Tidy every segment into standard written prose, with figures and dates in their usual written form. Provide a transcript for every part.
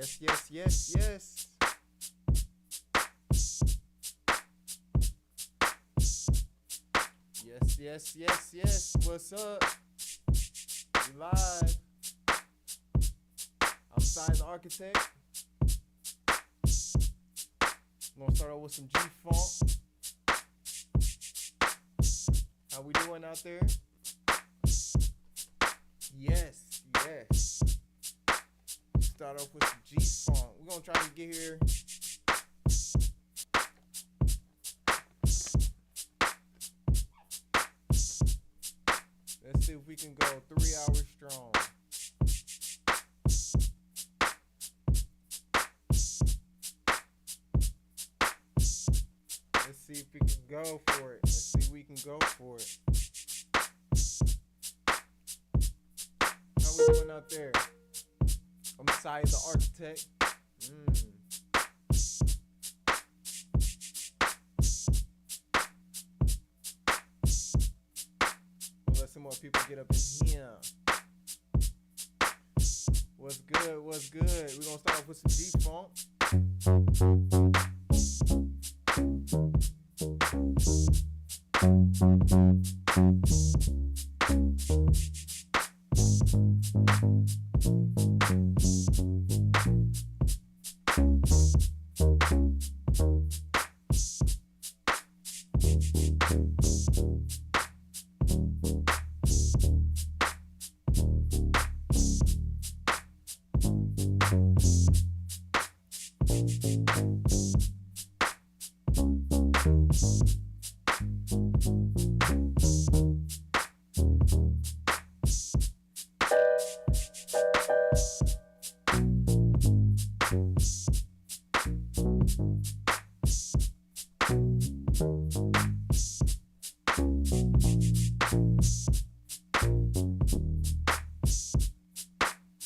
Yes, yes, yes, yes. Yes, yes, yes, yes. What's up? We live. I'm Cy the Architect. I'm gonna start out with some G-Funk. How we doing out there? Yes, yes. Start off with some G-Funk. We're gonna try to get here. Let's see if we can go 3 hours strong. Let's see if we can go for it. Let's see if we can go for it. How we doing out there? I'm Cy the Architect. We'll let some more people get up in here. What's good? What's good? We're gonna start off with some G-Funk.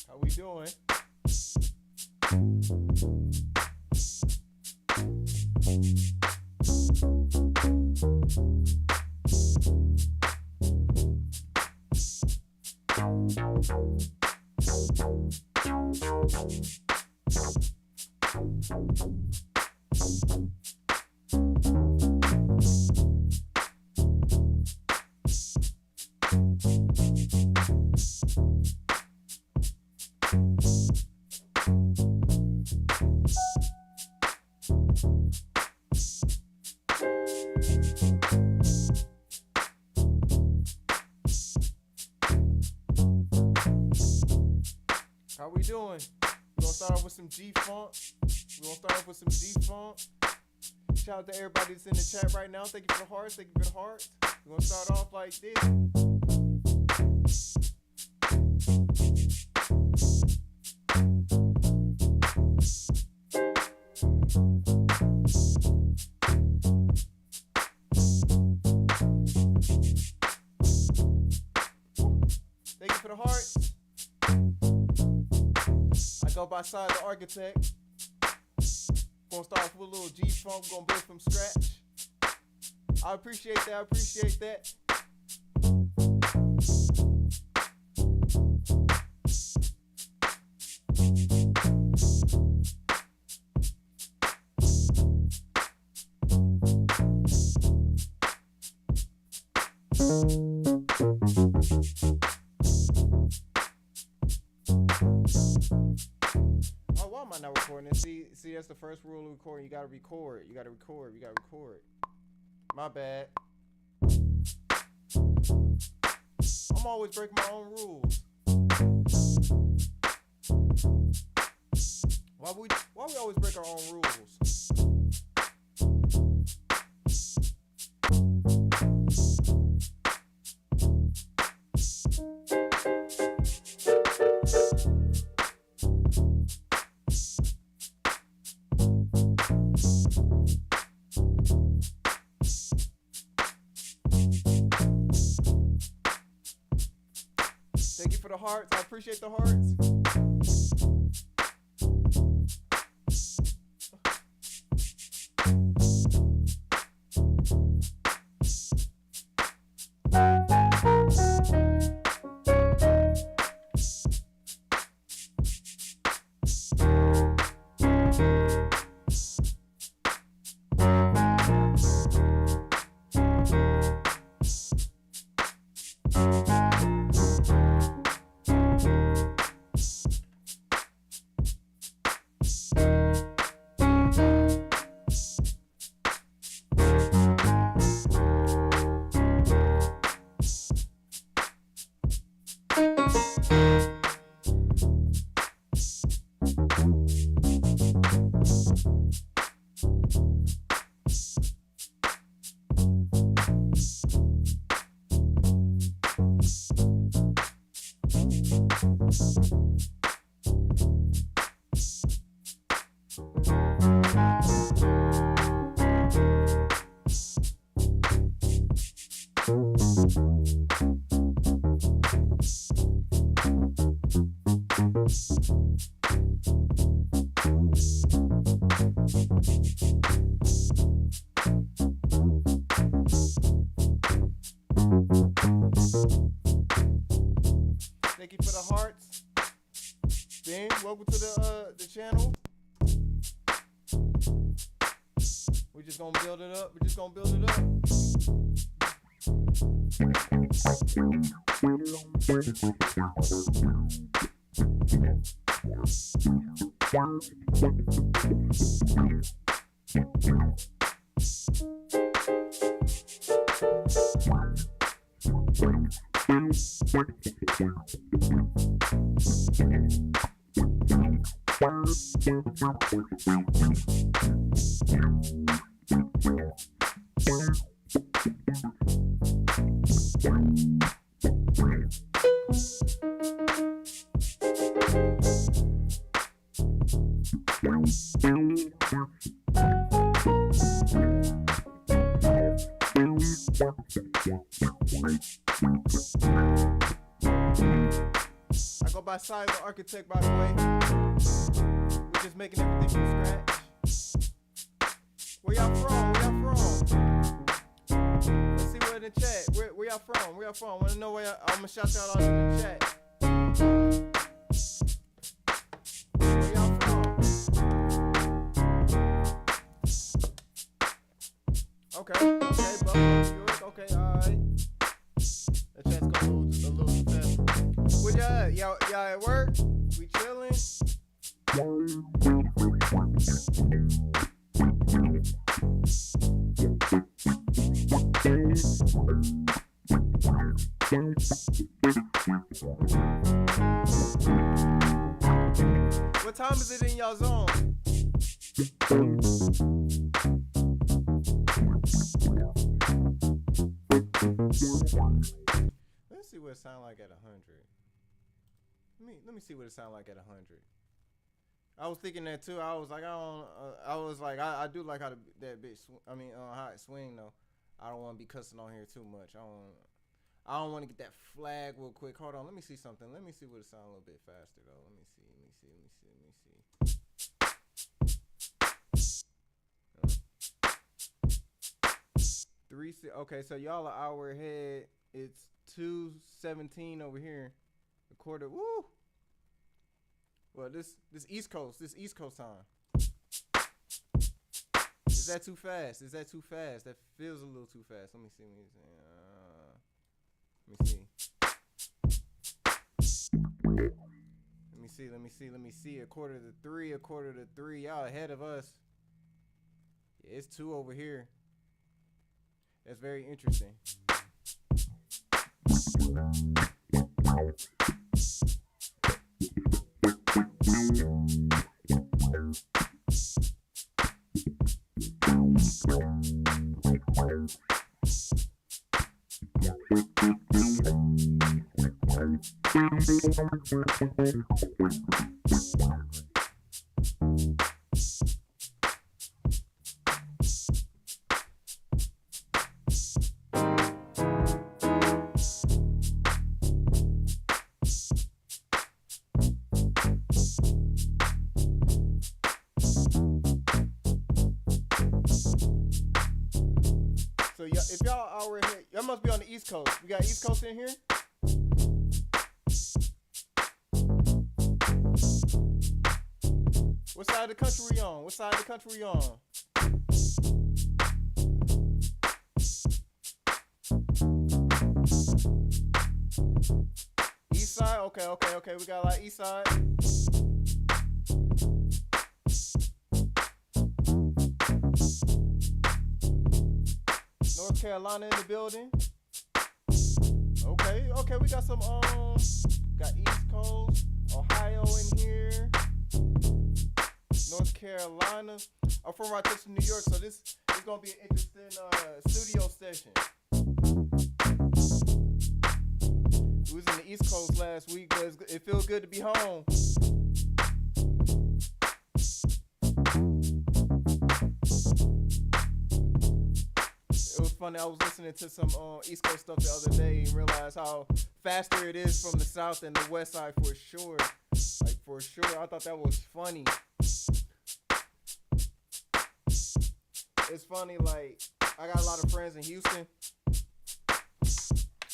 How we doing? How we doing? We're gonna start off with some G-Funk. Shout out to everybody that's in the chat right now. Thank you for the hearts. Thank you for the hearts. We're gonna start off like this. Thank you for the hearts. I go by Cy the Architect. Gonna start off with a little G-Funk. Gonna build from scratch. I appreciate that. Oh, why am I not recording it? See, that's the first rule of recording. You gotta record. My bad. I'm always breaking my own rules. Why we always break our own rules? Thank you for the hearts. I appreciate the hearts. Thank you for the hearts. Ben, welcome to the channel. We're just gonna build it up. We're just gonna build it up. I go by Silent Architect, by the way. We're just making everything from scratch. Where y'all from? Where y'all from? Let's see where in the chat. Where y'all from? Where y'all from? Wanna know where I'm gonna shout y'all out in the chat. Where y'all from? Okay, Buffalo, New York. Okay, alright. The chat's going a little too fast. Where y'all at? Y'all at work? We chilling? What time is it in y'all zone? Let's see what it sound like at 100. Let me see what it sound like at 100. I was thinking that too. I was like, I do like how that bitch. How it swing though. I don't want to be cussing on here too much. I don't want to get that flag real quick. Hold on, let me see something. Let me see what it sound a little bit faster though. Let me see. 3. Okay, so y'all an hour ahead. It's 2:17 over here. A quarter. Woo. Well, this East Coast time. Is that too fast? That feels a little too fast. Let me see. Let me see. A quarter to three. Y'all ahead of us. Yeah, it's 2 over here. That's very interesting. So if y'all are here, y'all must be on the East Coast. We got East Coast in here? What side of the country we on? East side? Okay. We got a lot East side. North Carolina in the building. Okay, we got some got East Coast, Ohio in here, North Carolina. I'm from Rochester, New York, so this is gonna be an interesting studio session. We was in the East Coast last week, but it feels good to be home. It was funny, I was listening to some East Coast stuff the other day and realized how faster it is from the South and the West side for sure. Like, for sure. I thought that was funny. It's funny, like, I got a lot of friends in Houston.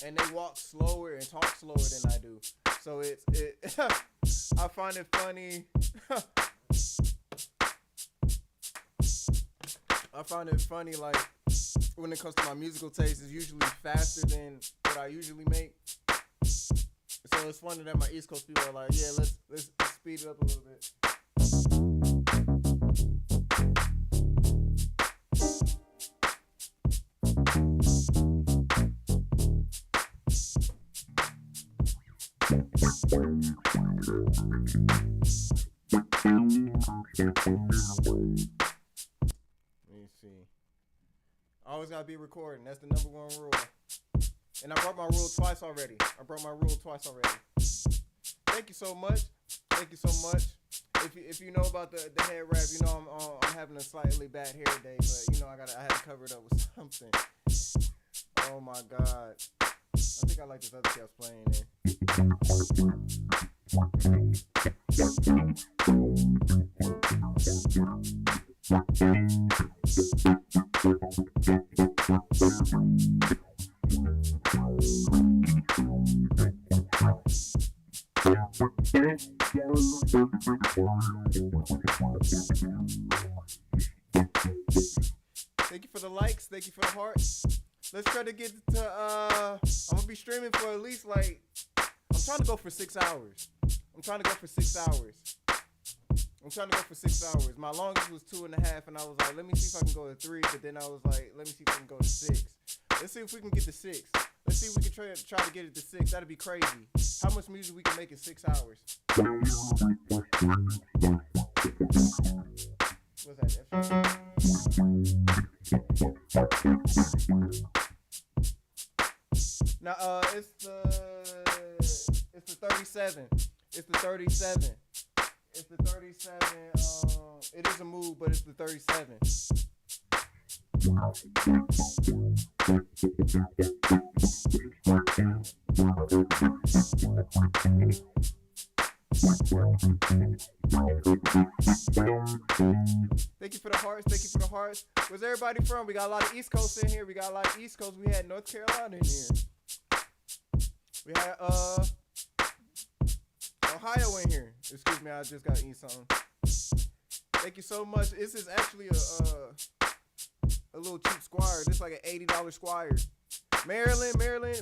and they walk slower and talk slower than I do. So I find it funny. I find it funny, like, when it comes to my musical taste, it's usually faster than what I usually make. So it's funny that my East Coast people are like, yeah, let's speed it up a little bit. Let me see. Always gotta be recording. That's the number one rule. And I broke my rule twice already. Thank you so much. If you know about the head wrap, you know I'm having a slightly bad hair day, but you know I had to cover it up with something. Oh my God. I think I like this other kid I was playing there. Thank you for the likes. Thank you for the hearts. Let's try to get to, I'm going to be streaming for at least, like, I'm trying to go for 6 hours. My longest was 2.5, and I was like, let me see if I can go to 3, but then I was like, let me see if I can go to 6. Let's see if we can get to 6. Let's see if we can try to get it to 6. That'd be crazy. How much music we can make in 6 hours? What's that? Now, it's the 37. It is a move, but it's the 37. Thank you for the hearts. Where's everybody from? We got a lot of East Coast in here. We had North Carolina in here. We had Ohio in here. Excuse me, I just got to eat something. Thank you so much. This is actually a little cheap Squire. This is like an $80 Squire. Maryland,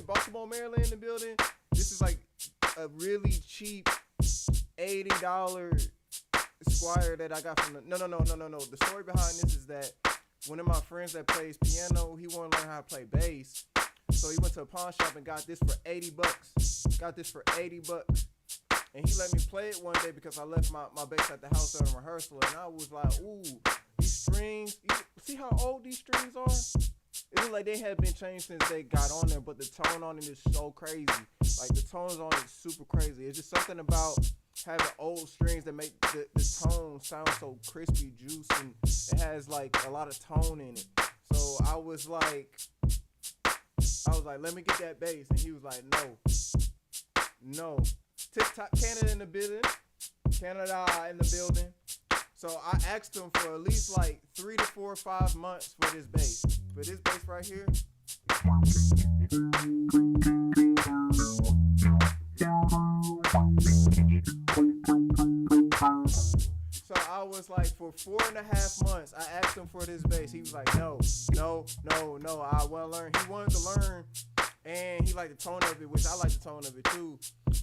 Baltimore, Maryland in the building. This is like a really cheap $80 Squire that I got from the... No. The story behind this is that one of my friends that plays piano, he wanted to learn how to play bass. So he went to a pawn shop and got this for $80. And he let me play it one day because I left my bass at the house during rehearsal. And I was like, ooh, these strings, see how old these strings are? It was like they had been changed since they got on there, but the tone on it is so crazy. Like, the tones on it is super crazy. It's just something about having old strings that make the tone sound so crispy, juice, and it has, like, a lot of tone in it. So I was like, let me get that bass. And he was like, no. TikTok Canada in the building. So I asked him for at least like 3 to 4 or 5 months for this bass. For this bass right here. So I was like, for 4.5 months, I asked him for this bass. He was like, no, I want to learn. He wanted to learn, and he liked the tone of it, which I like the tone of it too.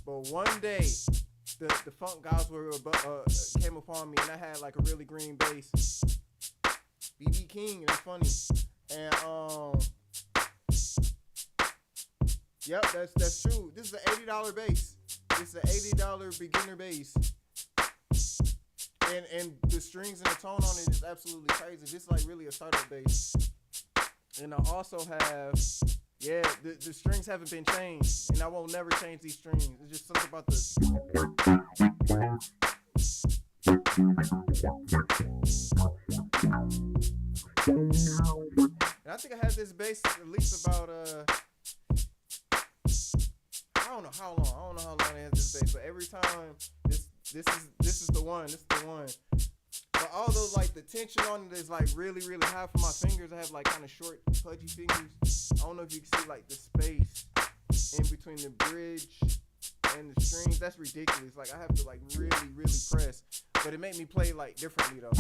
But one day, the funk guys came upon me, and I had like a really green bass. BB King, and it's funny. And yep, that's true. This is an $80 bass. This is an $80 beginner bass. And the strings and the tone on it is absolutely crazy. This is like really a startup bass. And I also have, the strings haven't been changed, and I won't never change these strings. It's just something about the. And I think I had this bass at least about I don't know how long I had this bass, but every time this is the one. But although like the tension on it is like really, really high for my fingers, I have like kind of short, pudgy fingers. I don't know if you can see like the space between the bridge and the strings. That's ridiculous. Like I have to like really, really press. But it made me play like differently though.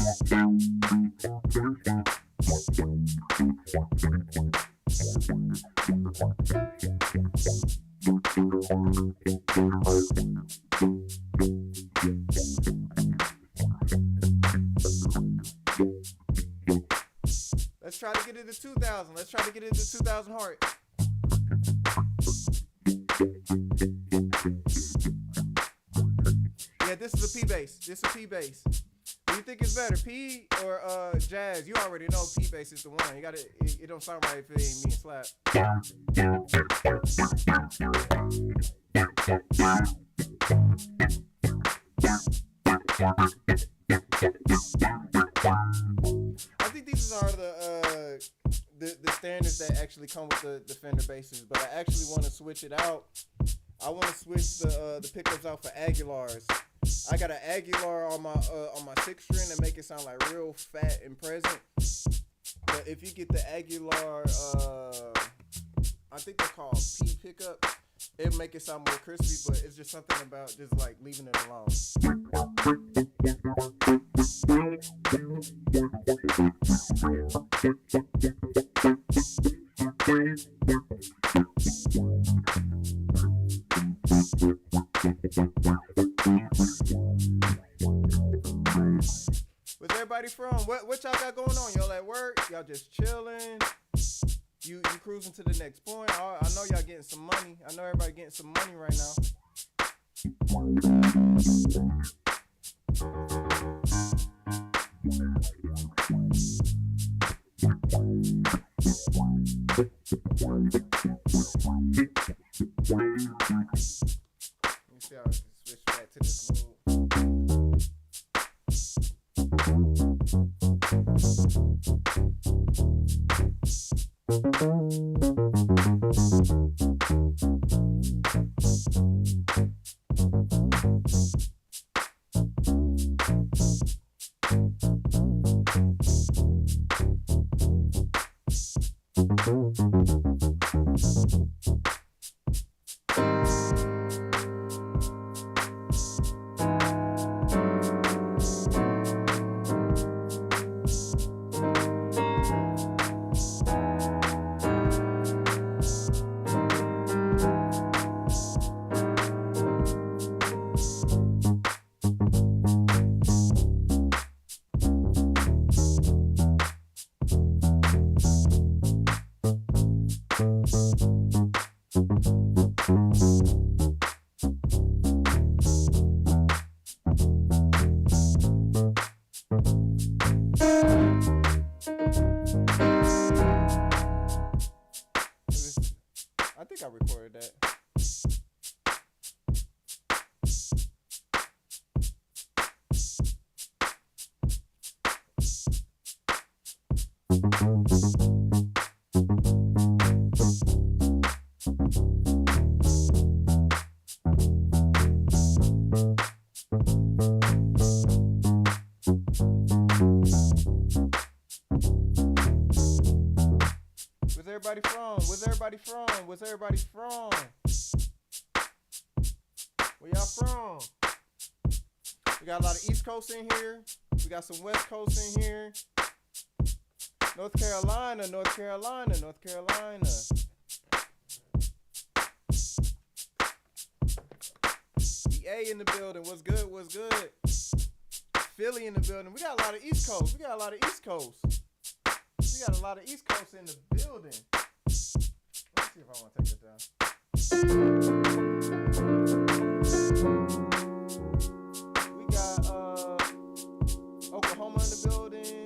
Let's try to get it to 2,000. Let's try to get it to 2,000 heart. Yeah, this is a P bass. This is a P bass. Do you think it's better, P or jazz? You already know P bass is the one. You gotta. It don't sound right if it ain't me and slap. I think these are the standards that actually come with the Fender basses, but I actually want to switch it out. I want to switch the pickups out for Aguilars. I got an Aguilar on my 6 string and make it sound like real fat and present. But if you get the Aguilar, I think they're called P pickups. It'll make it sound more crispy, but it's just something about just like leaving it alone. Where's everybody from? What y'all got going on? Y'all at work? Y'all just chilling? You cruising to the next point? I know y'all getting some money. I know everybody getting some money right now. Let me see how I can switch back to this move. I think I recorded that. Everybody from? Where's everybody from? Where's everybody from? Where y'all from? We got a lot of East Coast in here. We got some West Coast in here. North Carolina, North Carolina, North Carolina. VA in the building. What's good? What's good? Philly in the building. We got a lot of East Coast. We got a lot of East Coast. We got a lot of East Coast in the building. Let's see if I want to take it down. We got Oklahoma in the building.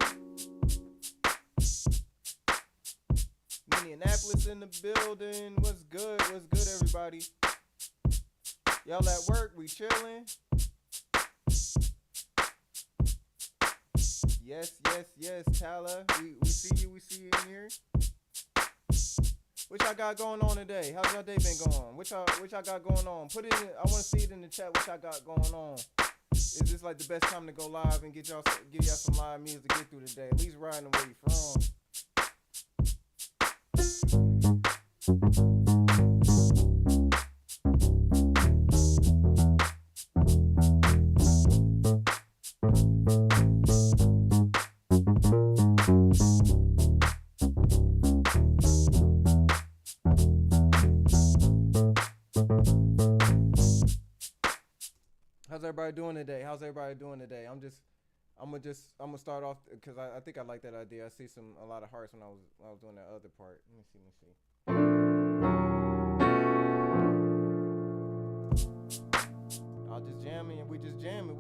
Minneapolis in the building. What's good? What's good, everybody? Y'all at work? We chilling? Yes, yes, yes, Tyler. We see you in here. What y'all got going on today? How's y'all day been going? What y'all got going on? Put it in. I want to see it in the chat. What y'all got going on? Is this like the best time to go live and give y'all some live music to get through the day? At least riding where you from. everybody doing today? How's everybody doing today? I'm gonna start off because I think I like that idea. I see a lot of hearts when I was doing that other part. Let me see. I'll just jamming and we just jamming.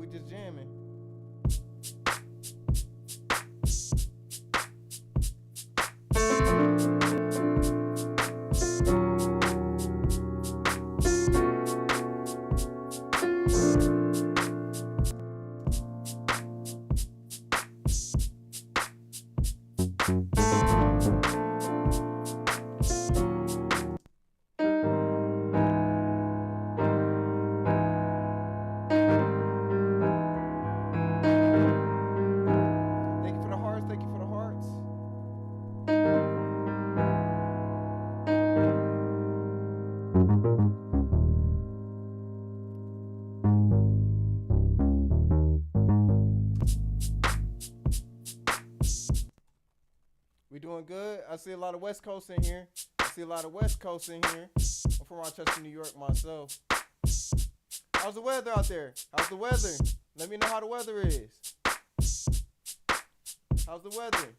Thank you for the hearts. Thank you for the hearts. We doing good. I see a lot of West Coast in here. I'm from Rochester, New York myself. How's the weather out there? How's the weather? Let me know how the weather is. How's the weather?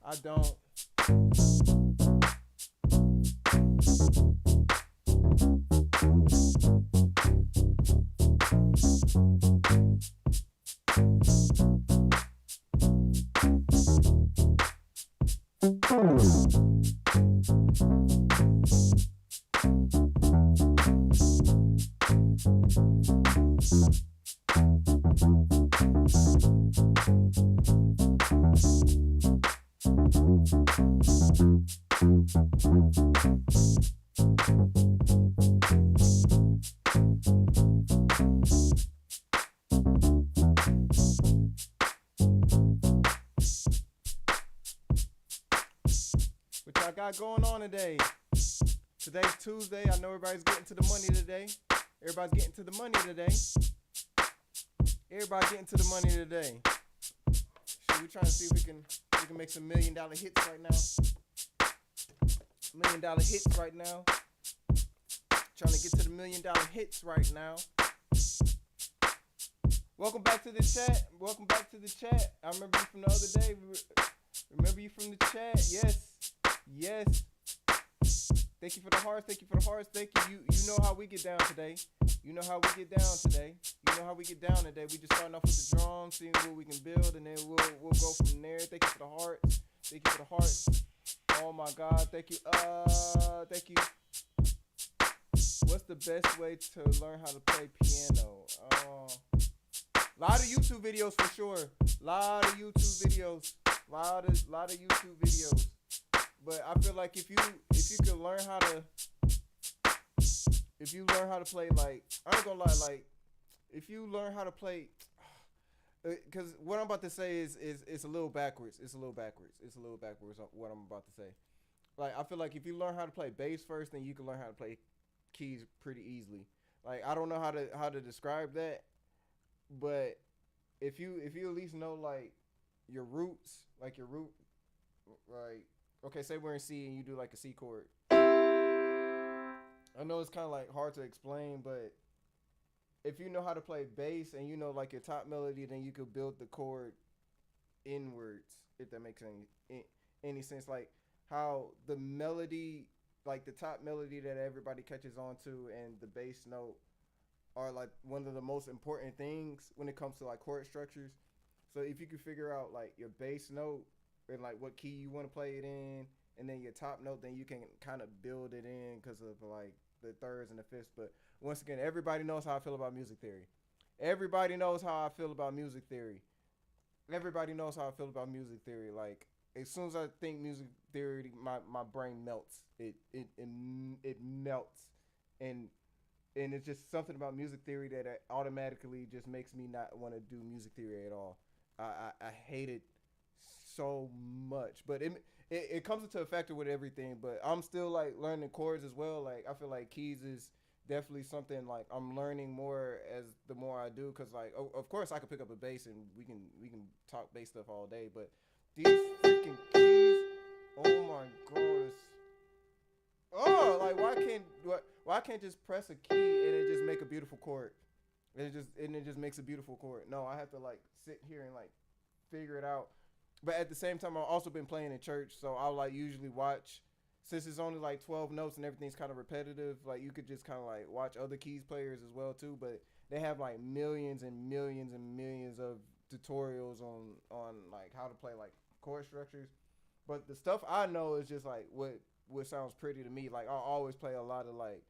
I don't. What y'all got going on today? Today's Tuesday. I know everybody's getting to the money today. Should we try to see if we can make some $1 million hits right now? Trying to get to the $1 million hits right now. Welcome back to the chat. I remember you from the other day. Remember you from the chat. Yes. Thank you for the hearts. Thank you. You know how we get down today. We just starting off with the drums, seeing what we can build, and then we'll go from there. Thank you for the hearts. Oh my God, thank you. What's the best way to learn how to play piano? Lot of YouTube videos for sure. Lot of YouTube videos. But I feel like if you learn how to play, like, I ain't gonna lie, like, if you learn how to play, because what I'm about to say is it's a little backwards. It's a little backwards what I'm about to say. Like, I feel like if you learn how to play bass first, then you can learn how to play keys pretty easily. Like, I don't know how to describe that, but if you at least know, like, your roots, like okay, say we're in C and you do like a C chord. I know it's kind of like hard to explain, but if you know how to play bass and you know like your top melody, then you could build the chord inwards, if that makes any sense. Like how the melody, like the top melody that everybody catches on to and the bass note are like one of the most important things when it comes to like chord structures. So if you could figure out like your bass note and like what key you want to play it in, and then your top note, then you can kind of build it in because of like the thirds and the fifths. But once again, everybody knows how I feel about music theory. Like as soon as I think music theory, my brain melts. It melts, and it's just something about music theory that automatically just makes me not want to do music theory at all. I hate it so much, but it comes into a factor with everything. But I'm still like learning chords as well. Like I feel like keys is definitely something like I'm learning more as the more I do. Cause like of course I can pick up a bass and we can talk bass stuff all day. But these freaking keys, oh my gosh. Oh, like why can't just press a key and it just make a beautiful chord? It just makes a beautiful chord. No, I have to like sit here and like figure it out. But at the same time, I've also been playing in church, so I'll like usually watch. Since it's only like 12 notes and everything's kind of repetitive, like you could just kind of like watch other keys players as well too. But they have like millions and millions and millions of tutorials on like how to play like chord structures. But the stuff I know is just like what sounds pretty to me. Like I'll always play a lot of like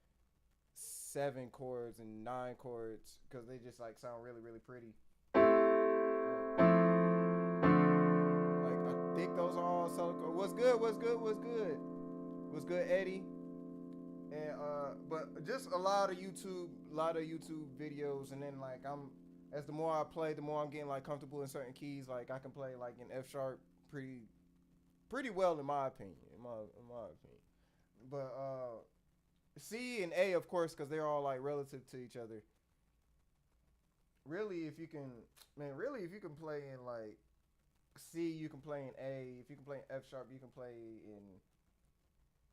7 chords and 9 chords because they just like sound really really pretty. Like I think those are all solid chords. What's good, Eddie? And but just a lot of YouTube videos, and then like as the more I play, the more I'm getting like comfortable in certain keys. Like I can play like in F sharp pretty well in my opinion. But C and A, of course, because they're all like relative to each other. Really, if you can play in like C, you can play in A. If you can play in F sharp, you can play in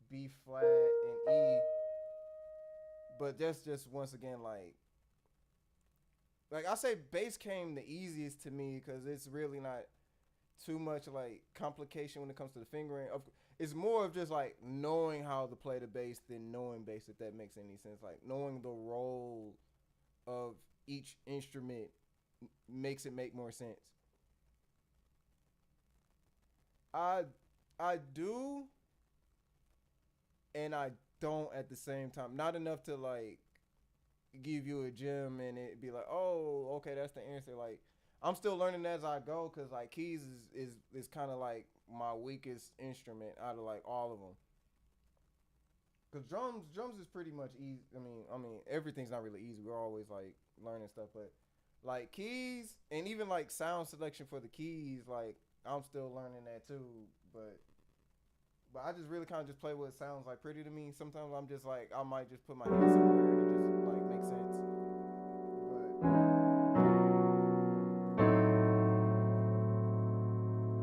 B flat and E. But that's just once again like I say, bass came the easiest to me because it's really not too much like complication when it comes to the fingering. It's more of just like knowing how to play the bass than knowing bass, if that makes any sense. Like knowing the role of each instrument makes it make more sense. I do and I don't at the same time. Not enough to like give you a gem and it be like, oh, okay, that's the answer. Like I'm still learning as I go because like keys is kind of like my weakest instrument out of like all of them. Cause drums is pretty much easy. I mean everything's not really easy. We're always like learning stuff, but like keys and even like sound selection for the keys, like I'm still learning that too. But I just really kind of just play what sounds like pretty to me. Sometimes I'm just like I might just put my hand somewhere and it just like makes sense.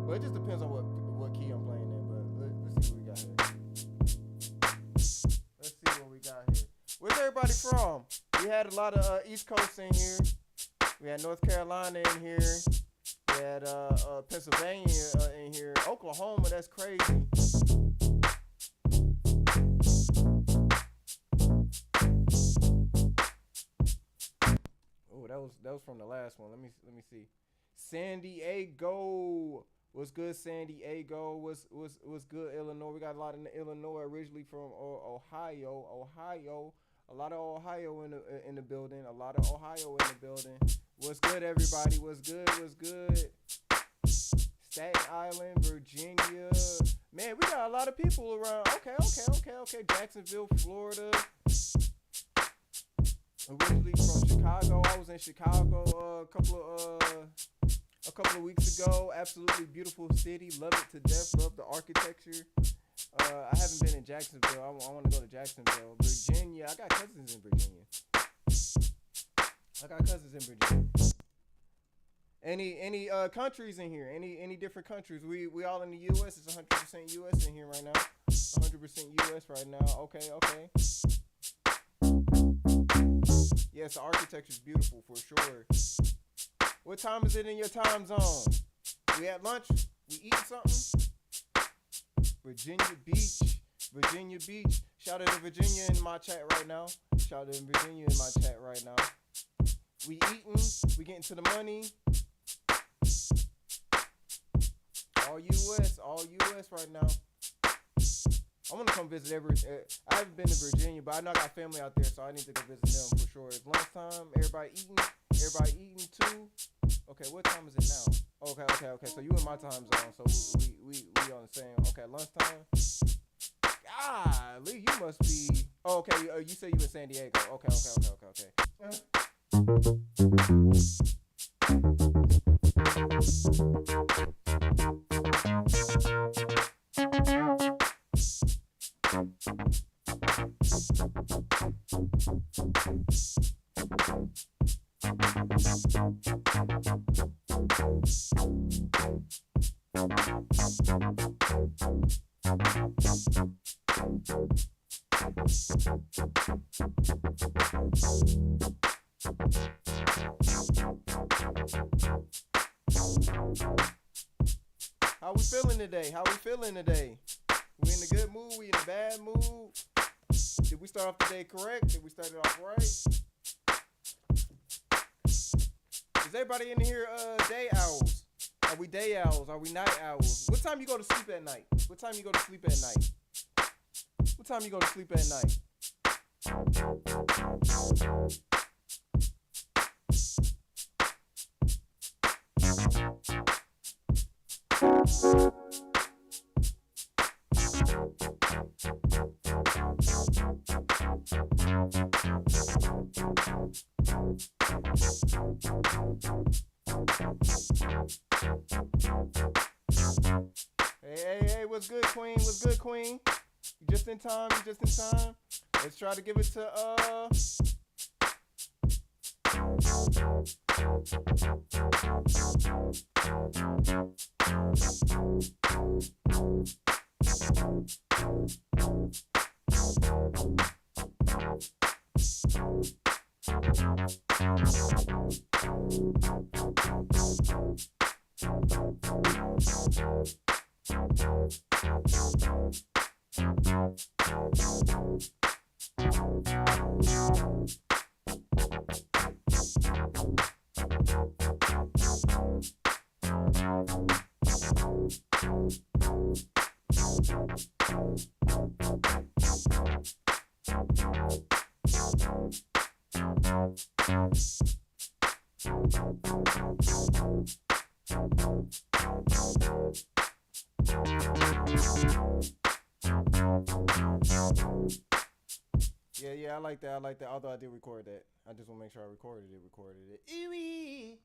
But it just depends on what key I'm playing in. But let's see what we got here. Let's see what we got here. Where's everybody from? We had a lot of East Coast in here. We had North Carolina in here. We had Pennsylvania in here. Oklahoma, that's crazy. Oh, that was from the last one. Let me see. San Diego. What's good, San Diego? What's good, Illinois? We got a lot in Illinois, originally from Ohio. A lot of Ohio in the building. What's good, everybody? What's good? Staten Island, Virginia. Man, we got a lot of people around. Okay. Jacksonville, Florida. Originally from Chicago. I was in Chicago a couple of weeks ago. Absolutely beautiful city. Love it to death. Love the architecture. I haven't been in Jacksonville. I want to go to Jacksonville. Virginia. I got cousins in Virginia. Any countries in here? Any different countries? We all in the U.S. It's 100% U.S. in here right now. 100% U.S. right now. Okay. Yes, the architecture is beautiful for sure. What time is it in your time zone? We at lunch? We eating something? Virginia Beach. Shout out to Virginia in my chat right now. We eating. We getting to the money. All U.S. right now. I want to come visit I haven't been to Virginia, but I know I got family out there, so I need to go visit them for sure. It's lunchtime. Everybody eating too. Okay, what time is it now? Okay. So you in my time zone, so we on the same. Okay, lunchtime. Lee, you must be. Oh, okay, you say you in San Diego. Okay. How we feeling today? How we feeling today? We in a good mood? We in a bad mood? Did we start off the day correct? Did we start it off right? Is everybody in here day owls? Are we day owls? Are we night owls? What time you go to sleep at night? What time you go to sleep at night? What time you go to sleep at night? Hey, what's good, Queen? What's good, Queen? You just in time, you just in time. Let's try to give it to Yeah, I like that. Although I did record that. I just want to make sure I recorded it. Eewee.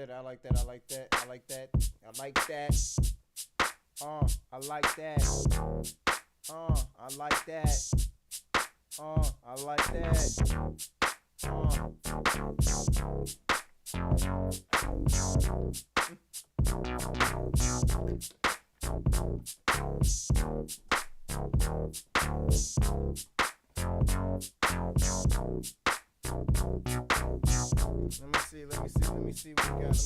I like that. I like that. Let me see what we got.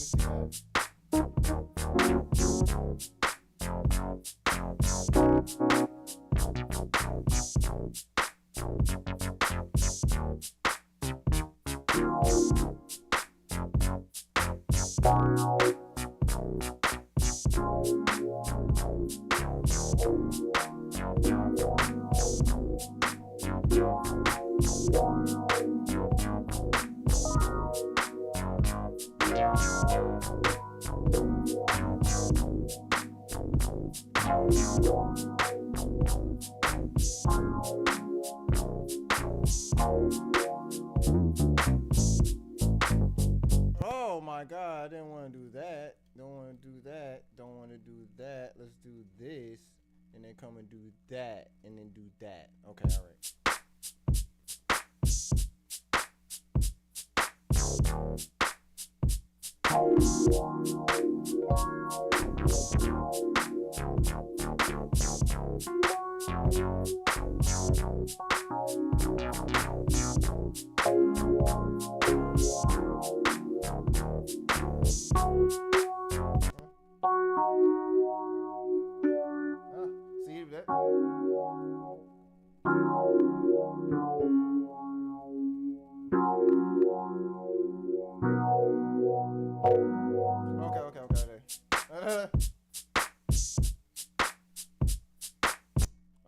Oh my God, I didn't want to do that. Don't want to do that. Let's do this, and then come and do that, and then do that. Okay, all right. See that? Okay.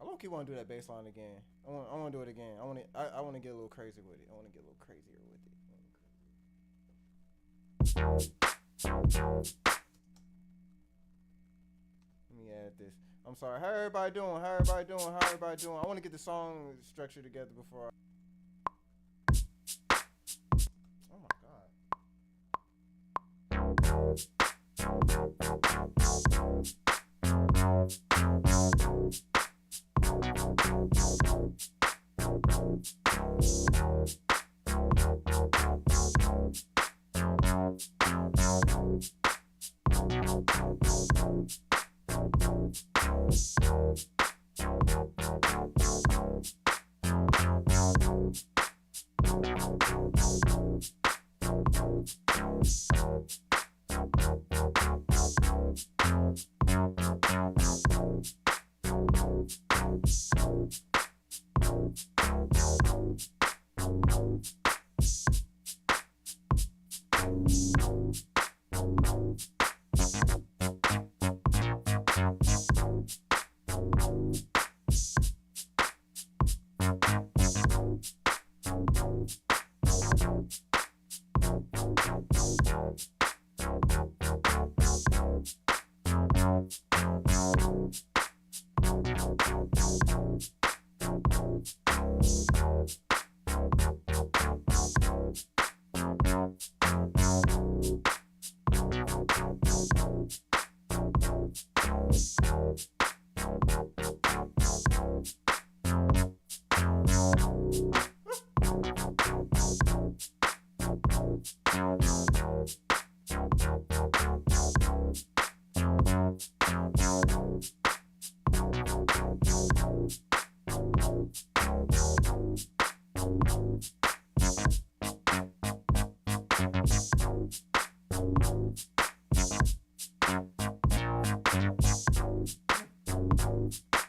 I low key want to do that bass line again. I want to do it again. I want to get a little crazy with it. I want to get a little crazier with it. Let me add this. I'm sorry. How everybody doing? I want to get the song structure together before Oh my god.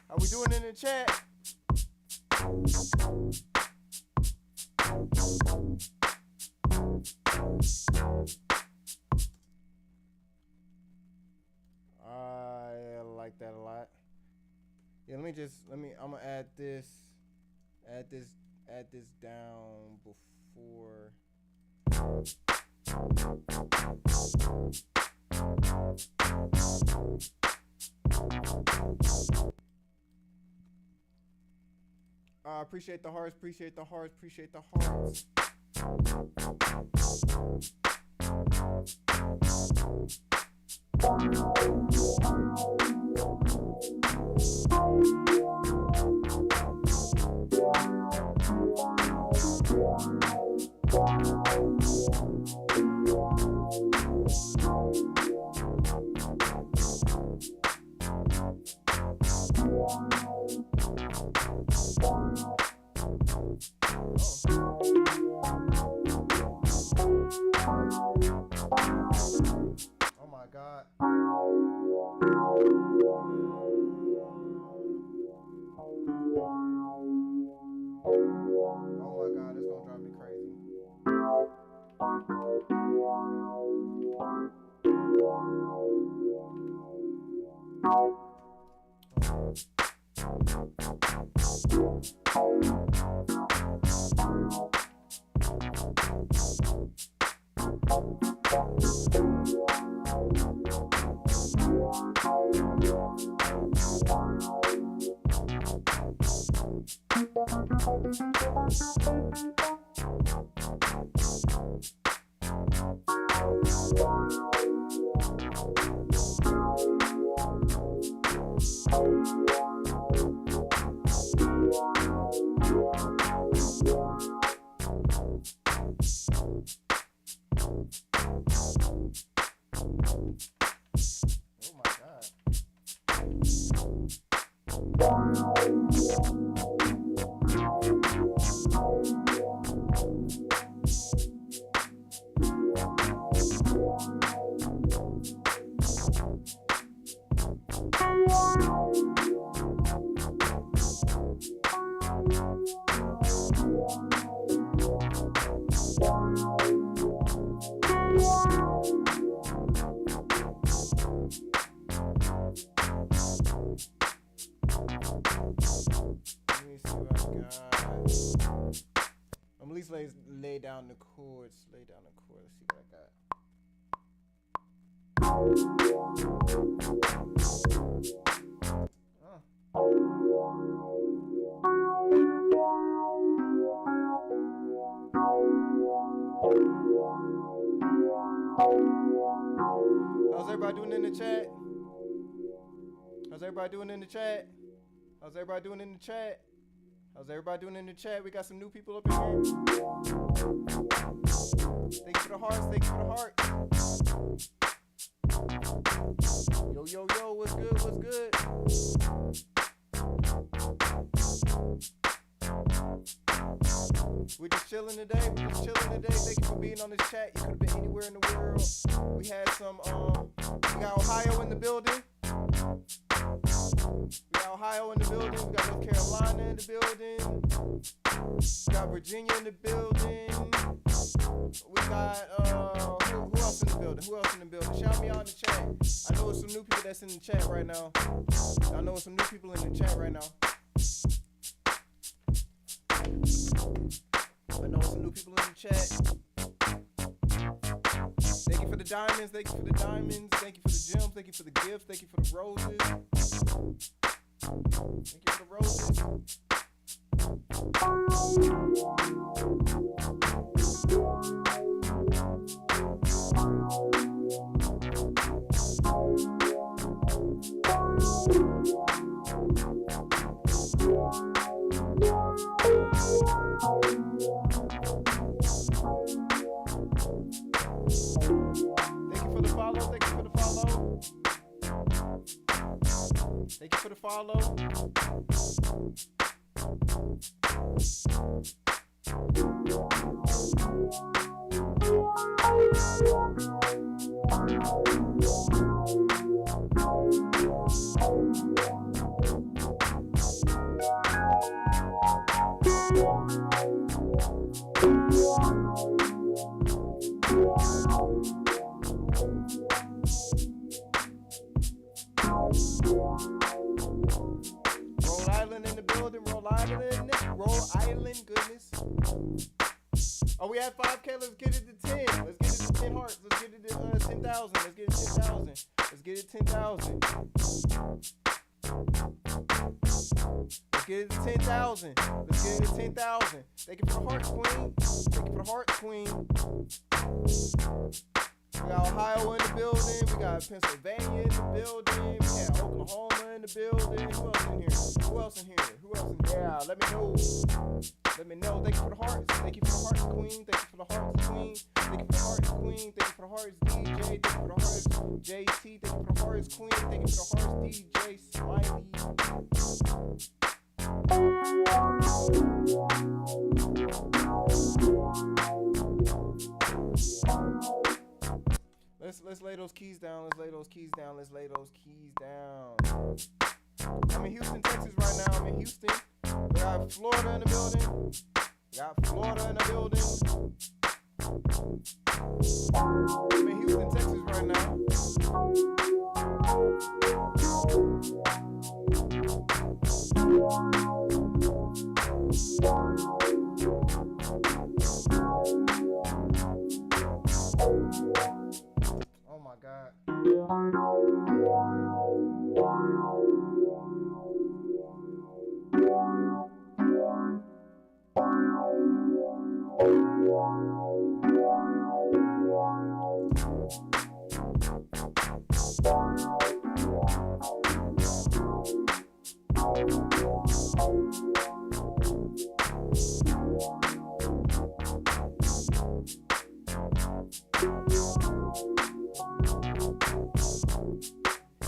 How we doing in the chat? I like that a lot. Yeah, I'm gonna add this down before. Appreciate the hearts. Oh my God. It's gonna drive me crazy. Oh my God. least lay down the chords. Lay down the chords. Let's see what I got. How's everybody doing in the chat? How's everybody doing in the chat? How's everybody doing in the chat? How's everybody doing in the chat? We got some new people up in here. Thank you for the hearts. Thank you for the hearts. Yo, yo, yo. What's good? What's good? We're just chilling today. Thank you for being on this chat. You could have been anywhere in the world. We had some, we got Ohio in the building. We got Ohio in the building. We got North Carolina in the building. We got Virginia in the building. We got, who else in the building? Who else in the building? Shout me out in the chat. I know it's some new people that's in the chat right now. I know it's some new people in the chat right now. I know some new people in the chat. Thank you for the diamonds. Thank you for the diamonds. Thank you for the gems. Thank you for the gifts. Thank you for the roses. Thank you for the roses. Thank you for the follow. Rhode Island, goodness. Oh, we had 5K. Let's get it to 10. Let's get it to 10 hearts. Let's get it to 10,000. Let's get it to 10,000. Let's get it to 10,000. Let's get it to 10,000. Let's get it to 10,000. Thank you for the hearts, queen. Thank you for the hearts, queen. We got Ohio in the building. We got Pennsylvania in the building. We got Oklahoma in the building. Who else in here? Who else in here? Who else in here? Yeah, let me know. Let me know. Thank you for the hearts. Thank you for the hearts, queen. Thank you for the hearts, queen. Thank you for the hearts, queen. Thank you for the hearts, DJ. Thank you for the hearts, JT. Thank you for the hearts, queen. Thank you for the hearts, DJ. Smiley. Let's lay those keys down. Let's lay those keys down. Let's lay those keys down. I'm in Houston, Texas right now. I'm in Houston. We got Florida in the building. We got Florida in the building. I'm in Houston, Texas right now. Oh my God.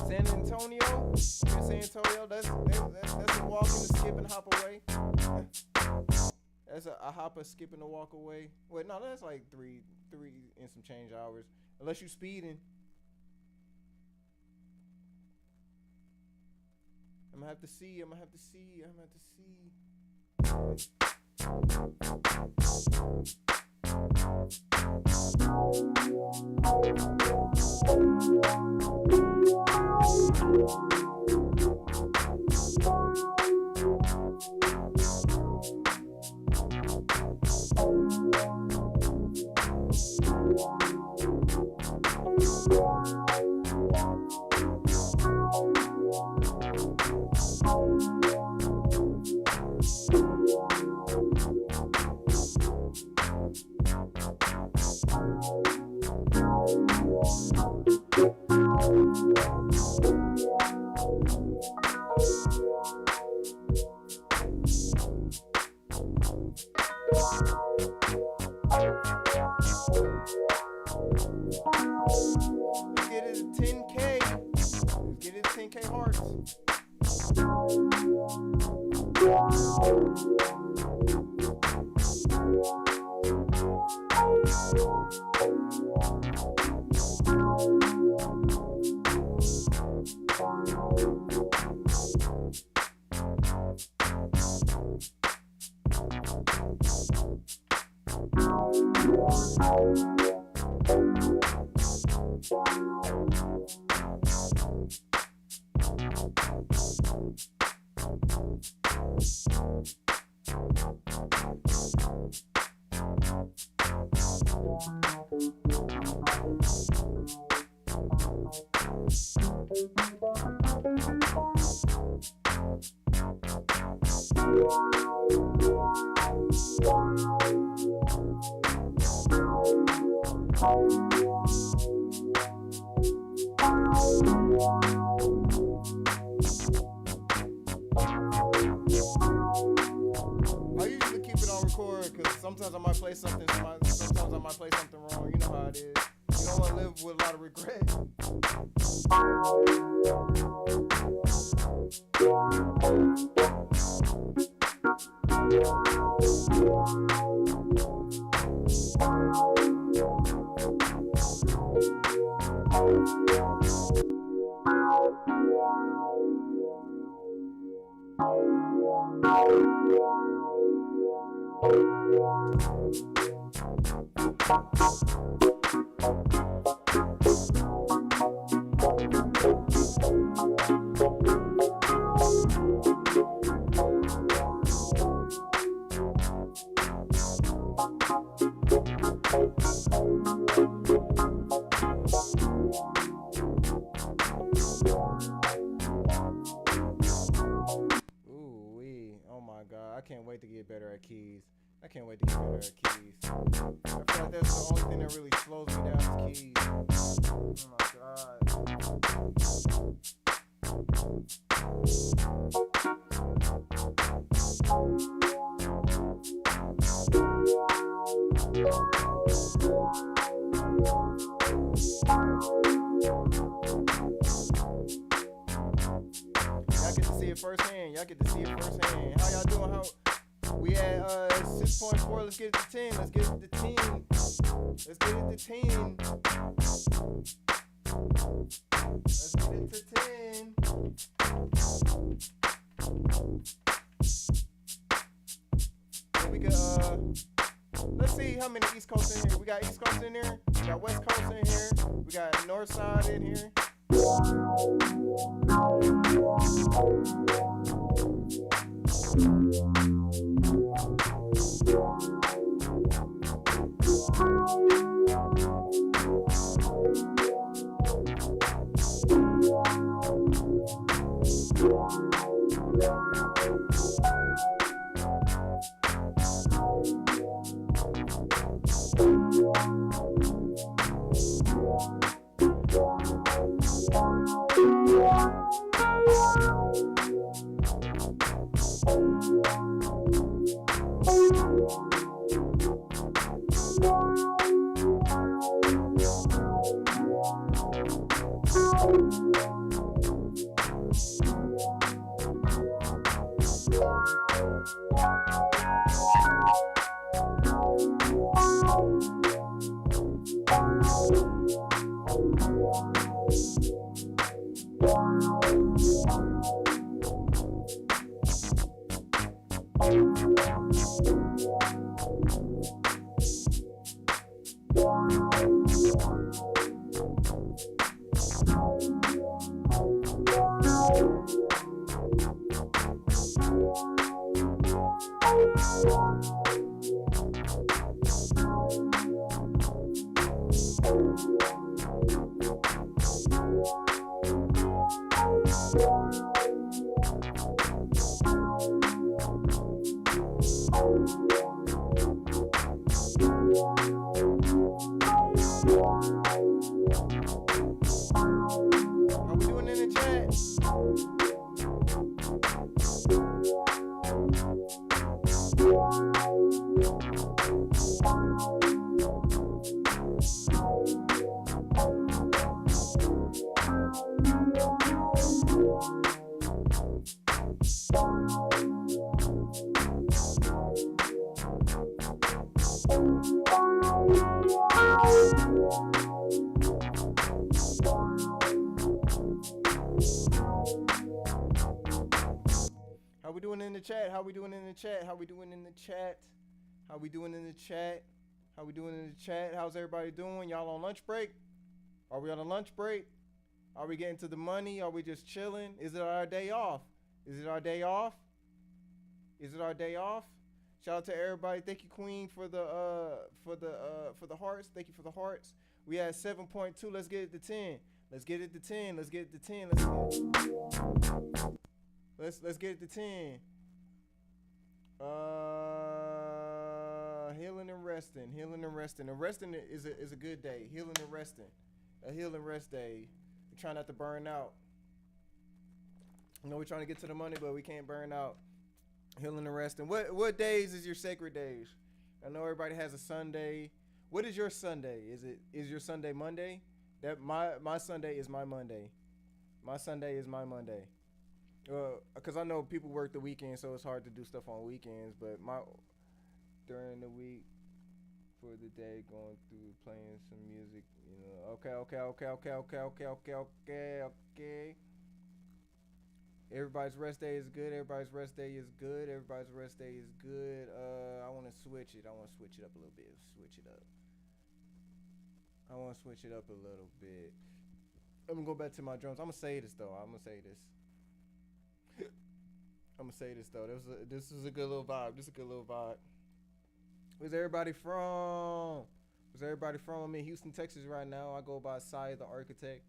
San Antonio, that's a walk and a skip and hop away. That's a hop, a skip and a walk away. Wait, no, that's like three and some change hours, unless you speeding. I'm gonna have to see. Let's get it to 10K. Let's get it to 10K hearts. Sometimes I might play something, sometimes I might play something wrong. You know how it is. You don't want to live with a lot of regret. I can't wait to get better at keys. I can't wait to get better at keys. I feel like that's the only thing that really slows me down is keys. Oh my God. Y'all get to see it firsthand. How y'all doing? We at 6.4. Let's get it to 10. Let's get it to 10. Let's get it to 10. Let's get it to 10. And we could let's see how many East Coast in here. We got East Coast in here. We got West Coast in here. We got North Side in here. How we doing in the chat? How we doing in the chat? How we doing in the chat? How we doing in the chat? How we doing in the chat? How's everybody doing? Y'all on lunch break? Are we on a lunch break? Are we getting to the money? Are we just chilling? Is it our day off? Is it our day off? Is it our day off? Shout out to everybody. Thank you, Queen, for the hearts. Thank you for the hearts. We had 7.2. Let's get it to 10. Let's get it to 10. Let's get it to 10. Let's get it to 10. Healing and resting. Healing and resting. And resting is a good day. Healing and resting. A healing rest day. We're trying not to burn out. You know, we're trying to get to the money, but we can't burn out. Healing and resting. What days is your sacred days? I know everybody has a Sunday. What is your Sunday? Is your Sunday Monday? That my Sunday is my Monday. My Sunday is my Monday. Because I know people work the weekend, so it's hard to do stuff on weekends. But during the week, for the day, going through playing some music, you know. Okay. Everybody's rest day is good. Everybody's rest day is good. Everybody's rest day is good. I want to switch it. I want to switch it up a little bit. Switch it up. I want to switch it up a little bit. I'm gonna go back to my drums. I'm gonna say this though. This is a good little vibe. This is a good little vibe. Where's everybody from? I'm in Houston, Texas right now. I go by Sai the Architect.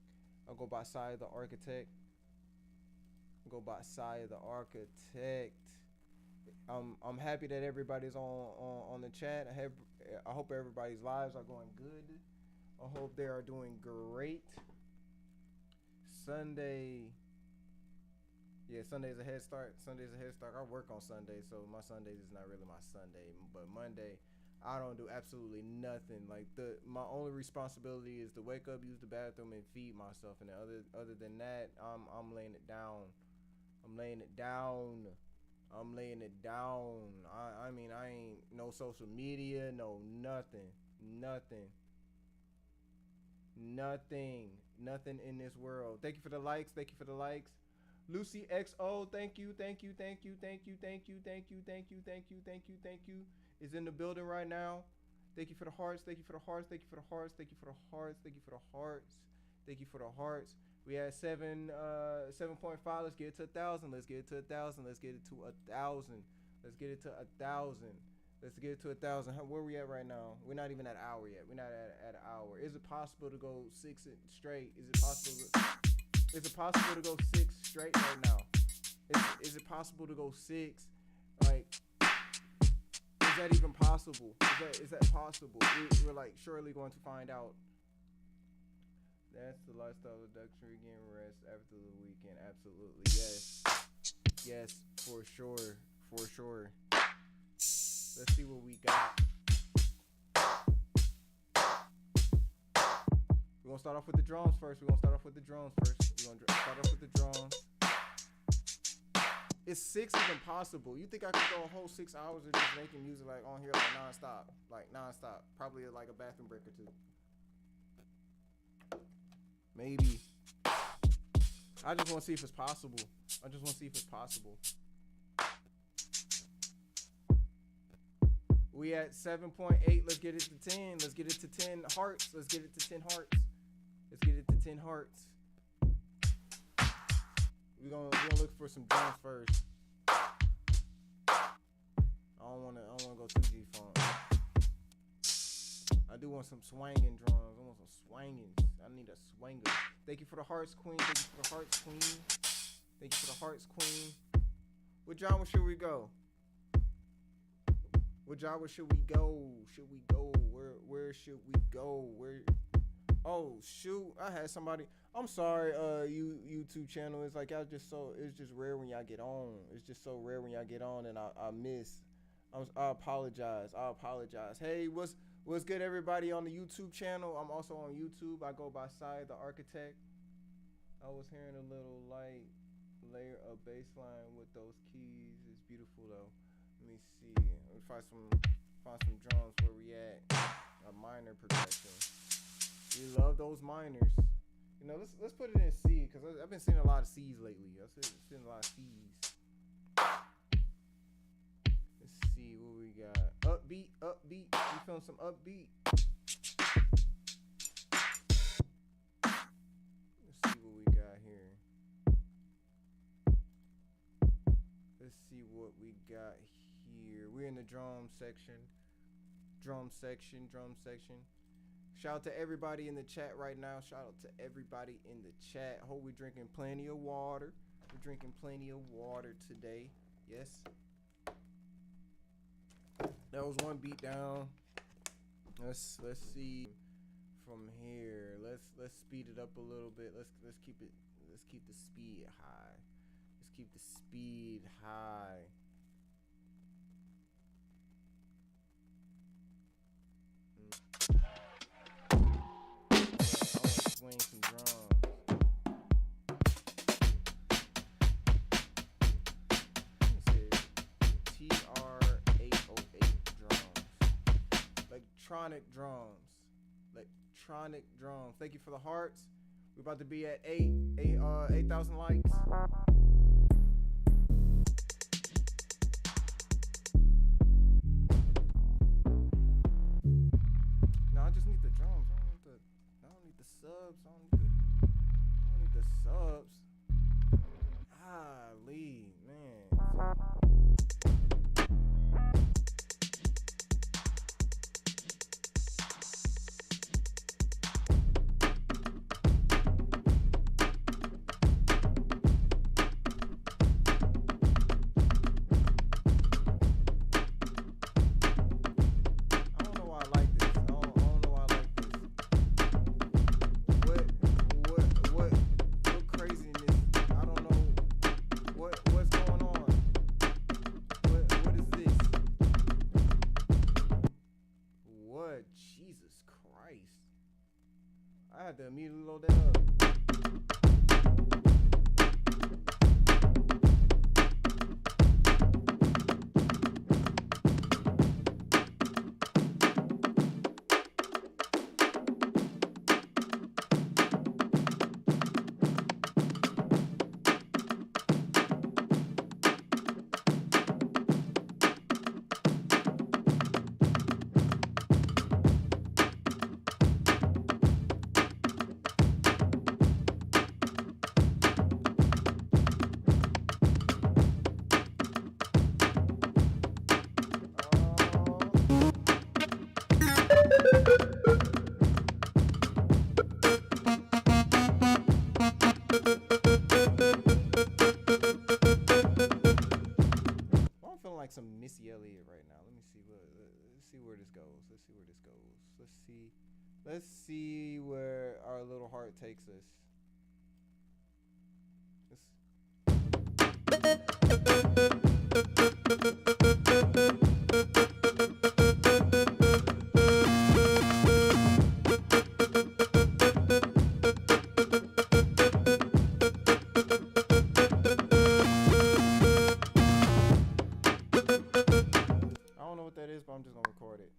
I'm happy that everybody's on the chat. I hope everybody's lives are going good. I hope they are doing great. Sunday is a head start. I work on Sunday, so my Sundays is not really my Sunday. But Monday, I don't do absolutely nothing. Like my only responsibility is to wake up, use the bathroom, and feed myself. And other than that, I'm laying it down. I mean, I ain't no social media, no nothing in this world. Thank you for the likes. Lucy XO, thank you. Is in the building right now. Thank you for the hearts. We had 7.5. Let's get it to 1,000. Let's get it to 1,000. Where we at right now? We're not even at an hour yet. We're not at an hour. Is it possible to go 6 straight? Is it possible to go 6 straight right now? Is it possible to go 6? Like, is that even possible? Is that possible? We're like surely going to find out. That's the lifestyle of luxury, getting rest after the weekend. Absolutely, yes, for sure. Let's see what we got. We're gonna start off with the drums first. Is 6 even possible? You think I could go a whole 6 hours of just making music like on here like nonstop? Probably like a bathroom break or two. Maybe. I just want to see if it's possible. We at 7.8. Let's get it to 10. Let's get it to 10 hearts. We're gonna look for some drums first. I don't wanna go too G-funk. I do want some swanging drums. I need a swanger. Thank you for the hearts, Queen. What genre should we go? Where should we go? Oh shoot! I had somebody. I'm sorry, YouTube channel. It's like it's just rare when y'all get on. And I miss. I apologize. Hey, what's good, everybody on the YouTube channel? I'm also on YouTube. I go by Sai the Architect. I was hearing a little light layer of bass line with those keys. It's beautiful though. Let me see. Let me find some drums where we at. A minor progression. We love those minors. You know, let's put it in C because I've been seeing a lot of C's lately. I've seen a lot of C's. Let's see what we got. Upbeat. We feeling some upbeat. Let's see what we got here. Let's see what we got here. We're in the drum section. Shout out to everybody in the chat right now. Shout out to everybody in the chat. Hope we're drinking plenty of water. We're drinking plenty of water today. Yes. That was one beat down. Let's see from here. Let's speed it up a little bit. Let's keep the speed high. Let's keep the speed high. Swing some drums. TR-808 drums. Electronic drums. Thank you for the hearts. We're about to be at 8,000 likes. No, I just need the drums. I don't need the subs. I don't need the subs. Lee, man. I had to immediately load that up. Like some Missy Elliott right now. Let's see where this goes. Let's see where our little heart takes us. I'm just gonna record it.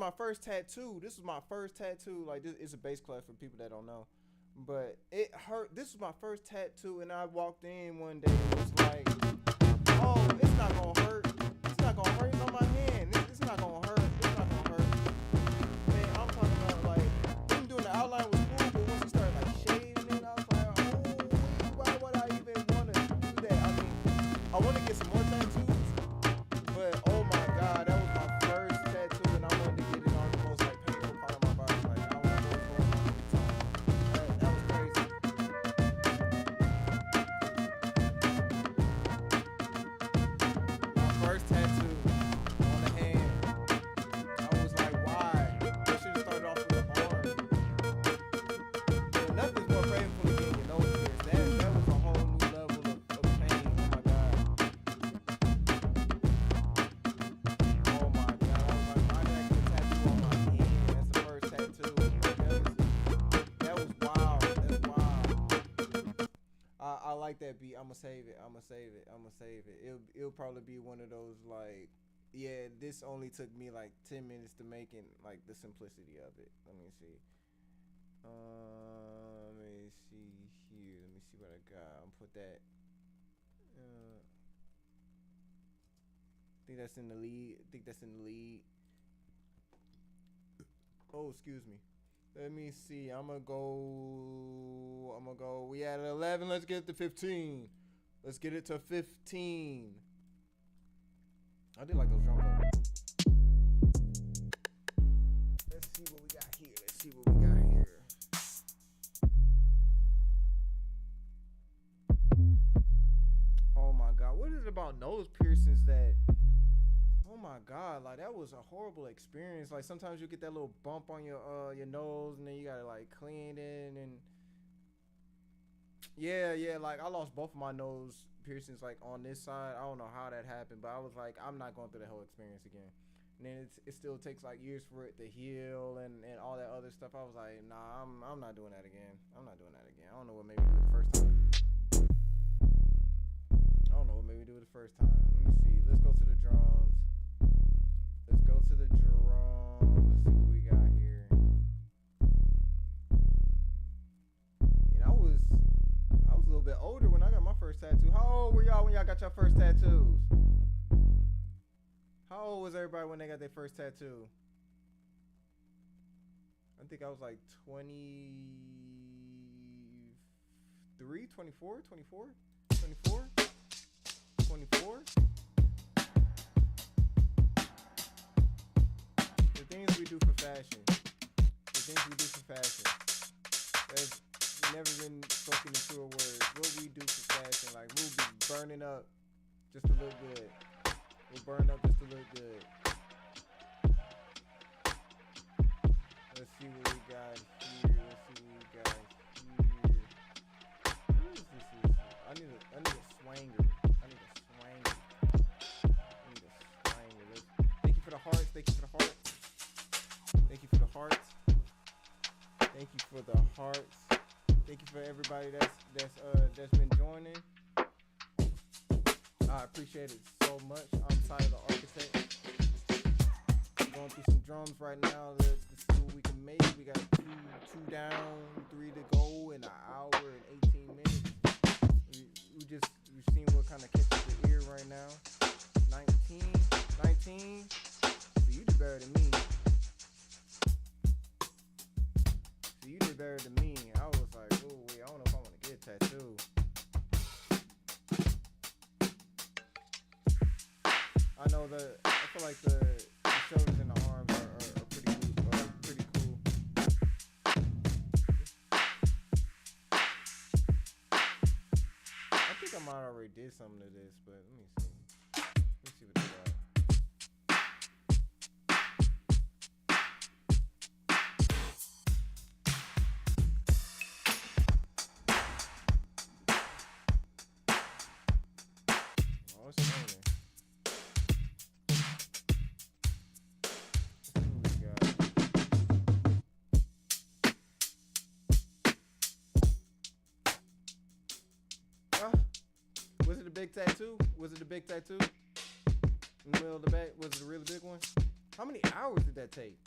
my first tattoo. This was my first tattoo. Like, this is a bass class for people that don't know. But it hurt. This was my first tattoo, and I walked in one day and was like, oh, it's not gonna hurt. It's not gonna hurt. It's on my hand. It's not gonna hurt. It's not gonna hurt. Man, I'm talking about, like, him doing the outline was cool, but once he started like shading it, I was like, oh, why would I even want to do that? I mean, I want to get some more tattoos, but oh my god, that was my first tattoo, and I wanted to get it on the most like painful part of my body. Like, I want to go for it. That was crazy. My first tattoo on the hand. I was like, why? I should have started off with the arm. But nothing's more painful than getting your nose pierced. That was a whole new level of pain. Oh my god. I was like, why did I get a tattoo on my hand? That's the first tattoo. That was wild. That's wild. I like that beat. I'ma save it. It'll probably be one of those like, yeah, this only took me like 10 minutes to make it, like the simplicity of it. Let me see. Let me see here. Let me see what I got. I'm put that. I think that's in the lead. Oh, excuse me. Let me see. I'm gonna go. We at 11. Let's get it to 15. Let's get it to 15. I did like those drum rolls. Let's see what we got here. Oh my god, what is it about nose piercings that? Oh my god, like that was a horrible experience. Like sometimes you get that little bump on your nose, and then you gotta like clean it, and yeah, like I lost both of my nose piercings like on this side. I don't know how that happened, but I was like, I'm not going through the whole experience again. And then it still takes like years for it to heal and all that other stuff. I was like, nah, I'm not doing that again. I don't know what made me do it the first time. Let me see. Let's go to the drums. Let's see what we got here. And I was a little bit older when I got my first tattoo. How old were y'all when y'all got your first tattoos? How old was everybody when they got their first tattoo? I think I was like 23, 24. The things we do for fashion. That's never been spoken into a word. What we do for fashion, like we'll be burning up just to look good. Let's see what we got here. What is this? I need a swanger. Thank you for the hearts. Thank you for everybody that's been joining. I appreciate it so much. I'm Tyler the Architect. Going through some drums right now to see what we can make. We got two down, 3 to go in an hour and 18 minutes. We've seen what kind of catches the ear right now. 19. So you did better than me. I was like, oh wait, I don't know if I want to get a tattoo. I feel like the shoulders and the arms are pretty cool. I think I might already did something to this, but let me see. Let's see what they got. Oh, it's raining. Was it a big tattoo? In the middle of the back? Was it a really big one? How many hours did that take?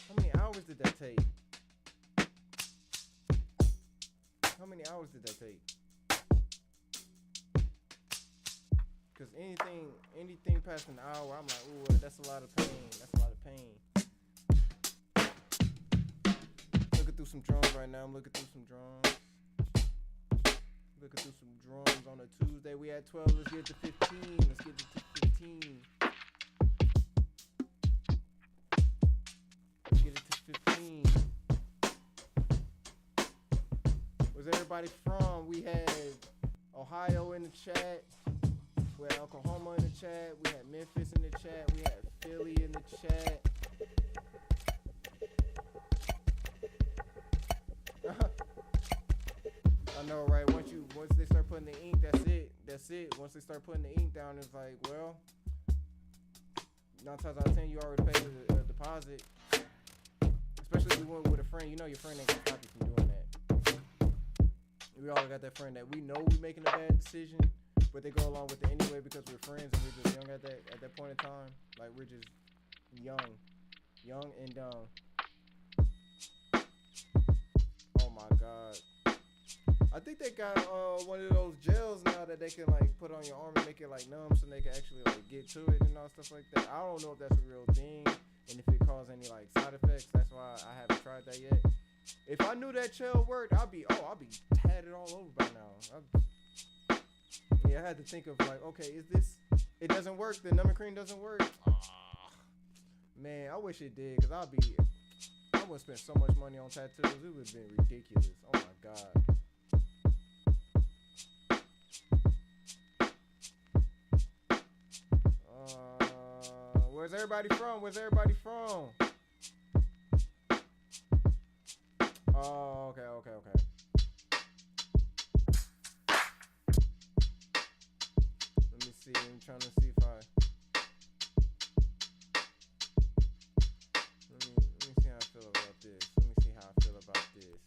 How many hours did that take? How many hours did that take? Cause anything past an hour, I'm like, ooh, that's a lot of pain. That's a lot of pain. Looking through some drums right now. I'm looking through some drums. Looking through some drums on a Tuesday. We at 12. Let's get to 15. Let's get to 15. Let's get it to 15. Where's everybody from? We had Ohio in the chat. We had Oklahoma in the chat. We had Memphis in the chat. We had Philly in the chat. I know, right? Once they start putting the ink, that's it. That's it. Once they start putting the ink down, it's like, well, 9 times out of 10, you already paid a deposit. Especially if you went with a friend. You know your friend ain't gonna stop you from doing that. We all got that friend that we know we making a bad decision, but they go along with it anyway because we're friends and we're just young at that point in time. Like, we're just young and dumb. Oh my God. I think they got one of those gels now that they can like put on your arm and make it like numb so they can actually like get to it and all stuff like that. I don't know if that's a real thing and if it causes any like side effects. That's why I haven't tried that yet. If I knew that gel worked, I'll be tatted all over by now. Yeah, I had to think of like, okay, it doesn't work, the numbing cream doesn't work. Man, I wish it did, because I would spend so much money on tattoos, it would have been ridiculous. Oh my God. Where's everybody from? Where's everybody from? Oh, okay. Let me see. I'm trying to see if let me see how I feel about this. Let me see how I feel about this.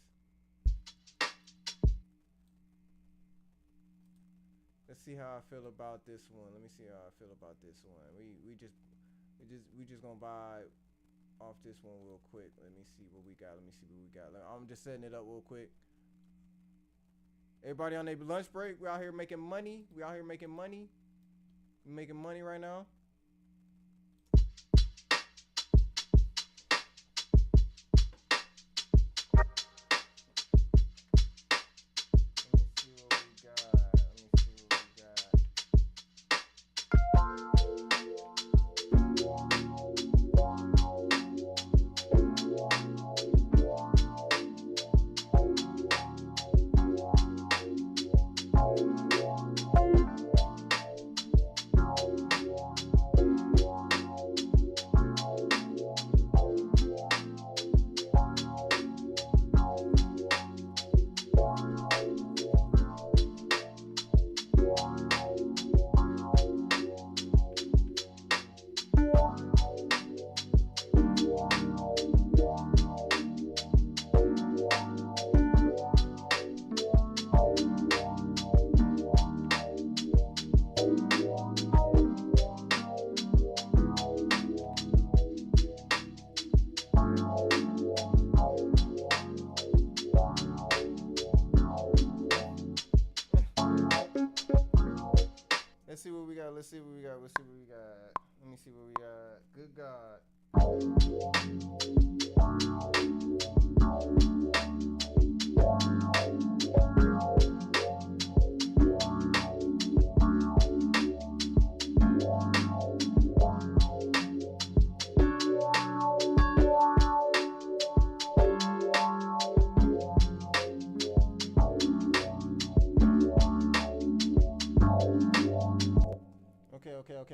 Let's see how I feel about this one. Let me see how I feel about this one. We just gonna buy off this one real quick. Let me see what we got. I'm just setting it up real quick. Everybody on their lunch break. We out here making money. We making money right now. Let's see what we got. Let me see what we got. Good God.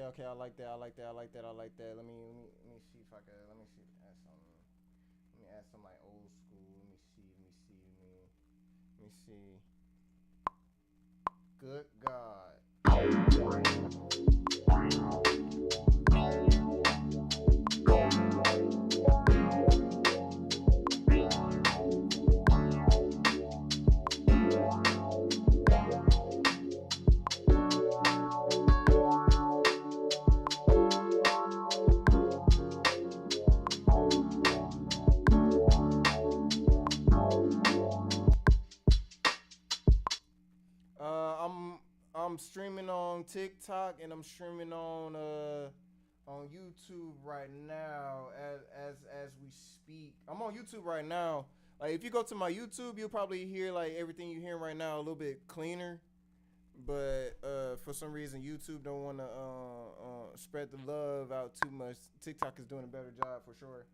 Okay. I like that. Let me see if I can. Let me add some like old school. Let me see. Good God. I'm streaming on TikTok and I'm streaming on YouTube right now as we speak. I'm on YouTube right now. Like if you go to my YouTube, you'll probably hear like everything you're hearing right now a little bit cleaner. But for some reason, YouTube don't want to spread the love out too much. TikTok is doing a better job for sure.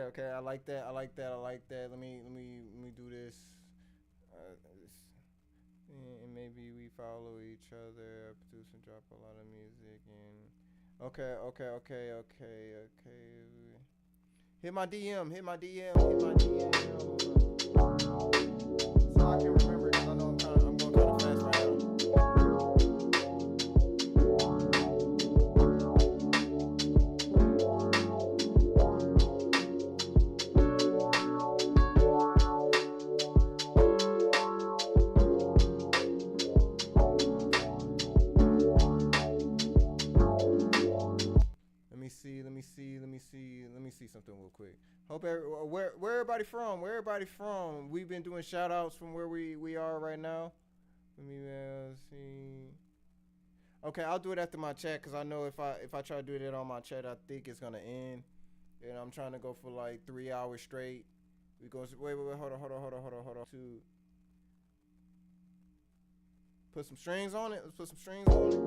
Okay, I like that. Let me do this. And maybe we follow each other. I produce and drop a lot of music and okay. Hit my DM. So I can remember because I know I'm going kind of fast right now. Let me see something real quick. Hope where everybody from? Where everybody from? We've been doing shout outs from where we are right now. Let me see. Okay, I'll do it after my chat because I know if I try to do it on my chat, I think it's gonna end. And I'm trying to go for like 3 hours straight. We go. Wait. Hold on. To put some strings on it. Let's put some strings on it.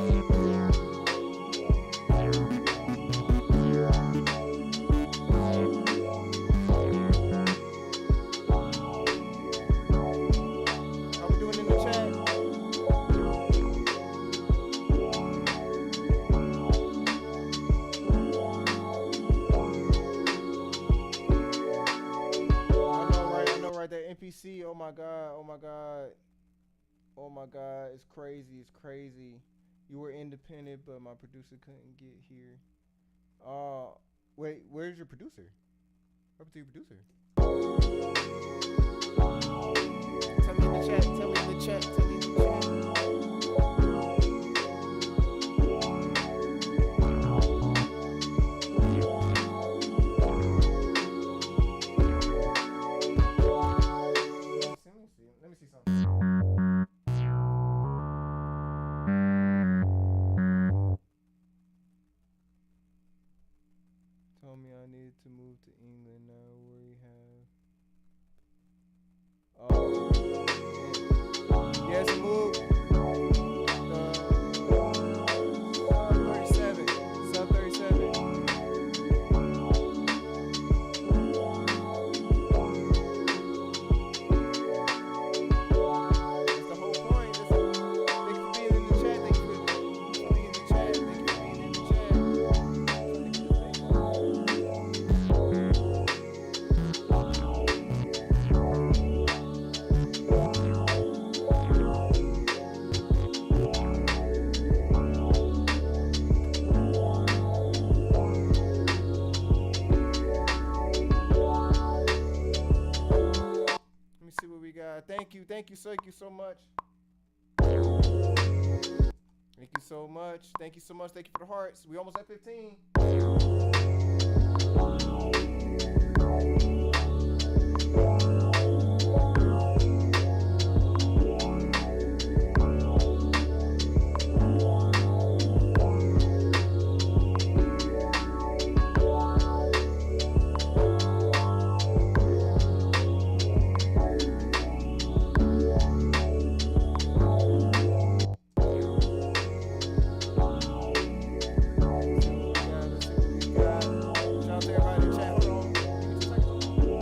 How we doing in the chat? I know, right? That NPC. Oh my god. Oh my god. Oh my god. It's crazy. It's crazy. You were independent, but my producer couldn't get here. Wait. Where's your producer? What happened to your producer? Tell me in the chat. Tell me in the chat. Tell me in the chat. Let me see something. Told me I needed to move to England. Now where he have? Yes, move. Sub 37. Thank you so much. Thank you so much. Thank you so much. Thank you for the hearts. We almost at 15. Shout out to everybody in the chat. Hold on.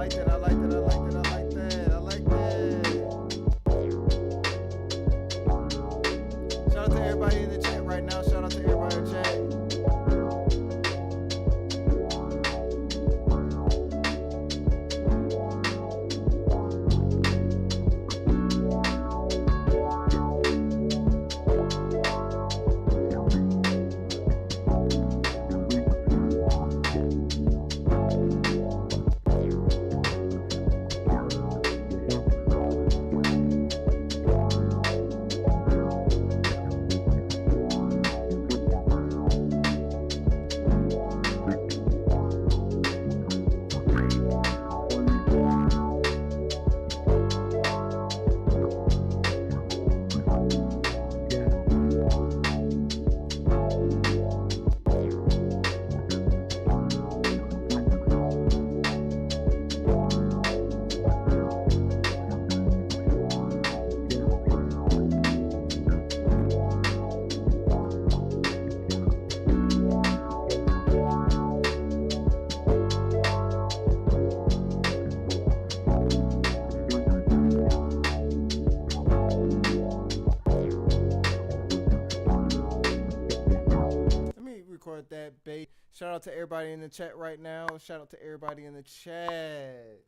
like that. I like that. I like that. I like that. I like that. Shout out to everybody in the chat right now. Shout out to everybody in the chat. That bait. Shout out to everybody in the chat right now. Shout out to everybody in the chat.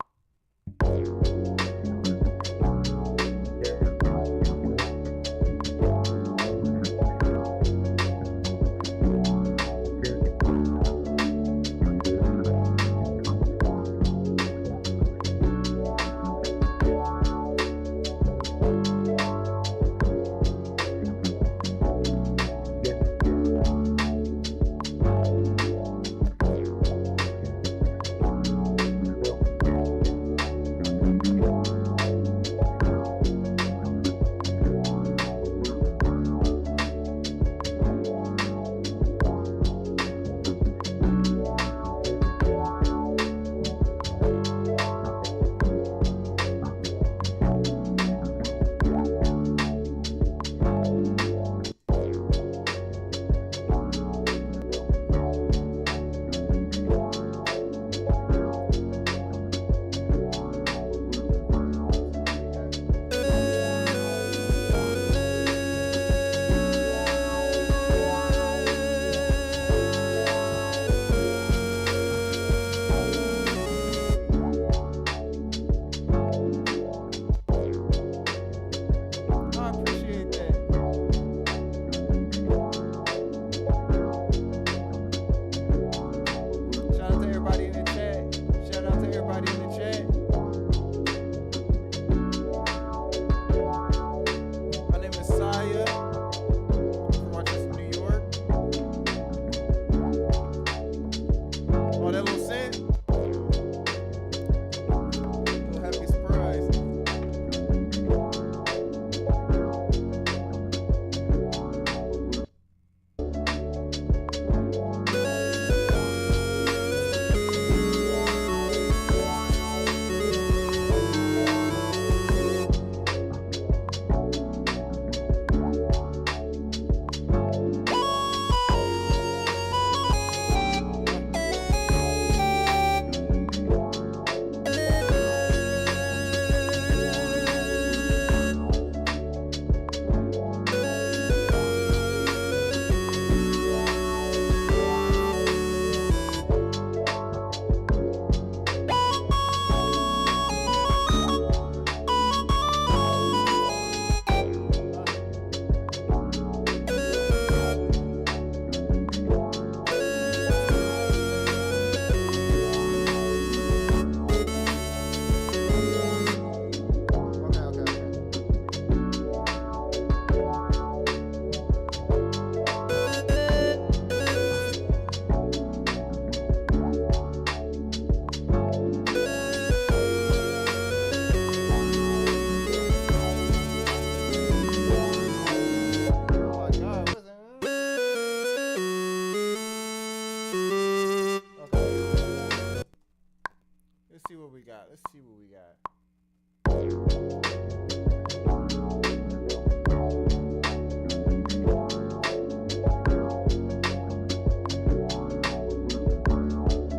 Let's see what we got.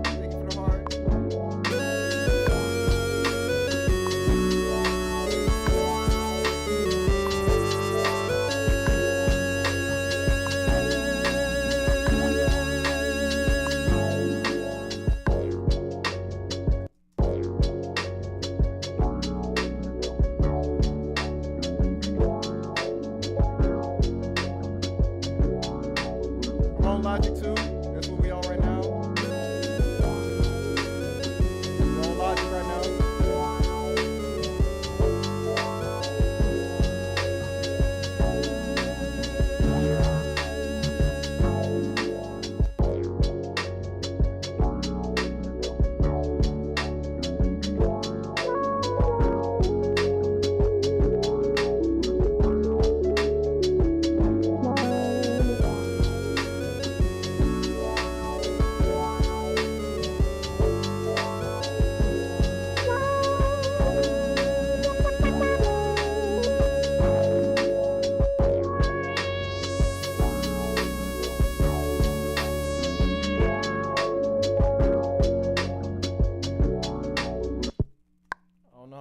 Thank you for the heart.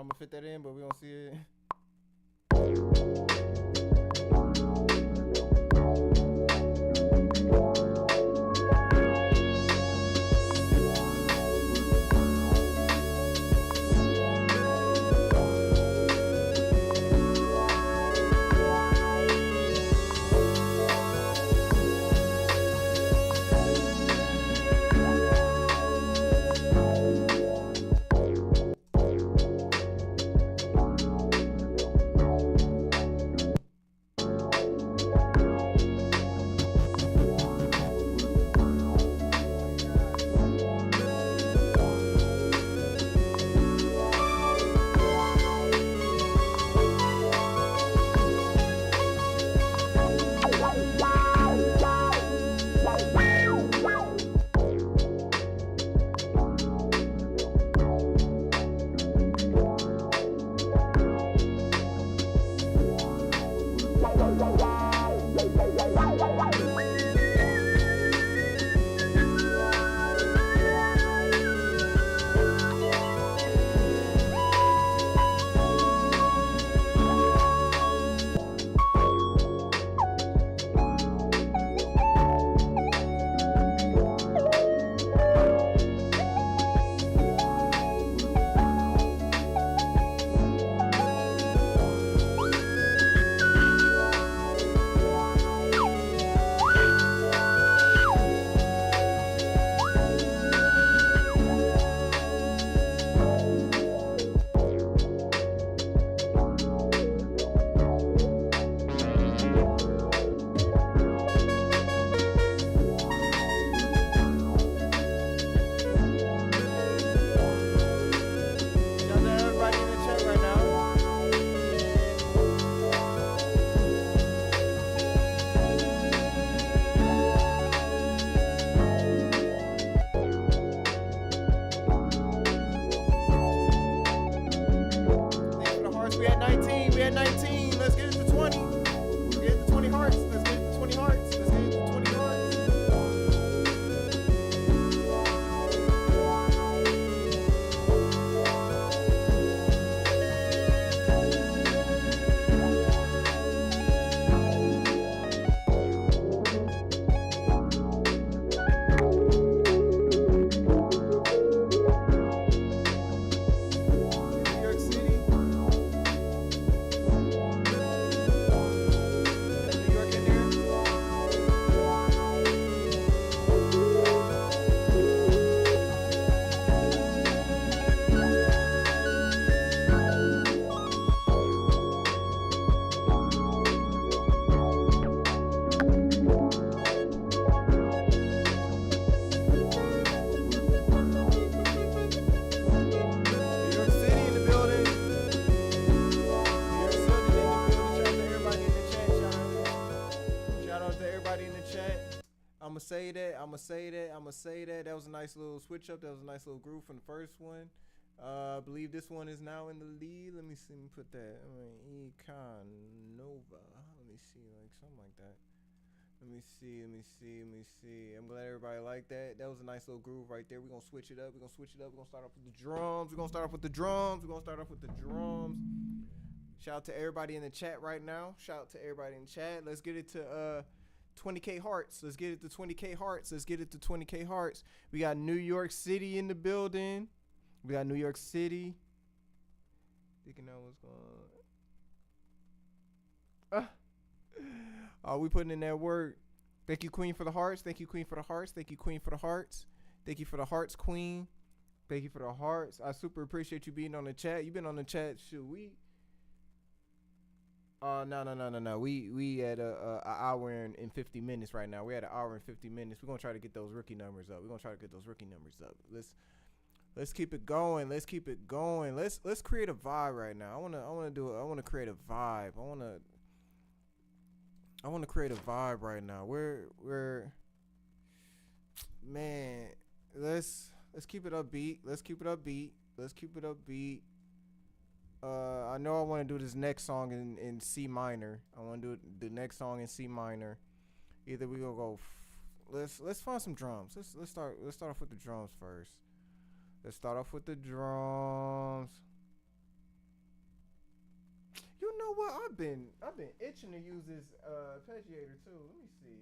how I'm gonna fit that in, but we gonna see it. Shout out to everybody in the chat right now. Thanks for the hearts. We at 19. We at 19. Let's get it to 20. Let's get it to 20 hearts. Let's get it to 20 hearts. Let's get it to 20 hearts. New York City. Got New York in there. New York City in the building. New York City in the building. Shout out to everybody in the chat. Shout out to everybody in the chat. I'ma say that. That was a nice little switch up. That was a nice little groove from the first one. I believe this one is now in the lead. Let me see. Let me put that. Econ Nova. Let me see. Like something like that. Let me see. I'm glad everybody liked that. That was a nice little groove right there. We're going to switch it up. We're going to start off with the drums. Shout out to everybody in the chat right now. Let's get it to 20K hearts. Let's get it to 20K hearts. We got New York City in the building. Thinking that was going on. We putting in that work. Thank you, Queen, for the hearts. Thank you for the hearts, Queen. Thank you for the hearts. I super appreciate you being on the chat. You've been on the chat. Shoot, no. We at a hour and 50 minutes right now. We're at an hour and 50 minutes. We're gonna try to get those rookie numbers up. Let's keep it going. Let's create a vibe right now. I wanna create a vibe. I wanna create a vibe right now. Man, let's keep it upbeat. I know I want to do this next song in C minor. I want to do the next song in C minor. Either we gonna go. Let's find some drums. Let's start off with the drums first. I've been itching to use this arpeggiator too. Let me see.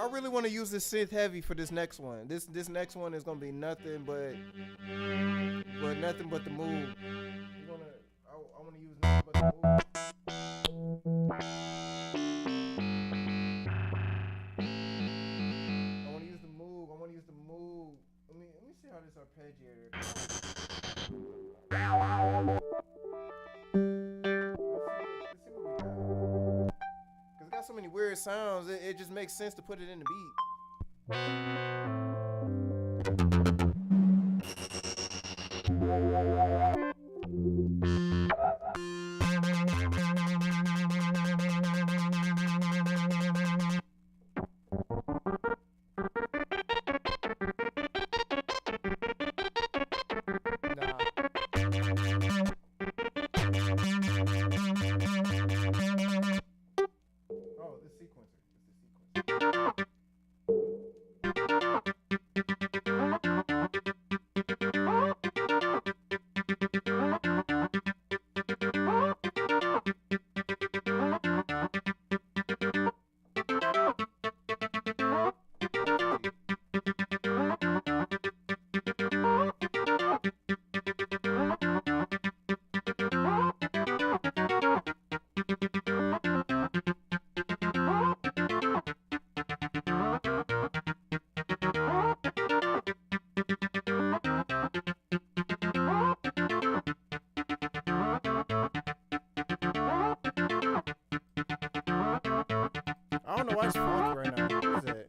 I really want to use this synth heavy for this next one. This next one is gonna be nothing but the move. I want to use nothing but the move. I want to use the move. Let me see how this arpeggiator. Let's see what we got. Cause it got so many weird sounds. It just makes sense to put it in the beat. I don't know why it's funky right now. What is that?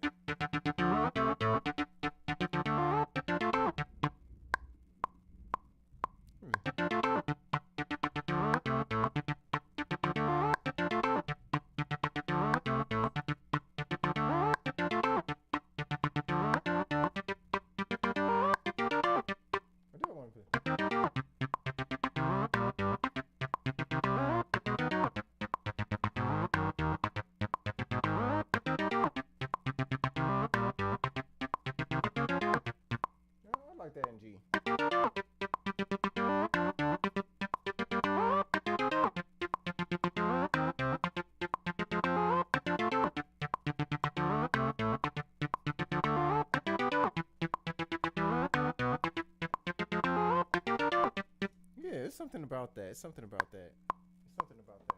That in G. Yeah, it's something about that. It's something about that. It's something about that.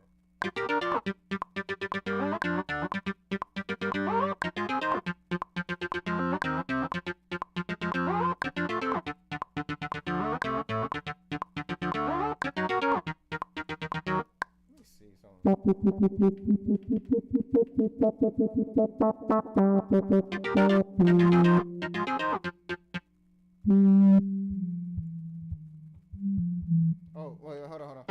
Oh, wait, hold on.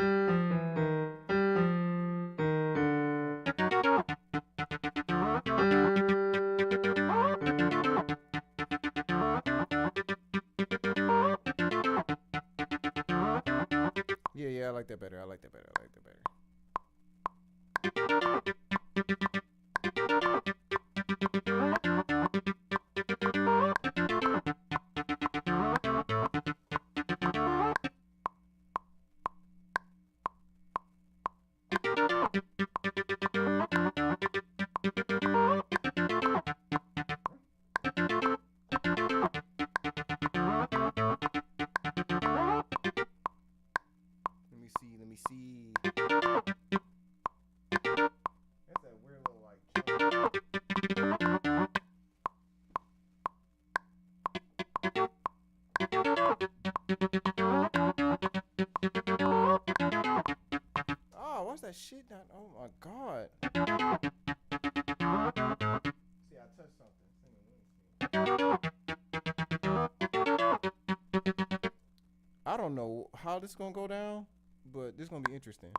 Yeah, I like that better. Let me see. That's that weird little like. Oh, what's that shit not? Oh my god. See, I touched something. I don't know how this is gonna go down, but this is gonna be interesting.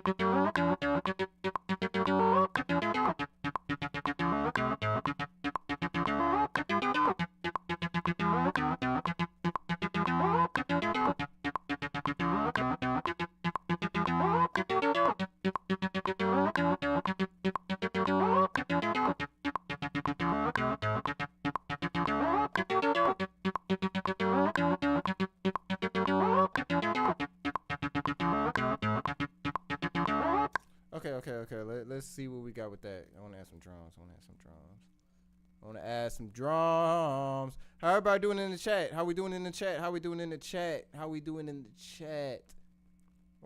Okay. Let's see what we got with that. I want to add some drums. I want to add some drums. How everybody doing in the chat? How we doing in the chat? I'm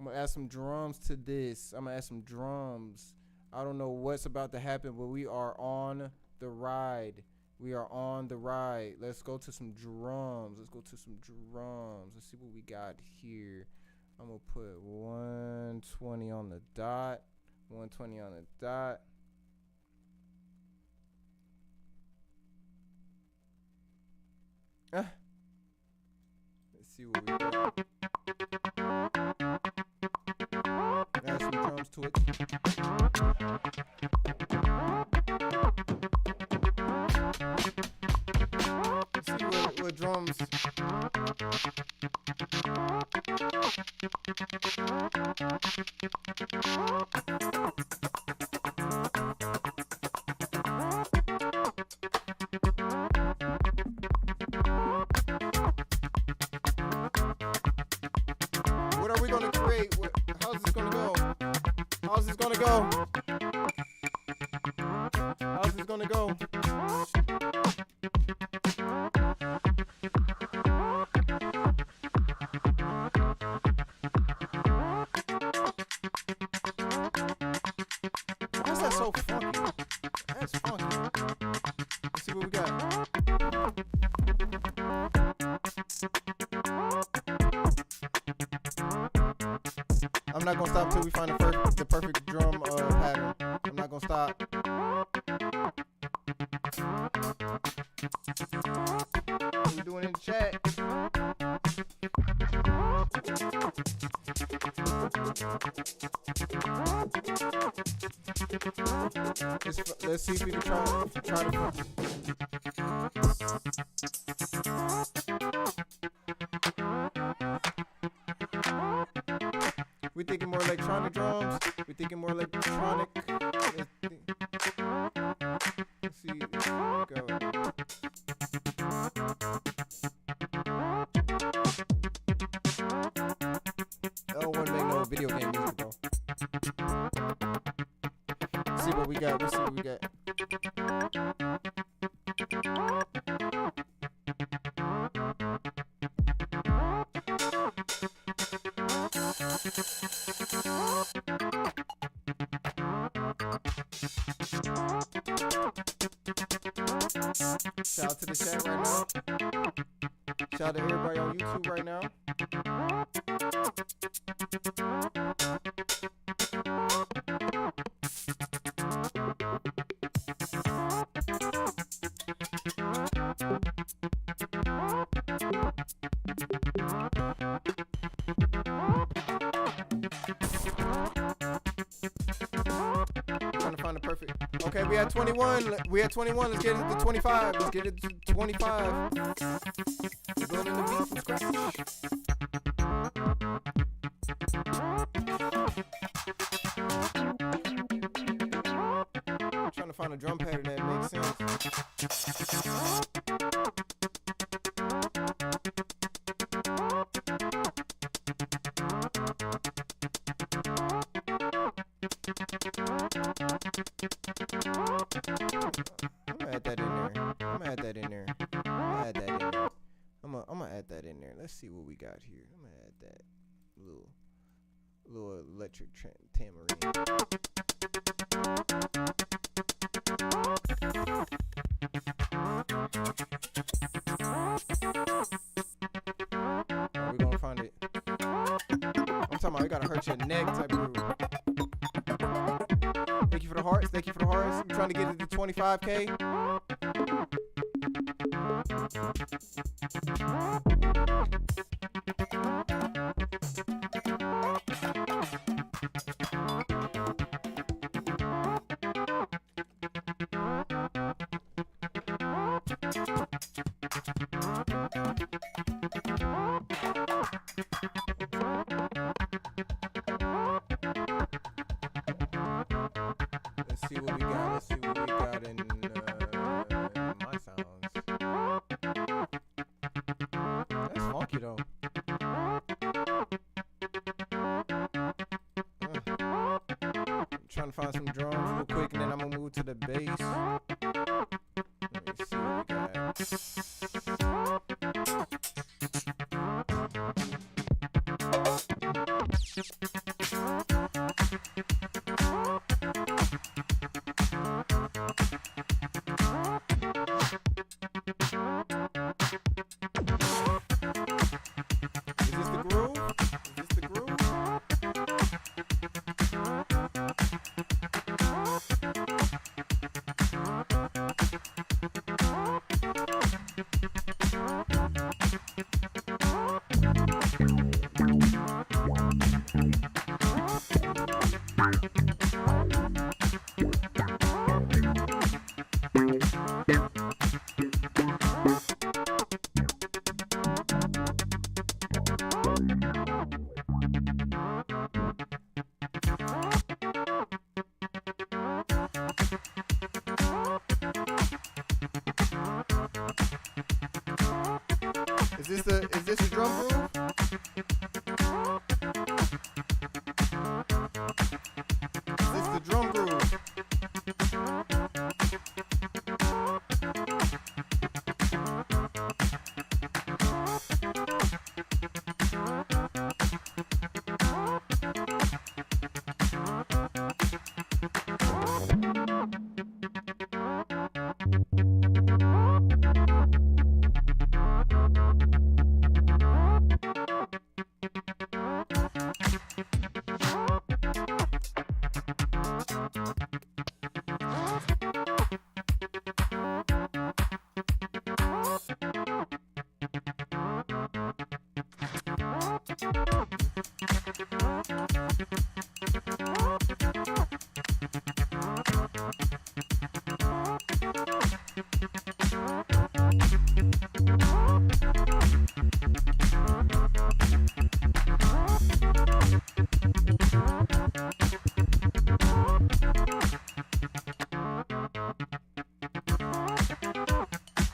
going to add some drums to this. I don't know what's about to happen, but we are on the ride. Let's go to some drums. Let's see what we got here. I'm going to put 120 on the dot. Let's see what we got. Add some drums to it. Let's see what drums. What are we going to create? How's this going to go? How's this going to go? Why's that so funky? That's funky. Let's see what we got. I'm not gonna stop till we find the perfect drum pattern. I'm not gonna stop. What we doing in the chat? Let's see if we can try to. We thinking more electronic drums. Let's see. Go. I don't want to make no video game music though. Let's see what we got. Shout out to the chat right now. Shout out to everybody on YouTube right now. Trying to find the perfect. Okay, we had 21. Let's get it to 25. We're building the beat from scratch. I'm trying to find a drum pattern that makes sense. I'm gonna add that in there. Let's see what we got here. I'm gonna add that little electric tambourine. We're gonna find it. I'm talking about we gotta hurt your neck type of groove. Thank you for the hearts. I'm trying to get it to 25K. Let's see what we got. Let's see what we got in my sounds. That's funky though. I'm trying to find some drums real quick, and then I'm gonna move to the bass. Let me see what we got. Is this the groove? Is this the groove? Is this a drum groove? Is this the drum groove?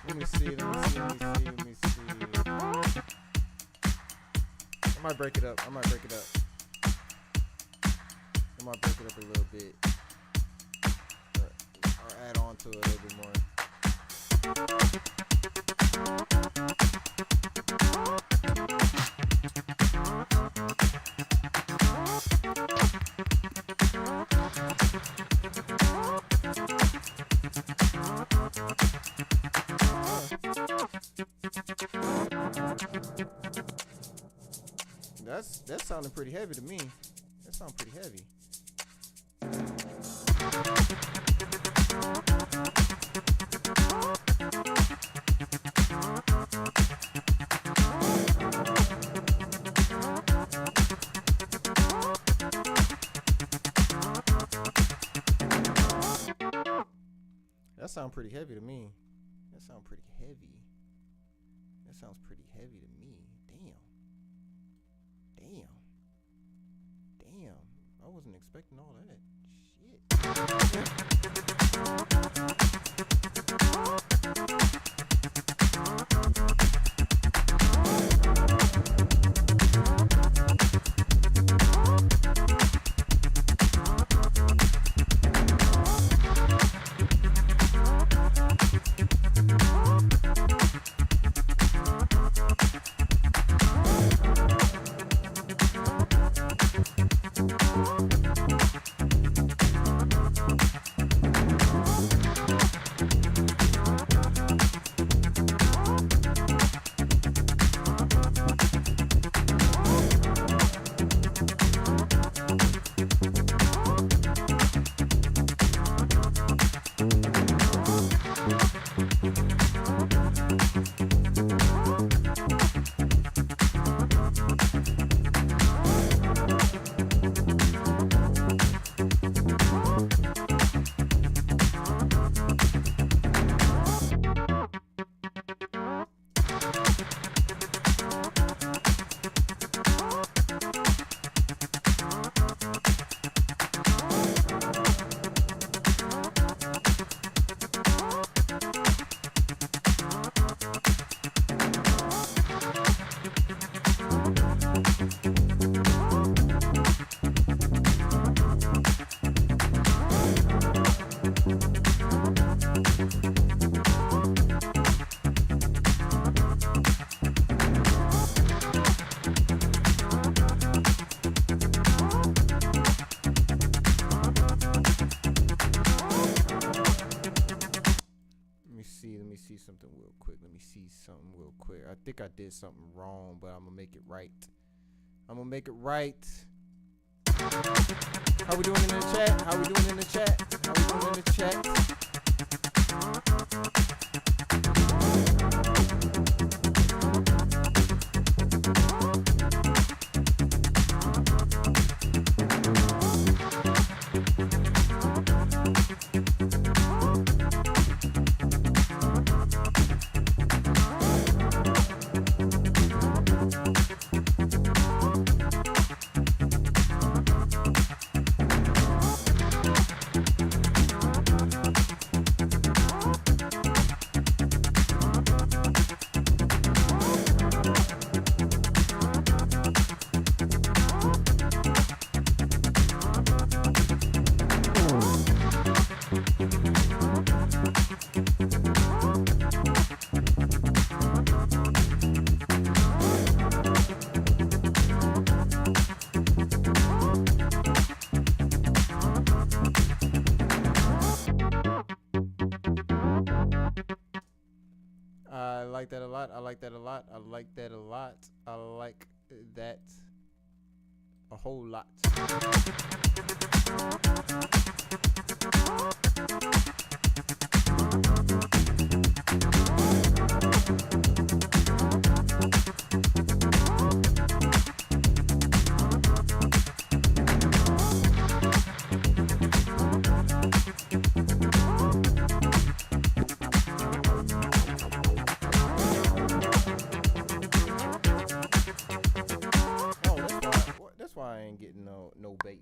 Let me see. I might break it up. I might break it up a little bit. Or add on to it a little bit more. That's sounding pretty heavy to me. That sounds pretty heavy. That sounds pretty heavy to me. That sounds pretty heavy. That sounds pretty heavy to me. Damn. I wasn't expecting all that shit. think I did something wrong, but I'm gonna make it right. I'm gonna make it right. How we doing in the chat? How we doing in the chat? How we doing in the chat? I like that a lot. I like that a lot. I like that a lot. I like that a whole lot. That's why I ain't getting no bass.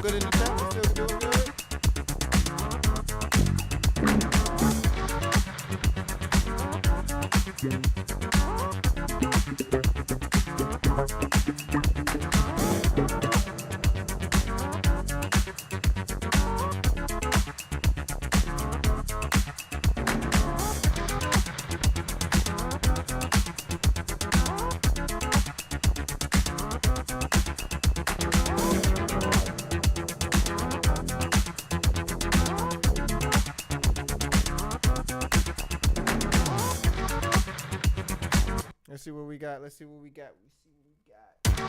Good in the chat? We still doing good? Let's see what we got. Let's see what we got. We see what we got.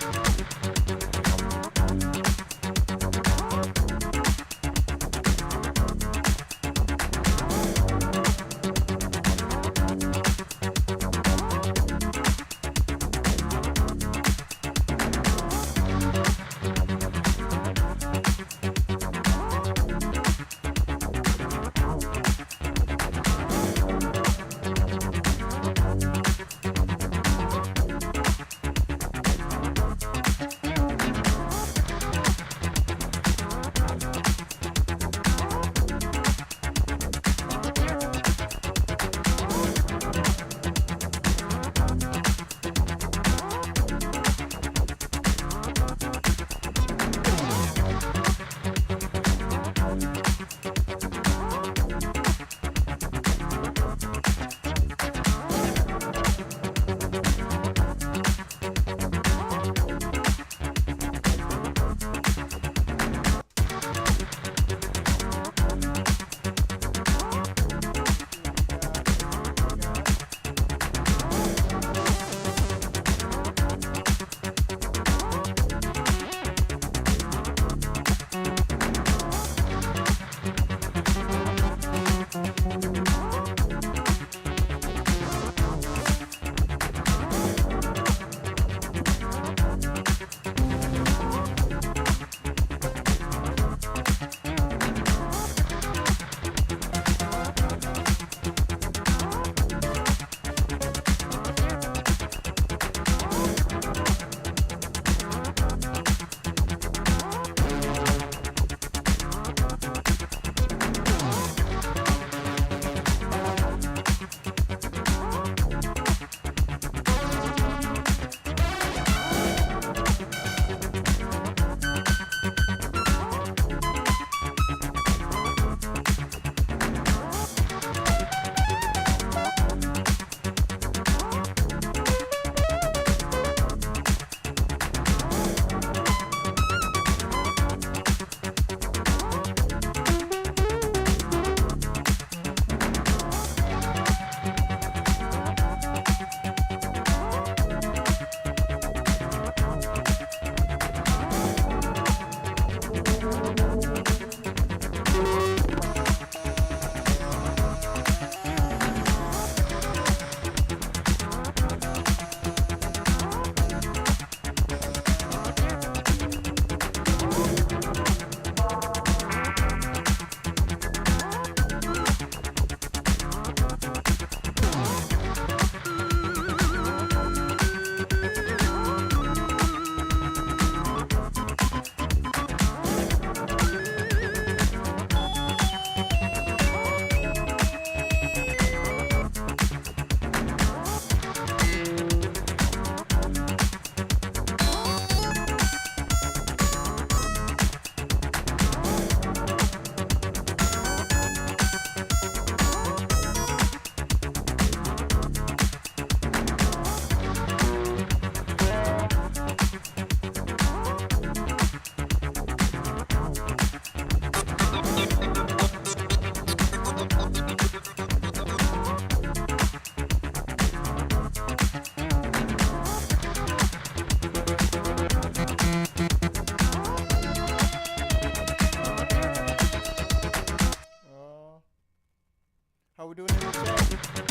How we doing in the chat?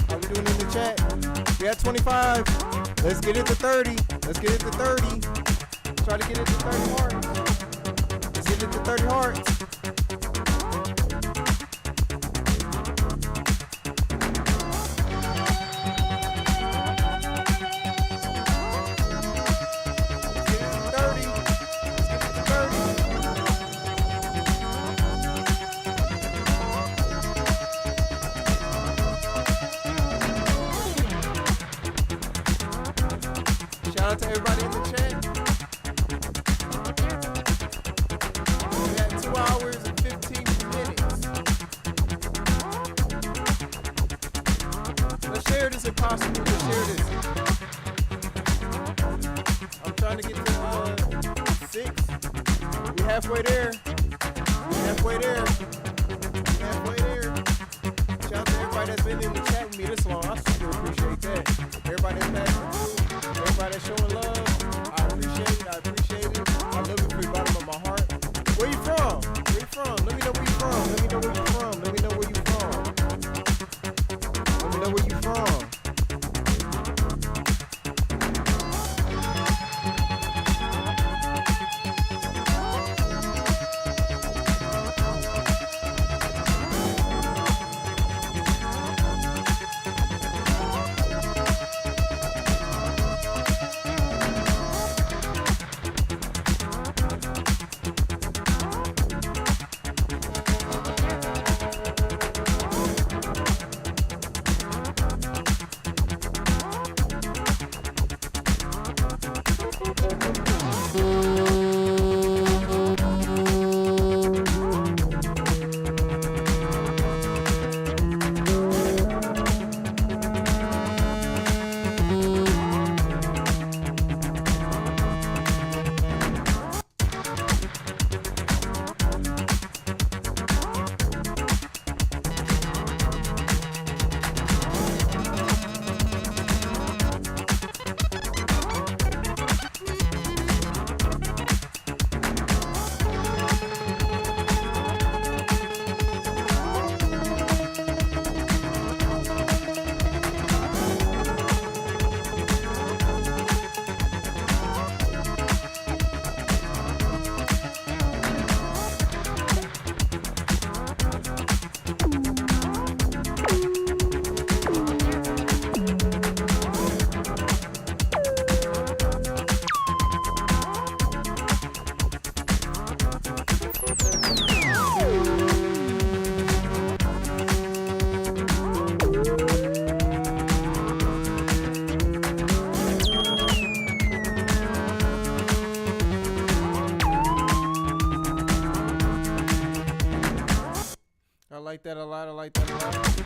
How we doing in the chat? We at 25. Let's get it to 30. Let's get it to 30. Try to get it to 30 hearts. Let's get it to 30 hearts. Shout out to everybody in the chat. We got 2 hours and 15 minutes. Let's share this if possible. Let's share this. I'm trying to get to 6. We halfway there. We halfway there. We halfway there. Shout out to everybody that's been in the chat with me this long. I super appreciate that. Everybody that's passing through. Everybody that's showing love, I appreciate it. I like that a lot. I like that a lot.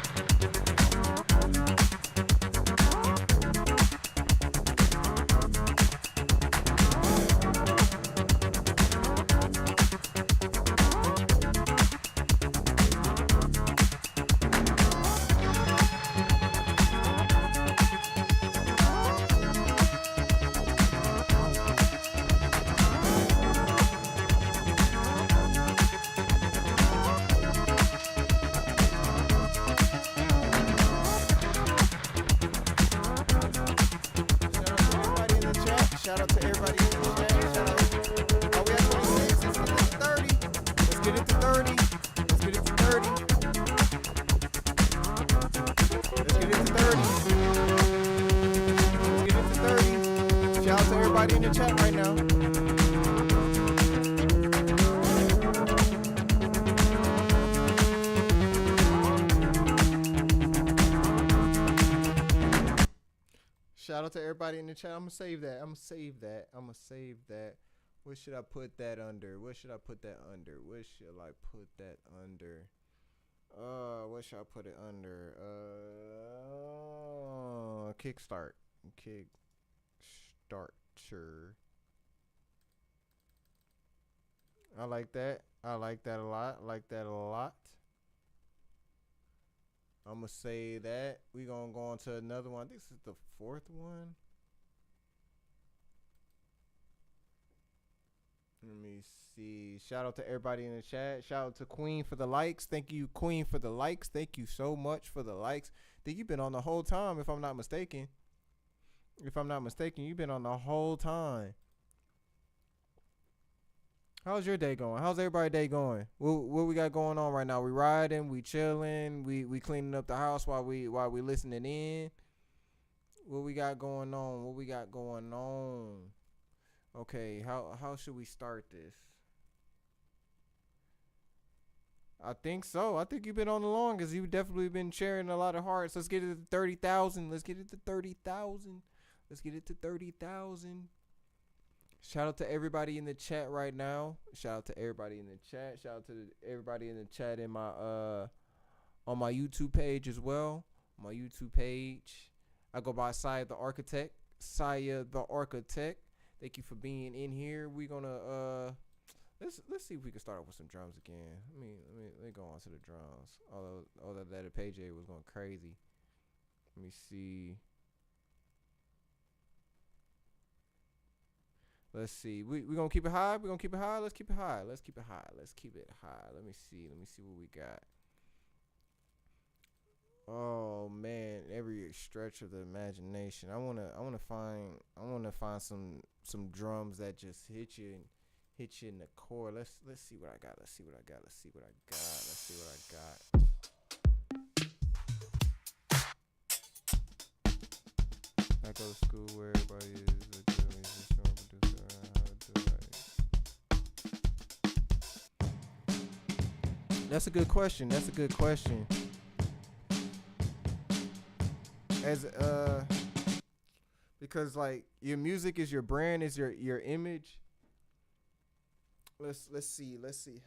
Shout out to everybody in the chat. Shout out. Oh, we have 26. Let's get it to 30. Let's get it to 30. Let's get it to 30. Let's get it to 30. Let's get it to 30. Shout out to everybody in the chat right now. Shout out to everybody in the chat. I'm gonna save that. I'm gonna save that. I'm gonna save that. What should I put that under? What should I put that under? What should I put that under? What should I put it under? Kickstart. Kickstarter. I like that. I like that a lot. I like that a lot. I'm going to say that. We're going to go on to another one. I think this is the fourth one. Let me see. Shout out to everybody in the chat. Shout out to Queen for the likes. Thank you, Queen, for the likes. Thank you so much for the likes. I think you've been on the whole time, if I'm not mistaken. If I'm not mistaken, you've been on the whole time. How's your day going? How's everybody's day going? What we got going on right now? We riding, we chilling, we cleaning up the house while we listening in. What we got going on? What we got going on? Okay, how should we start this? I think so. I think you've been on the longest. You've definitely been sharing a lot of hearts. Let's get it to 30,000. Let's get it to 30,000. Let's get it to 30,000. Shout out to everybody in the chat right now. Shout out to everybody in the chat. Shout out to everybody in the chat in my on my YouTube page as well. My YouTube page. I go by Saya the Architect. Saya the Architect. Thank you for being in here. We're gonna let's see if we can start off with some drums again. Let me go on to the drums. Although that page A was going crazy. Let me see. Let's see. We're going to keep it high. We're going to keep it high. Let's keep it high. Let's keep it high. Let's keep it high. Let me see. Let me see what we got. Oh man, every stretch of the imagination. I wanna find some drums that just hit you in the core. Let's see what I got. Let's see what I got. Let's see what I got. Let's see what I got. I go to school where everybody is a good musician, producer, how to That's a good question. That's a good question. Because like your music is your brand, is your image. Let's see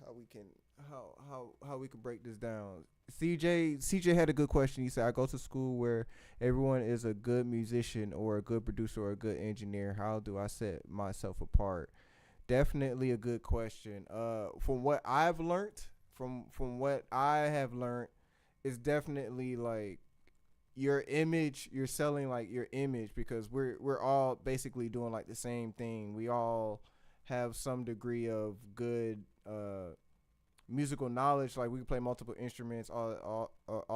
how we can break this down. CJ had a good question. He said, I go to school where everyone is a good musician or a good producer or a good engineer. How do I set myself apart? Definitely a good question. From what I've learned, from what I have learned, is definitely like your image. You're selling like your image, because we're all basically doing like the same thing. We all have some degree of good musical knowledge. Like we can play multiple instruments, all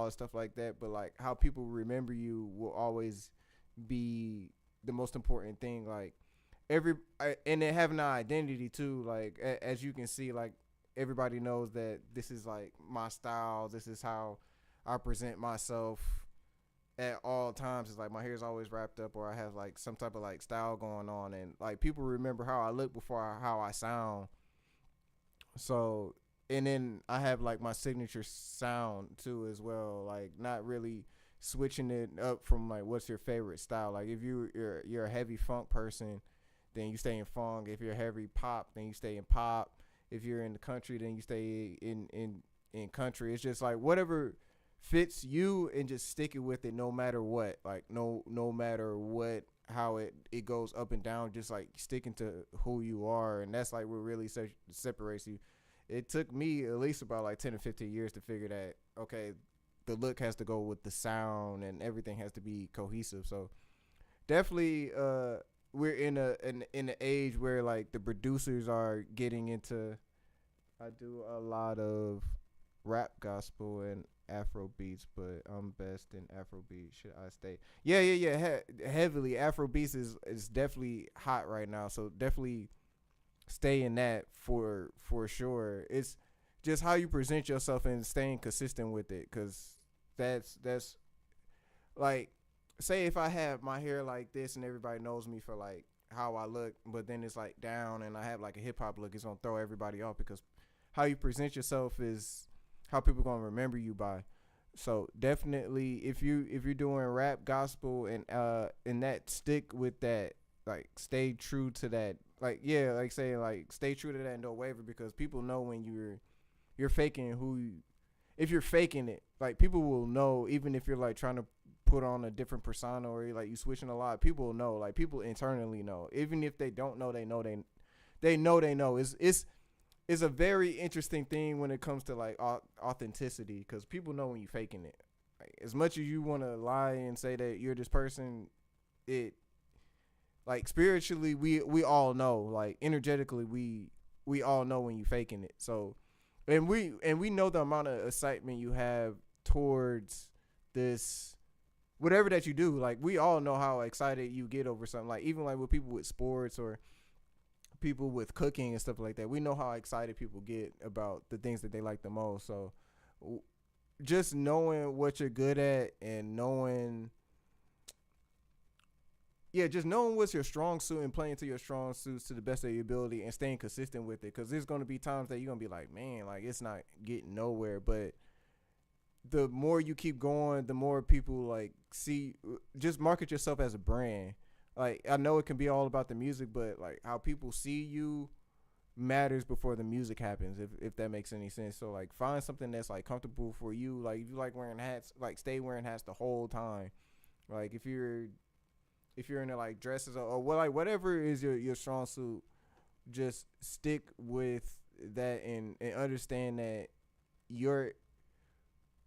stuff like that. But like how people remember you will always be the most important thing. Like and then having an identity too. Like as you can see, like everybody knows that this is like my style. This is how I present myself at all times. It's like my hair's always wrapped up, or I have like some type of like style going on, and like people remember how I look before how I sound. So, and then I have like my signature sound too as well, like not really switching it up from like what's your favorite style. Like if you're a heavy funk person, then you stay in funk. If you're heavy pop, then you stay in pop. If you're in the country, then you stay in in country. It's just like whatever fits you and just stick it with it no matter what. Like no matter what how it goes up and down, just like sticking to who you are, and that's like what really separates you. It took me at least about like 10 or 15 years to figure that okay, the look has to go with the sound and everything has to be cohesive. So definitely we're in an age where like the producers are getting into. I do a lot of rap, gospel, and Afro beats, but I'm best in Afro beats. Should I stay? Yeah. Heavily Afro beats is definitely hot right now. So definitely stay in that for sure. It's just how you present yourself and staying consistent with it, because that's like, say if I have my hair like this and everybody knows me for like how I look, but then it's like down and I have like a hip hop look, it's gonna throw everybody off, because how you present yourself is how people gonna remember you by. So definitely, if you're doing rap, gospel, and that, stick with that. Like stay true to that. Like yeah, like saying like stay true to that and don't waver, because people know when you're faking if you're faking it, like people will know, even if you're like trying to put on a different persona or like you switching a lot, people will know. Like people internally know, even if they don't know, they know they know. It's a very interesting thing when it comes to like authenticity, because people know when you faking it. Like, as much as you want to lie and say that you're this person, it like spiritually we all know, like energetically we all know when you faking it. So and we know the amount of excitement you have towards this whatever that you do. Like we all know how excited you get over something, like even like with people with sports or people with cooking and stuff like that. We know how excited people get about the things that they like the most. So just knowing what you're good at and just knowing what's your strong suit and playing to your strong suits to the best of your ability and staying consistent with it, because there's going to be times that you're going to be like, man, like it's not getting nowhere. But the more you keep going, the more people like see. Just market yourself as a brand. Like I know it can be all about the music, but like how people see you matters before the music happens, if that makes any sense. So like find something that's like comfortable for you. Like if you like wearing hats, like stay wearing hats the whole time. Like if you're into like dresses or what, like whatever is your strong suit, just stick with that and understand that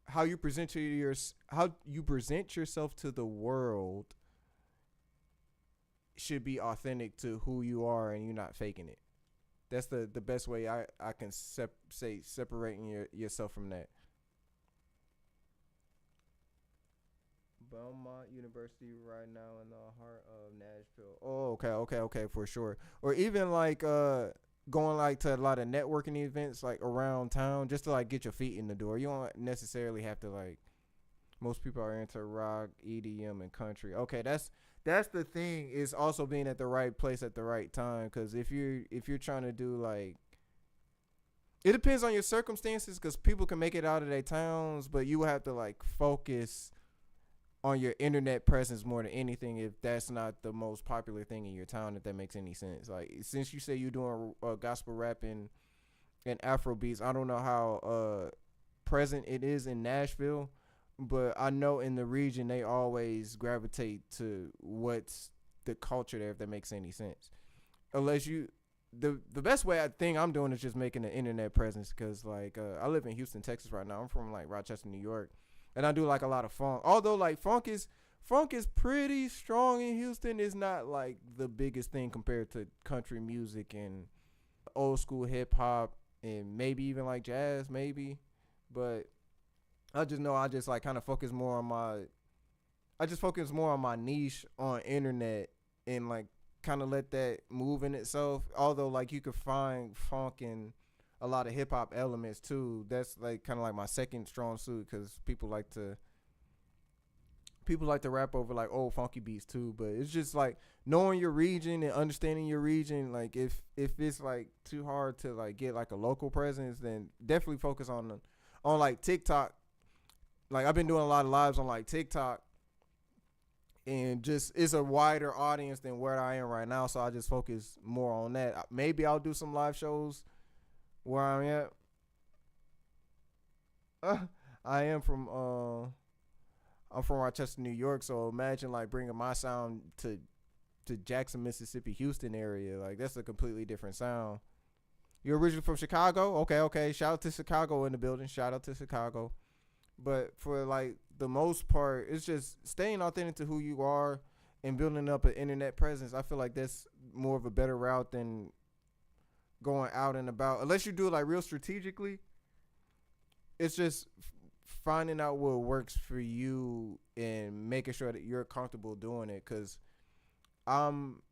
how you present yourself to the world should be authentic to who you are, and you're not faking it. That's the best way I can say separating yourself from that. Belmont University right now in the heart of Nashville. Oh, okay, for sure. Or even like going like to a lot of networking events like around town, just to like get your feet in the door. You don't necessarily have to like. Most people are into rock, EDM, and country. Okay, that's the thing, is also being at the right place at the right time. Because if you're trying to do like, it depends on your circumstances. Because people can make it out of their towns, but you have to like focus on your internet presence more than anything, if that's not the most popular thing in your town, if that makes any sense. Like since you say you're doing gospel rap and Afro beats, I don't know how present it is in Nashville, but I know in the region they always gravitate to what's the culture there, if that makes any sense. Unless you, the best way I think I'm doing is just making an internet presence, because like I live in Houston, Texas right now. I'm from like Rochester, New York, and I do like a lot of funk. Although like funk is pretty strong in Houston. It's not like the biggest thing compared to country music and old school hip hop and maybe even like jazz maybe, but I just know I just like kind of focus more on my niche on internet, and like kind of let that move in itself. Although like you could find funk and a lot of hip hop elements too. That's like kind of like my second strong suit, because people like to rap over like old funky beats too. But it's just like knowing your region and understanding your region. Like if it's like too hard to like get like a local presence, then definitely focus on like TikTok. Like I've been doing a lot of lives on like TikTok, and just it's a wider audience than where I am right now. So I just focus more on that. Maybe I'll do some live shows where I'm at. I am from I'm from Rochester, New York, so imagine like bringing my sound to Jackson, Mississippi, Houston area. Like that's a completely different sound. You're originally from Chicago? Okay, okay. Shout out to Chicago in the building. Shout out to Chicago. But for like the most part, it's just staying authentic to who you are and building up an internet presence. I feel like that's more of a better route than going out and about. Unless you do it like real strategically, it's just finding out what works for you and making sure that you're comfortable doing it. Cause I'm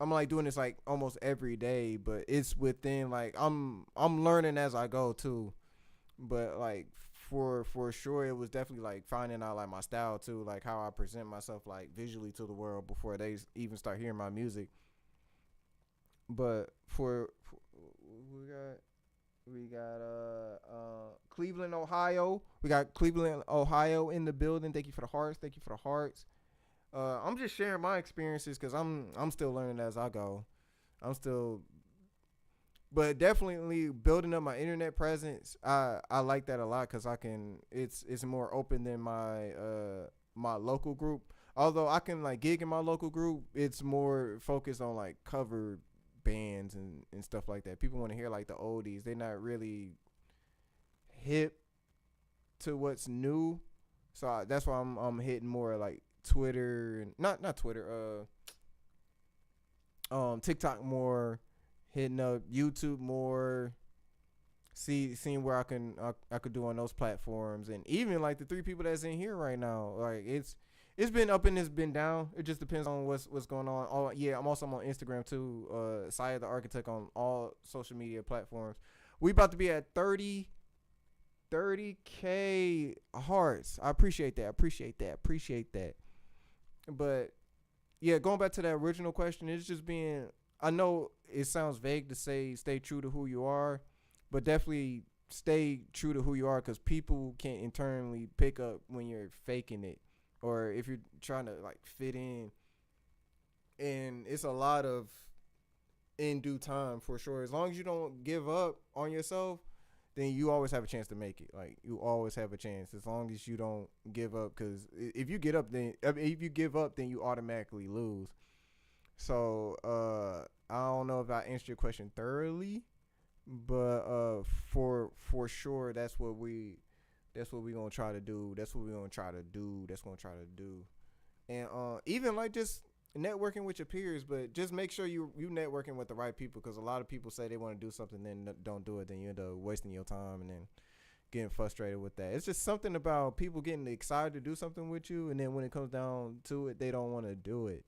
like doing this like almost every day, but it's within like I'm learning as I go too. But like for sure, it was definitely like finding out like my style too, like how I present myself like visually to the world before they even start hearing my music. But for we got Cleveland, Ohio. We got Cleveland, Ohio in the building. Thank you for the hearts. Thank you for the hearts. I'm just sharing my experiences because I'm still learning as I go. I'm still, but definitely building up my internet presence. I like that a lot because I can. It's more open than my local group. Although I can like gig in my local group, it's more focused on like cover bands and stuff like that. People want to hear like the oldies. They're not really hip to what's new, so that's why I'm hitting more like Twitter and not Twitter, TikTok more, hitting up YouTube more, seeing where I could do on those platforms, and even like the three people that's in here right now, like it's been up and it's been down. It just depends on what's going on. Oh yeah, I'm also on Instagram too. Saya the Architect on all social media platforms. We about to be at 30K hearts. I appreciate that. But yeah, going back to that original question, it's just being. I know it sounds vague to say stay true to who you are, but definitely stay true to who you are because people can internally pick up when you're faking it. Or if you're trying to like fit in, and it's a lot of in due time for sure. As long as you don't give up on yourself, then you always have a chance to make it. Like you always have a chance as long as you don't give up. Because if you if you give up, then you automatically lose. So I don't know if I answered your question thoroughly, but for sure that's what we gonna try to do. That's what we're gonna try to do. And even like just networking with your peers, but just make sure you networking with the right people because a lot of people say they want to do something then don't do it. Then you end up wasting your time and then getting frustrated with that. It's just something about people getting excited to do something with you, and then when it comes down to it, they don't want to do it.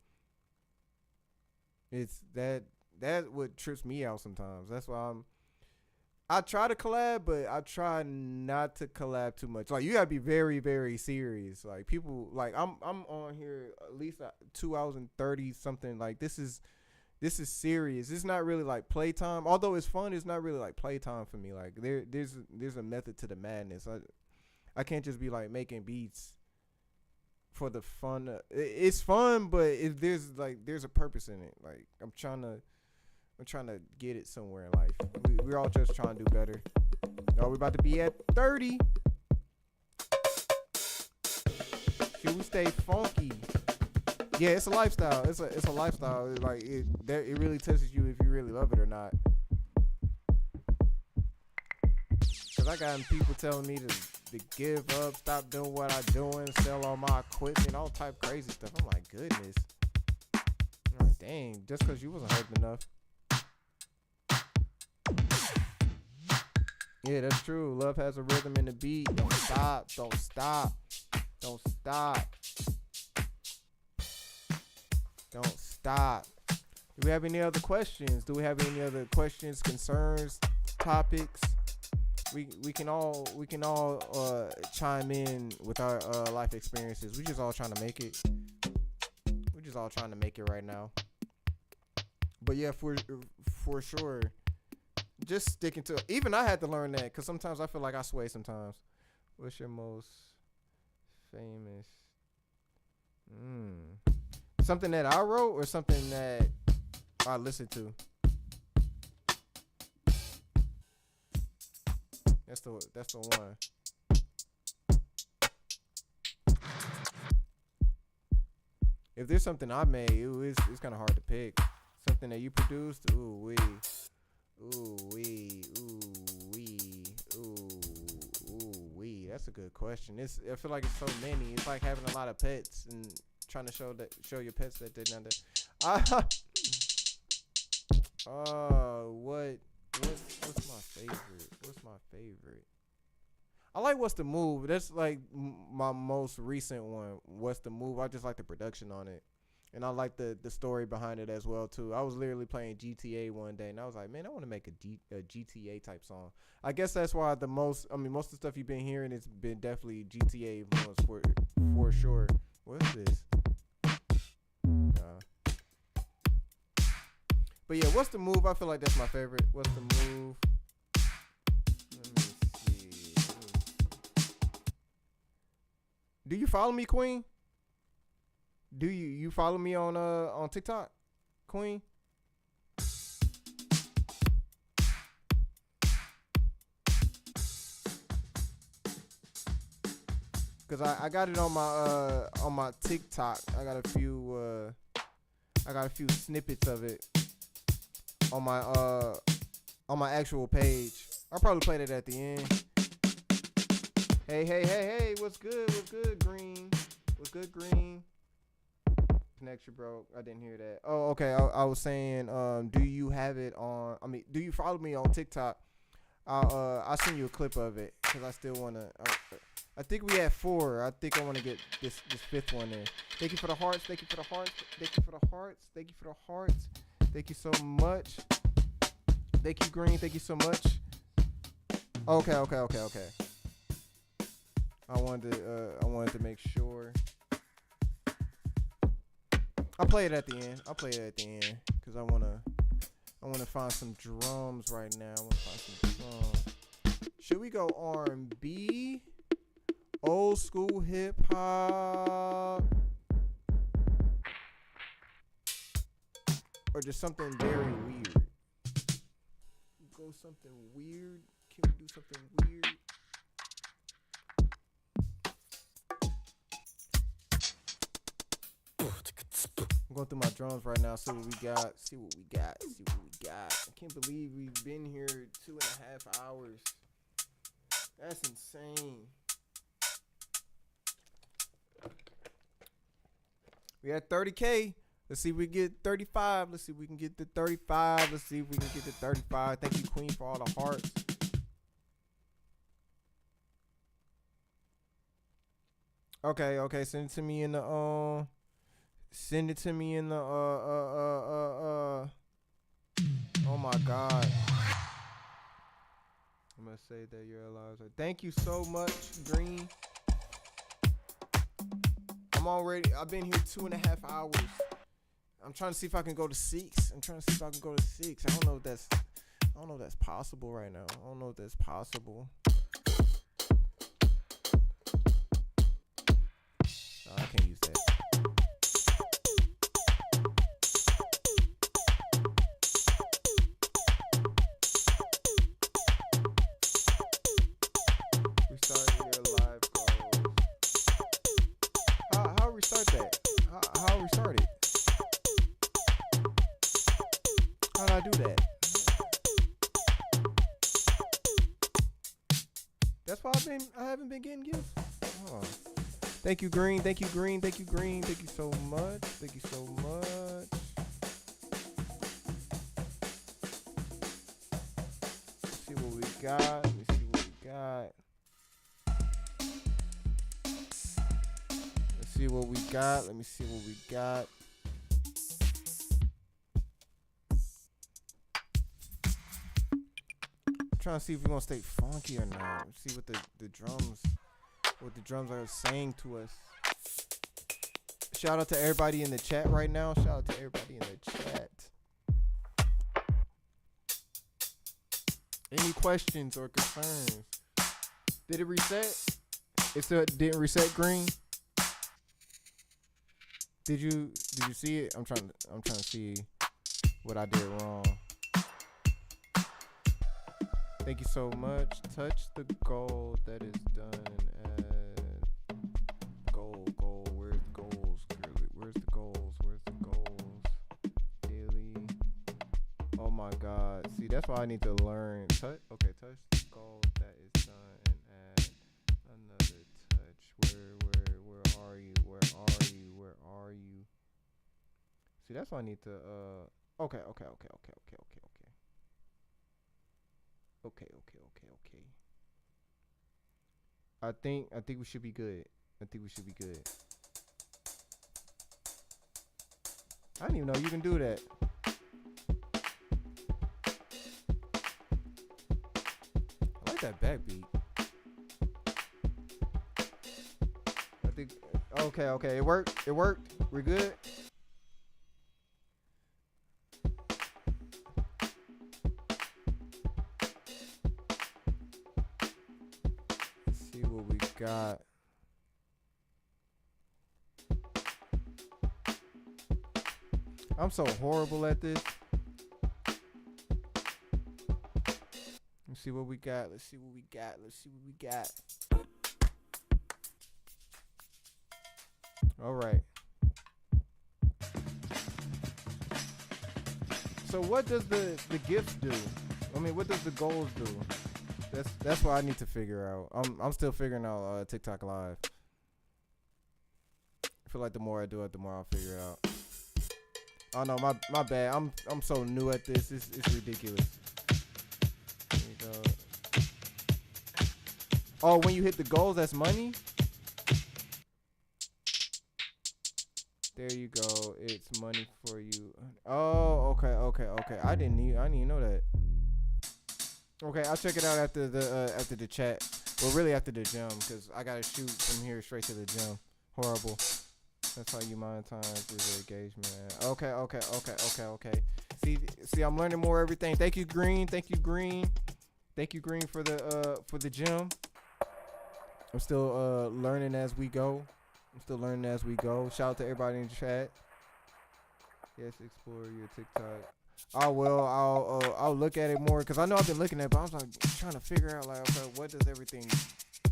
It's that what trips me out sometimes. That's why I try to collab, but I try not to collab too much. Like you gotta be very, very serious. Like people, like I'm on here at least 2 hours and 30 something. Like this is serious. It's not really like playtime. Although it's fun, it's not really like playtime for me. Like there's a method to the madness. I can't just be like making beats for the fun. It's fun, but there's a purpose in it. Like I'm trying to get it somewhere in life. We're all just trying to do better. Oh, we're about to be at 30. Should we stay funky? Yeah, it's a lifestyle. It's a lifestyle. It's like it really tests you if you really love it or not. Cause I got people telling me to give up, stop doing what I'm doing, sell all my equipment, all type of crazy stuff. I'm like, goodness. I'm like, dang, just cause you wasn't hurting enough. Yeah, that's true. Love has a rhythm in the beat. Don't stop. Don't stop. Don't stop. Don't stop. Do we have any other questions? Do we have any other questions, concerns, topics? We can all chime in with our life experiences. We just all trying to make it. We're just all trying to make it right now. But yeah, for sure. Just sticking to it. Even I had to learn that because sometimes I feel like I sway sometimes. What's your most famous? Something that I wrote or something that I listened to? That's the one. if there's something I made, it's kind of hard to pick. Something that you produced, ooh wee, ooh wee, ooh wee, ooh wee. That's a good question. I feel like it's so many. It's like having a lot of pets and trying to show your pets that they're not there. What's my favorite? What's my favorite? I like What's the Move. That's like my most recent one. What's the Move? I just like the production on it. And I like the story behind it as well too. I was literally playing GTA one day and I was like, man, I want to make a GTA type song. I guess that's why most of the stuff you've been hearing has been definitely GTA influence for sure. What's this? But yeah, What's the Move? I feel like that's my favorite. What's the Move? Let me see. Do you follow me, Queen? Do you follow me on TikTok, Queen? Cause I got it on my TikTok. I got a few snippets of it on my actual page. I'll probably play that at the end. Hey, what's good, Green? What's good, Green? Connection broke. I didn't hear that. Oh, okay. I was saying, do you have it on? I mean, do you follow me on TikTok? I'll send you a clip of it because I still wanna. I think we had 4. I think I want to get this 5th one in. Thank you for the hearts. Thank you for the hearts. Thank you for the hearts. Thank you for the hearts. Thank you so much. Thank you, Green. Thank you so much. Okay. I wanted to make sure. I'll play it at the end because I wanna find some drums right now. I wanna find some drums. Should we go R&B, old school hip hop, or just something very weird? Go something weird. Can we do something weird? I'm going through my drums right now, see what we got. I can't believe we've been here 2.5 hours. That's insane. We had 30K. Let's see if we get 35. Let's see if we can get the 35. Thank you, Queen, for all the hearts. Okay. Send it to me in the oh my God. I'm gonna say that you're alive. Thank you so much, Green. I've been here 2.5 hours. I'm trying to see if I can go to 6. I don't know if that's possible right now. No, I can't use that. Restart your live goals. How restart that? How restart it? How do I do that? That's why I haven't been getting gifts. Oh. Thank you, Green. Thank you so much. Let's see what we got. Let me see what we got. I'm trying to see if we're gonna stay funky or not. See what the drums are saying to us. Shout out to everybody in the chat right now. Any questions or concerns? Did it reset? It still didn't reset, Green. Did you see it? I'm trying to see what I did wrong. Thank you so much. Touch the goal that is done. Goal. Where's the goals? Where's the goals? that's why I need to learn. Touch. Okay, touch the goal that is done and add another touch. Where are you? Where are you? Where are you? See, that's why I need to. Okay. I think we should be good. I think we should be good. I didn't even know you can do that. I like that backbeat. I think. Okay. It worked. We're good. Let's see what we got. I'm so horrible at this. Let's see what we got. All right. So what does the gifts do? I mean, what does the goals do? That's what I need to figure out. I'm still figuring out TikTok Live. I feel like the more I do it, the more I'll figure it out. Oh no, my bad. I'm so new at this. It's ridiculous. There you go. Oh, when you hit the goals, that's money. There you go. It's money for you. Oh, okay. I didn't even know that. Okay, I'll check it out after the chat. Well, really after the gym, because I gotta shoot from here straight to the gym. Horrible. That's how you monetize the engagement. Okay. See, I'm learning more everything. Thank you, Green. Thank you, Green, for the gym. I'm still learning as we go. Shout out to everybody in the chat. Yes, explore your TikTok. Oh well, I'll look at it more because I know I've been looking at it, but I was like trying to figure out like, okay, what does everything,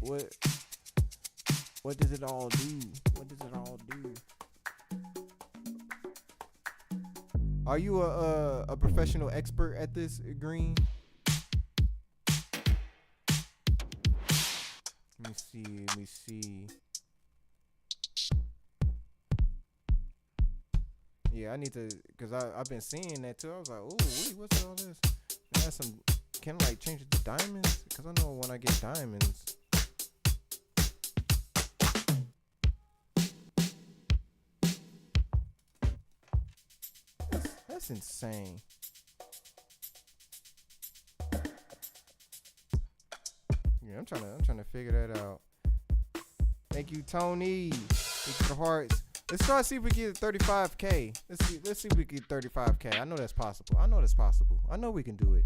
what does it all do? Are you a professional expert at this, Green? Let me see. Yeah, I need to, because I've been seeing that too. I was like, ooh, what's all this? I had some, can I like change it to diamonds? Because I know when I get diamonds. That's insane. Yeah, I'm trying to figure that out. Thank you, Tony. Thank you for the hearts. Let's try to see if we get 35K. Let's see if we get 35K. I know that's possible. I know we can do it.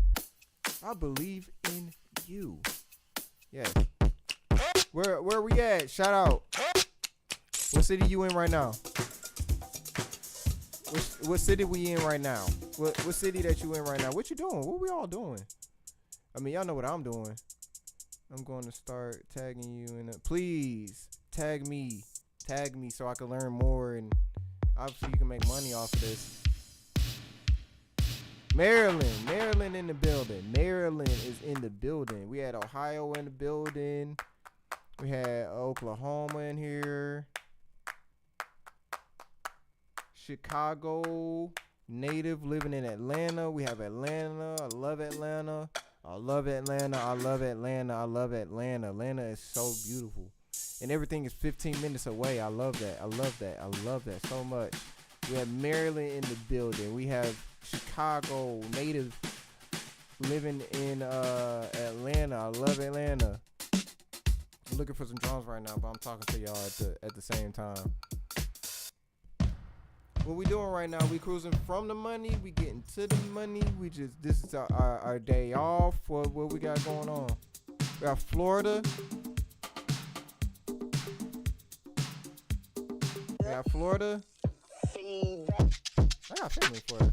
I believe in you. Yeah. Where we at? Shout out. What city you in right now? What city we in right now? What city that you in right now? What you doing? What we all doing? I mean, y'all know what I'm doing. I'm going to start tagging you in it. Please tag me so I can learn more, and obviously you can make money off of this. Maryland in the building. Maryland is in the building. We had Ohio in the building. We had Oklahoma in here. Chicago native living in Atlanta. We have Atlanta. I love Atlanta. Atlanta is so beautiful. And everything is 15 minutes away. I love that so much. We have Maryland in the building. We have Chicago native living in Atlanta. I love Atlanta. I'm looking for some drums right now, but I'm talking to y'all at the same time. What we doing right now? We cruising from the money. We getting to the money. This is our day off for what we got going on. We got Florida. I got Florida. I got family in Florida.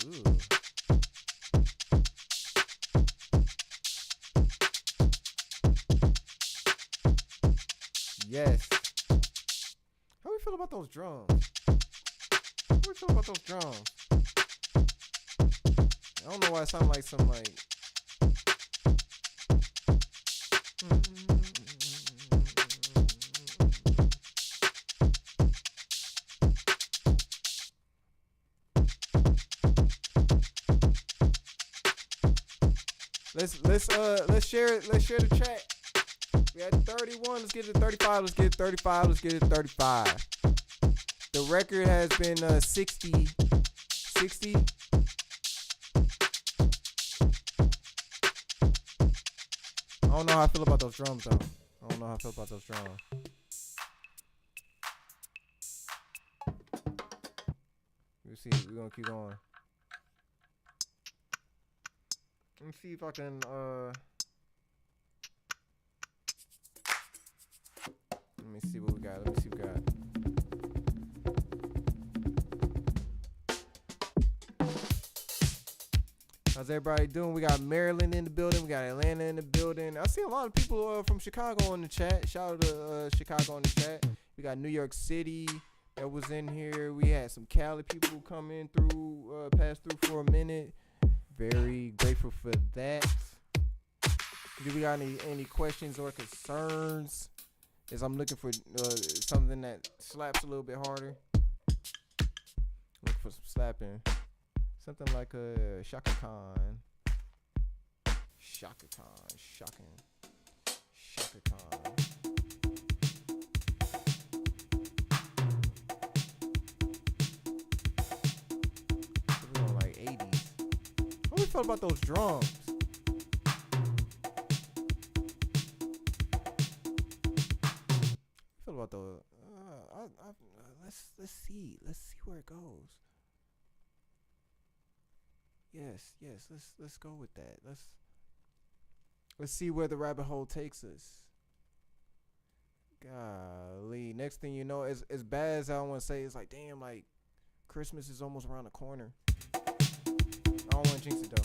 Ooh. Yes. How we feel about those drums? feel about those drums? I don't know why it sounds like some like. Let's share the chat. We had 31. Let's get it to 35. Let's get it to 35. Let's get it to 35. The record has been 60. 60. I don't know how I feel about those drums though. I don't know how I feel about those drums. We'll see. We're gonna keep going. Let me see if I can let me see what we got. How's everybody doing? We got Maryland in the building. We got Atlanta in the building. I see a lot of people from Chicago in the chat. Shout out to Chicago in the chat. We got New York City that was in here. We had some Cali people come in through, pass through for a minute. Very grateful for that. Do we got any questions or concerns? As I'm looking for something that slaps a little bit harder. Looking for some slapping. Something like a Shaka Khan. Shaka Khan. We're on like 80s. What do we feel about those drums? Feel about the let's see where it goes. Yes, let's go with that. Let's see where the rabbit hole takes us. Golly, next thing you know, as bad as I want to say, it's like, damn, like Christmas is almost around the corner. I don't want to jinx it though.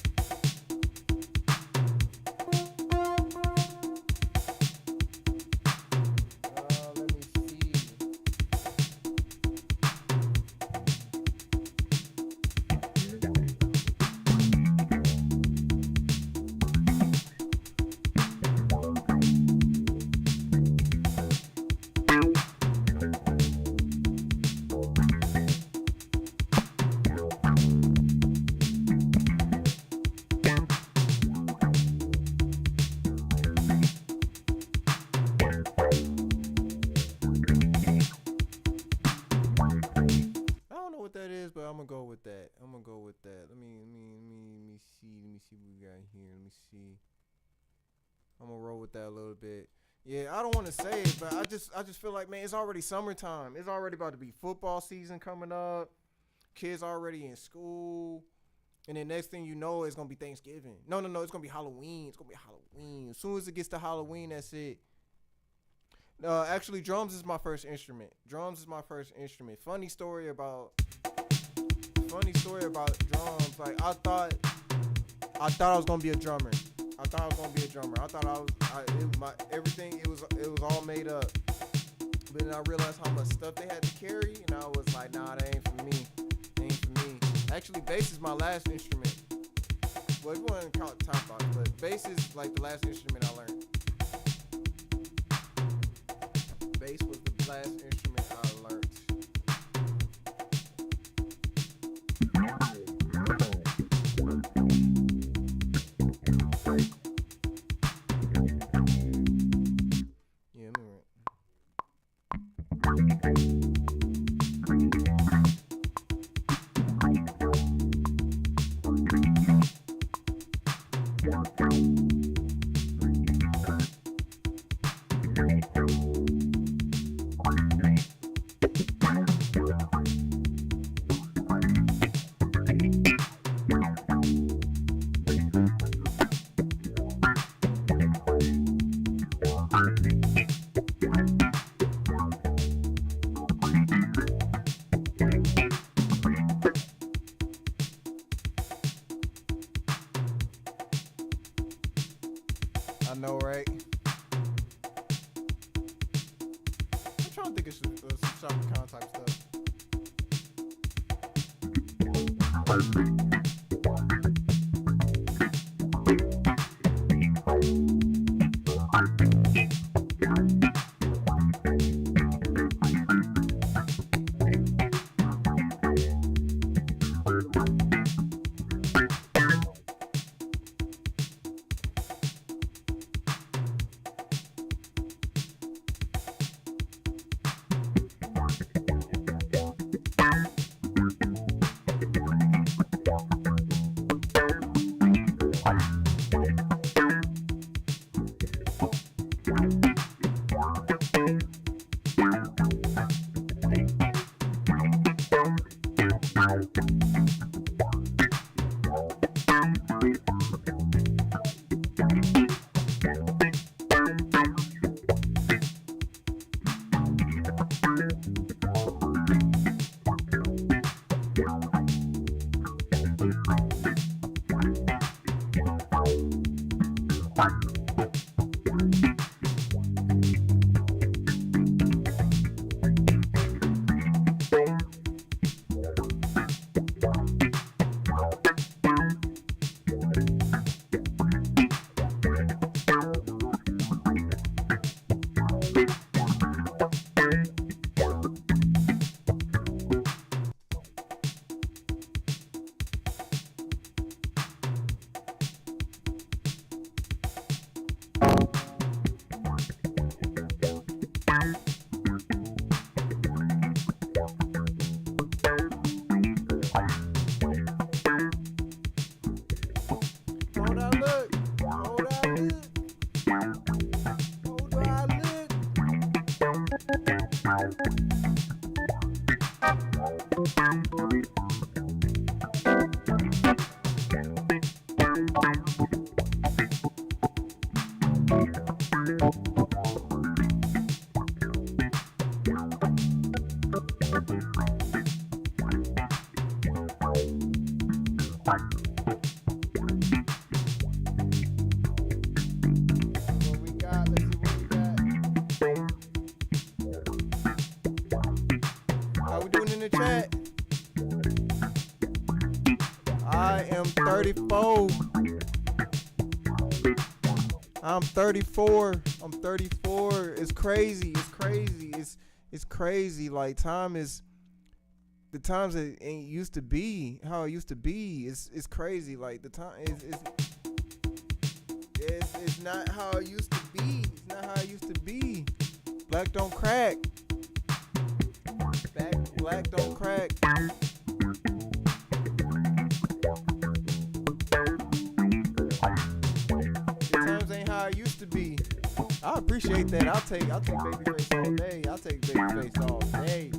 I'm gonna go with that. Let me see what we got here. Let me see. I'm gonna roll with that a little bit. Yeah, I don't want to say it, but I just feel like, man, it's already summertime. It's already about to be football season coming up. Kids already in school. And then next thing you know, it's gonna be Thanksgiving. No, it's gonna be Halloween. As soon as it gets to Halloween, that's it. Actually, drums is my first instrument. Funny story about drums. Like I thought I was gonna be a drummer. I thought everything it was all made up. But then I realized how much stuff they had to carry, and I was like, nah, that ain't for me. Actually, bass is my last instrument. Well, if you want to count top box, but bass is like the last instrument I learned. Bass was the last instrument I learned. I know, right? I'm trying to think of some Shaka Khan type stuff. Hold on, look. Hold on, look. Hold on, what we got? Let's see what we got. How we doing in the chat? I am 34. I'm 34. I'm 34. It's crazy. It's crazy. It's crazy. Like time is the times it ain't used to be how it used to be. It's crazy. Like the time it's not how it used to be. It's not how it used to be. Black don't crack. Black don't crack. The times ain't how it used to be. I appreciate that. I'll take Babyface all day. I'll take Babyface all day.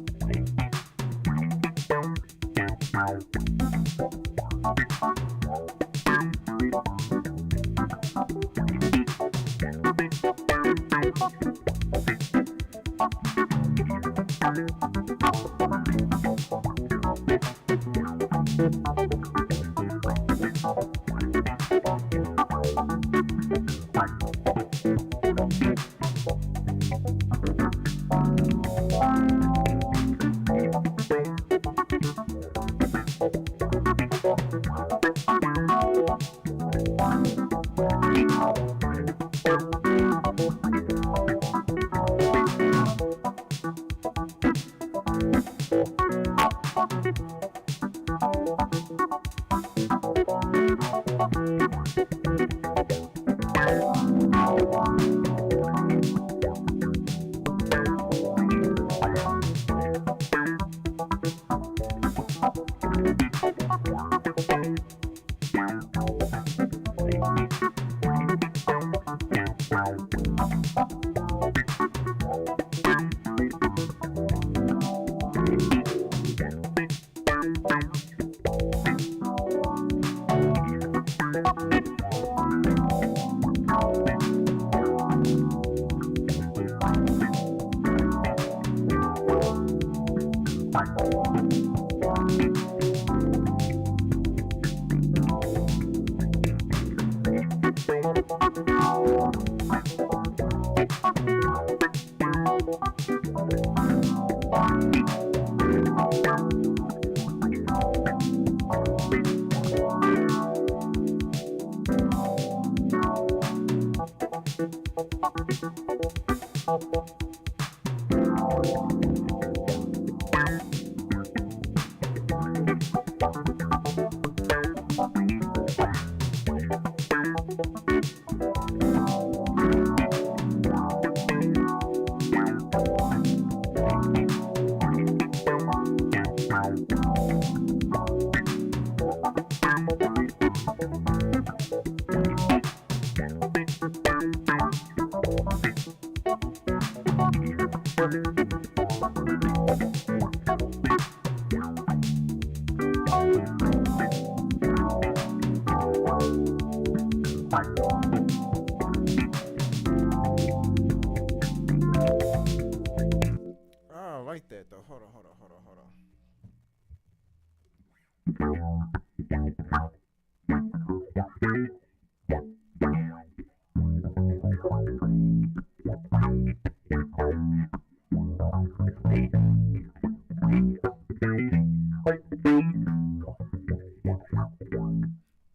I don't like that though. Hold on.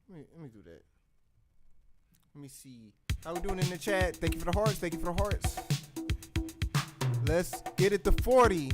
Let me do that. Let me see. How we doing in the chat? Thank you for the hearts. Thank you for the hearts. Let's get it to 40.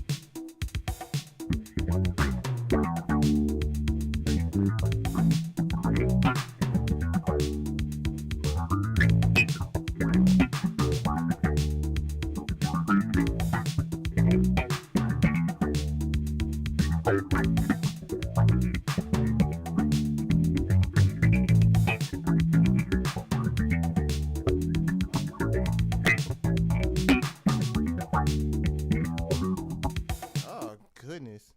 Oh, goodness.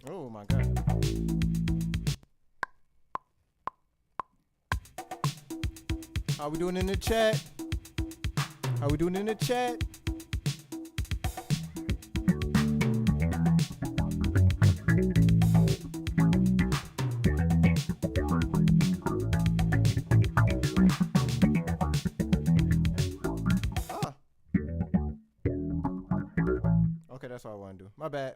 Oh my God. How we doing in the chat? How we doing in the chat? Ah. Okay, that's all I want to do. My bad.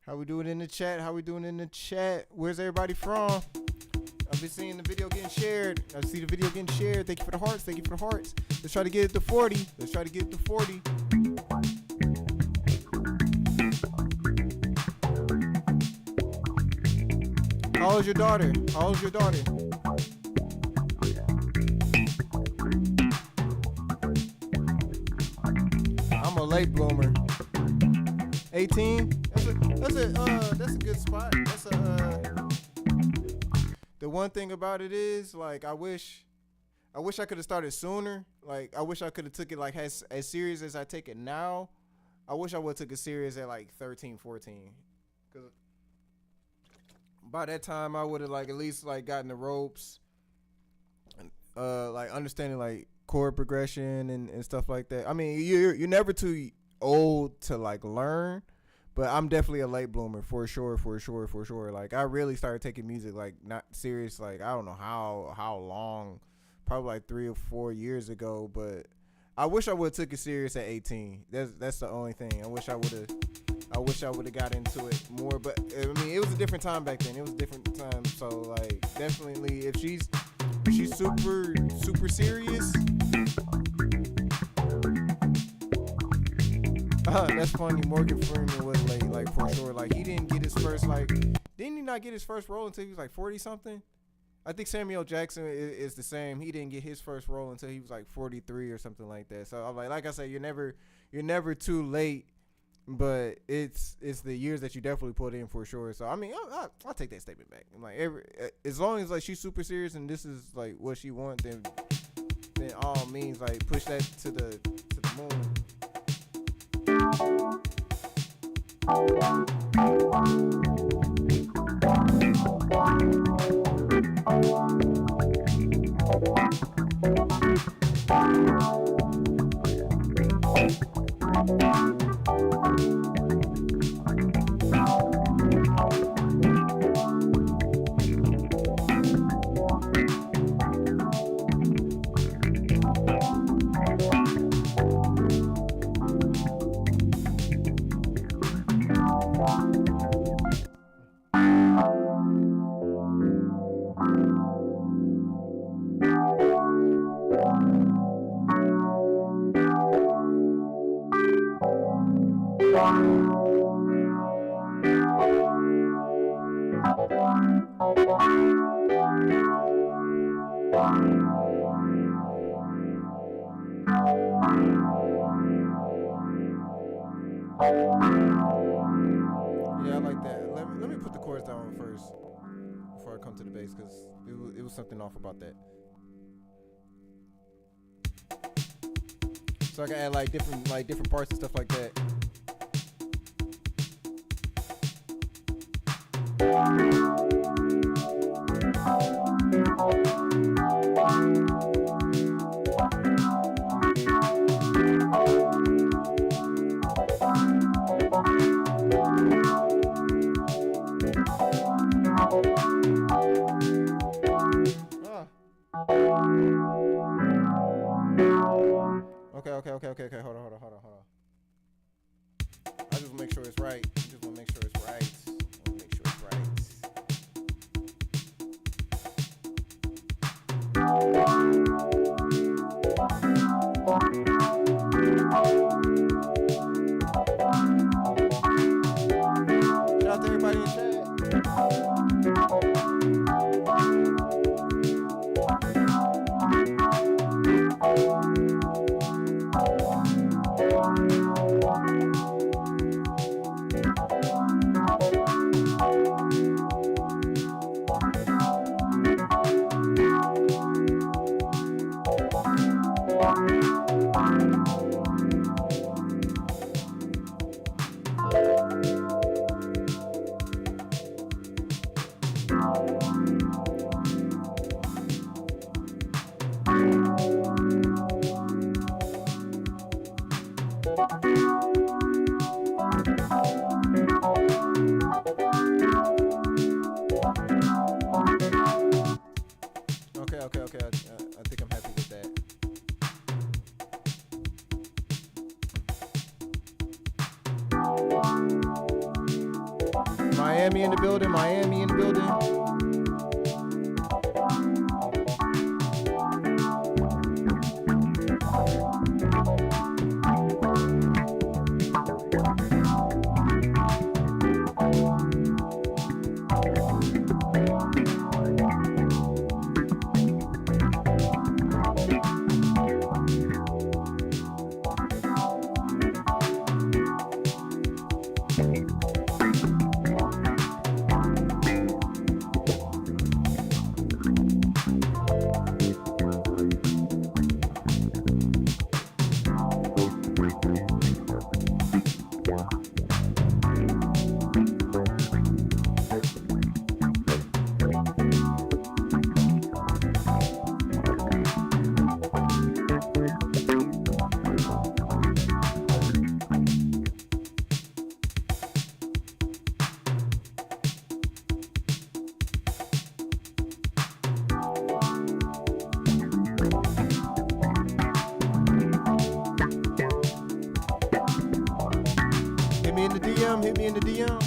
How we doing in the chat? How we doing in the chat? Where's everybody from? I've been seeing the video getting shared. I see the video getting shared. Thank you for the hearts. Thank you for the hearts. Let's try to get it to 40. Let's try to get it to 40. How old is your daughter? How old is your daughter? I'm a late bloomer. 18? That's a good spot. The one thing about it is, like, I wish I could have started sooner. Like, I wish I could have took it like as serious as I take it now. I wish I would have took it serious at like 13, 14. Cause by that time I would have like at least like gotten the ropes, like understanding like chord progression and stuff like that. I mean, you're never too old to like learn, But I'm definitely a late bloomer for sure, for sure, for sure. Like I really started taking music like not serious. Like I don't know how long, probably like 3 or 4 years ago. But I wish I would have took it serious at 18. That's the only thing. I wish I would have got into it more. But I mean, it was a different time back then. It was a different time. So like definitely, if she's super serious. That's funny. Morgan Freeman was late, like for sure. Like he didn't get his first didn't he not get his first role until he was like 40 something? I think Samuel Jackson is the same. He didn't get his first role until he was like 43 or something like that. So I'm like I said, you're never too late, but it's the years that you definitely put in for sure. So I mean, I'll take that statement back. I'm like as long as like she's super serious and this is like what she wants, then all means like push that to the moon. Yeah, I like that. Let me put the chords down first before I come to the bass because it was something off about that. So I can add like different parts and stuff like that. Okay. Hold on. I just want to make sure it's right. Shout out to everybody in chat. Okay. I think I'm happy with that. Miami in the building. Hit me in the DM. Hit me in the DM.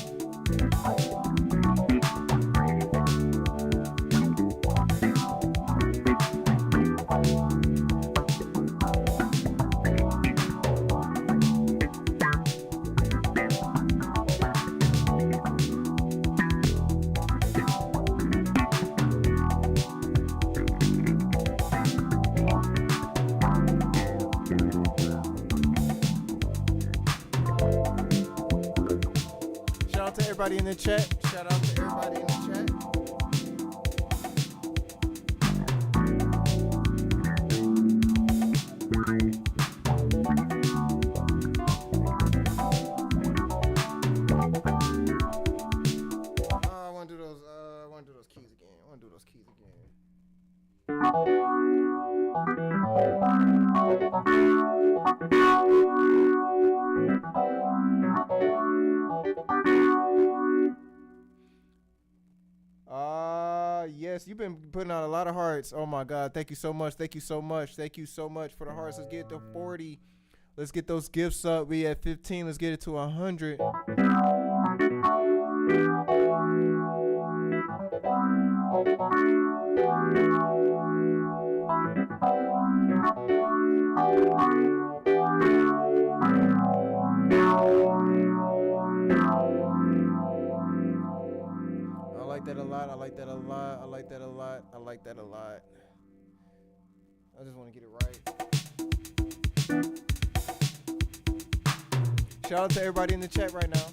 Shout out to everybody in the chat. Shout out to everybody in the chat. I want to do those. I want to do those keys again. I want to do those keys again. Yes, you've been putting out a lot of hearts. Oh my God, thank you so much. Thank you so much. Thank you so much for the hearts. Let's get to 40. Let's get those gifts up. We at 15. Let's get it to 100. I like that a lot. I like that a lot. I like that a lot. I like that a lot. I just want to get it right. Shout out to everybody in the chat right now.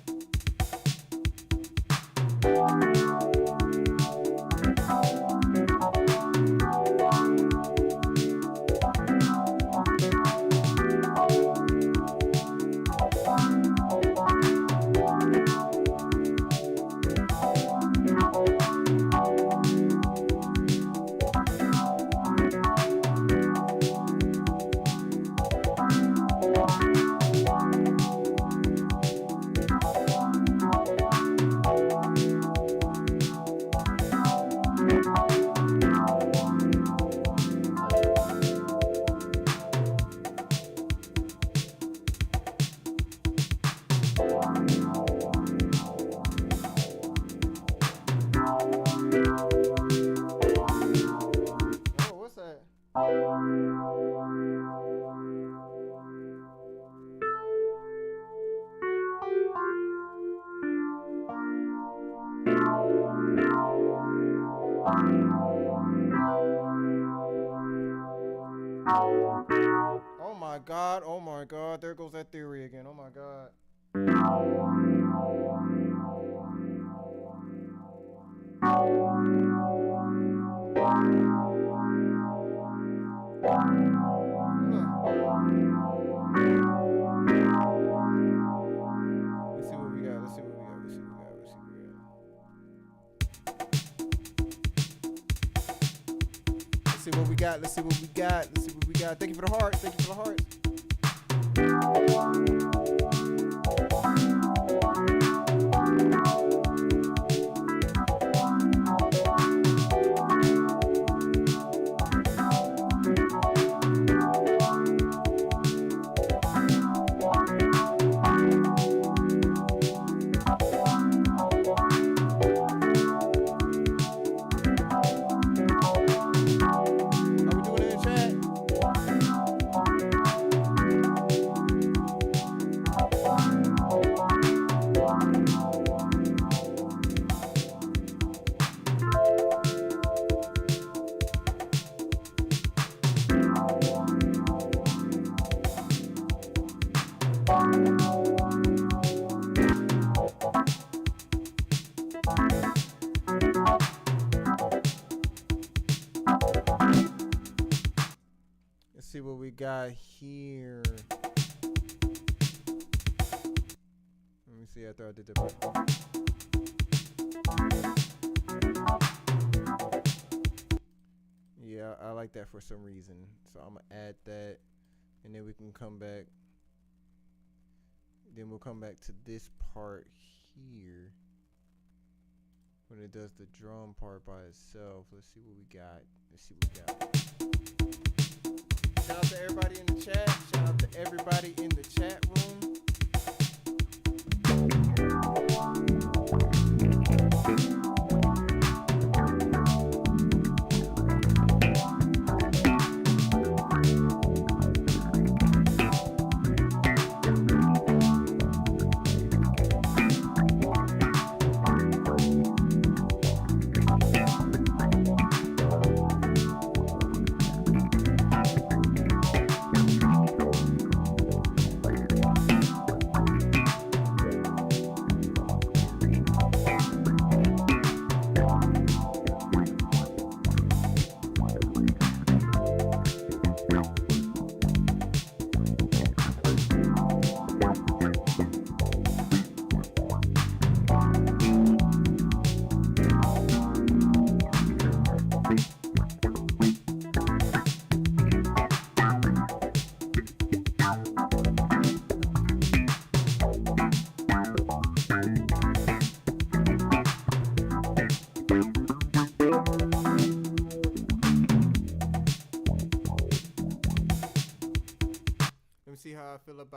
Oh my God, there goes that theory again. Oh my God. Let's see what we got. Let's see what we got. Let's see what we got. Let's see what we got. Let's see what we got. Let's see what we got. Let's see what we got. Thank you for the heart. Thank you for the heart. See what we got here. Let me see after I did that. Yeah, I like that for some reason. So I'm gonna add that, and then we can come back. Then we'll come back to this part here when it does the drum part by itself. Let's see what we got. Let's see what we got. Shout out to everybody in the chat. Shout out to everybody in the chat room.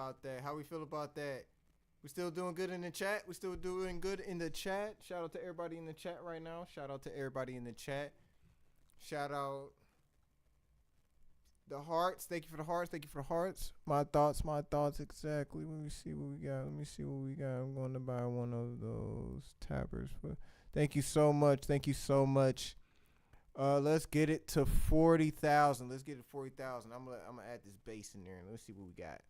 about that? How we feel about that? We still doing good in the chat? We still doing good in the chat? Shout out to everybody in the chat right now. Shout out to everybody in the chat. Shout out the hearts. Thank you for the hearts. Thank you for the hearts. My thoughts. Exactly. Let me see what we got. I'm going to buy one of those tappers. Thank you so much. Let's get it to 40,000. I'm gonna add this bass in there and let's see what we got.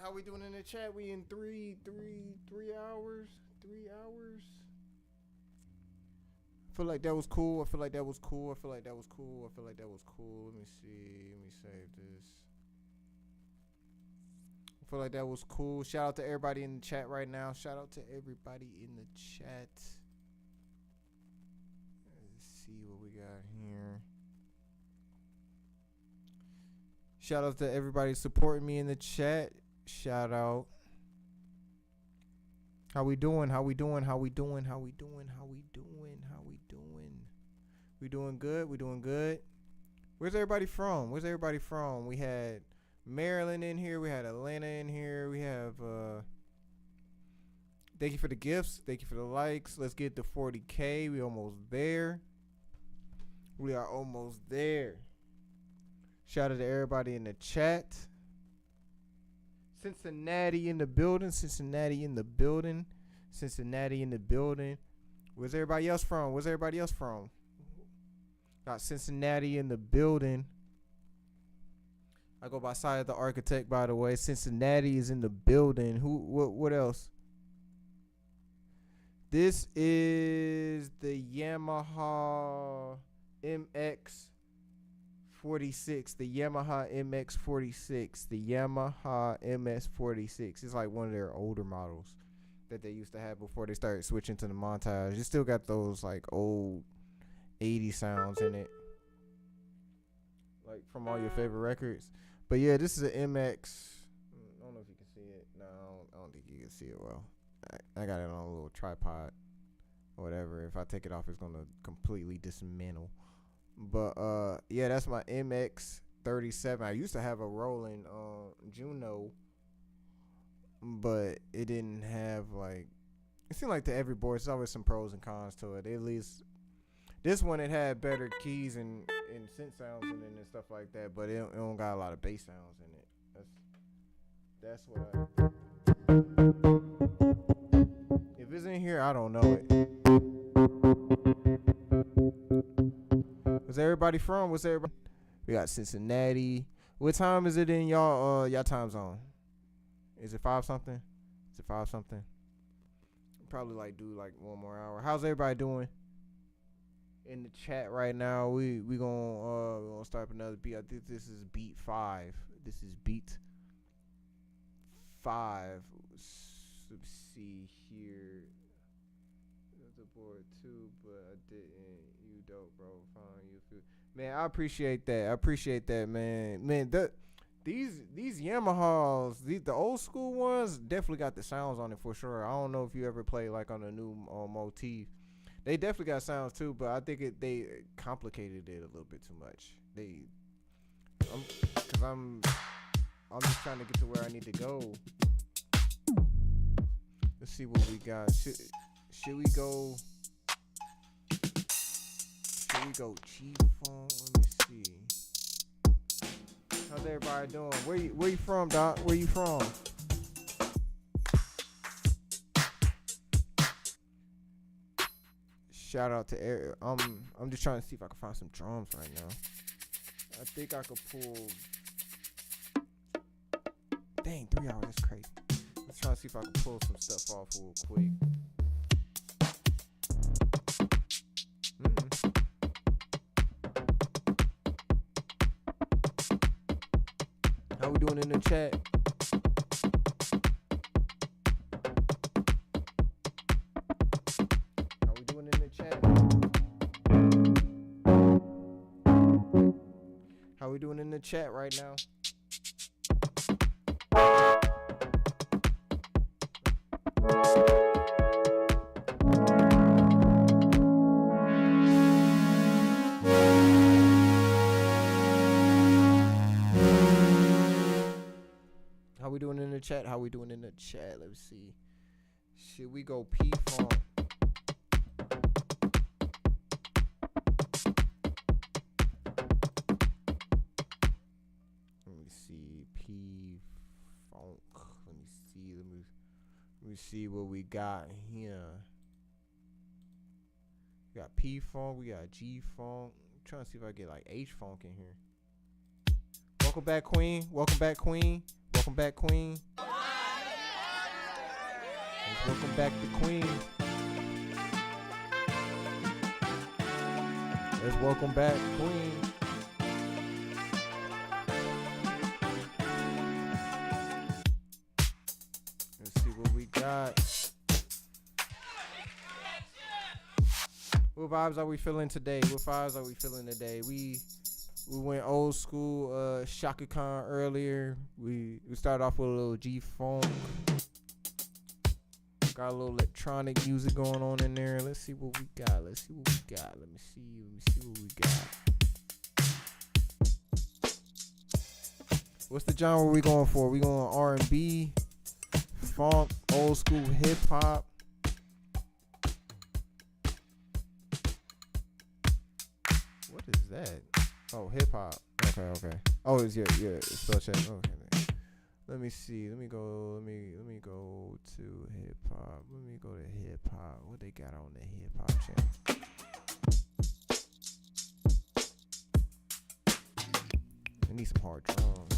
How we doing in the chat? We in three hours. I feel like that was cool. Let me see. Let me save this. I feel like that was cool. Shout out to everybody in the chat right now. Let's see what we got here. Shout out to everybody supporting me in the chat. Shout out. How we doing? We doing good. Where's everybody from? We had Maryland in here. We had Atlanta in here. We have thank you for the gifts. Thank you for the likes. Let's get to 40K. We are almost there. Shout out to everybody in the chat. Cincinnati in the building. Where's everybody else from? Got Cincinnati in the building. I go by Side of the Architect, by the way. Cincinnati is in the building. What else? This is the Yamaha MX46. The Yamaha MX46. It's like one of their older models that they used to have before they started switching to the montage. You still got those like old 80 sounds in it, like from all your favorite records. But yeah, this is an MX. I don't know if you can see it. No, I don't think you can see it well. I got it on a little tripod or whatever. If I take it off, it's gonna completely dismantle. But yeah, that's my MX37. I used to have a Roland Juno, but it didn't have like. It seemed like to every board, there's always some pros and cons to it. At least this one, it had better keys and and synth sounds in it and stuff like that, but it don't got a lot of bass sounds in it. That's what if it's in here, I don't know it. Where's everybody from? What's everybody? We got Cincinnati. What time is it in y'all time zone? Is it 5 something? Is it 5 something? Probably like do like 1 more hour. How's everybody doing? In the chat right now, we gonna start another beat. I think this is beat 5. This is beat 5. Let's see here. The board too, but I didn't. You dope, bro. Fine, you feel. Man, I appreciate that. Man, these Yamahas, the old school ones, definitely got the sounds on it for sure. I don't know if you ever play like on a new motif. They definitely got sounds too, but I think they complicated it a little bit too much. I'm just trying to get to where I need to go. Let's see what we got. Should we go G-Funk? Let me see. How's everybody doing? Where you from, Doc? Where you from? Shout out to Eric. I'm just trying to see if I can find some drums right now. I think I could pull. Dang, 3 hours. That's crazy. Let's try to see if I can pull some stuff off real quick. How we doing in the chat? How we doing in the chat? How we doing in the chat right now? How we doing in the chat? How we doing in the chat? Let's see. Should we go P-Funk? Let me see. P-Funk. Let me see what we got here. We got P-Funk. We got G-Funk. I'm trying to see if I get like H-Funk in here. Welcome back, Queen. Welcome back, Queen. Welcome back, Queen. Welcome back to Queen. Let's welcome back, Queen. Let's see what we got. What vibes are we feeling today? We went old school Shaka Khan earlier. We started off with a little G-Funk. Got a little electronic music going on in there. Let's see what we got. Let me see what we got. What's the genre we going for? We going R&B, funk, old school hip hop. What is that? Oh, hip hop. Okay. Oh, it's spell check. Okay. Let me see. Let me go to hip hop. Let me go to hip hop. What they got on the hip hop channel? I need some hard drums.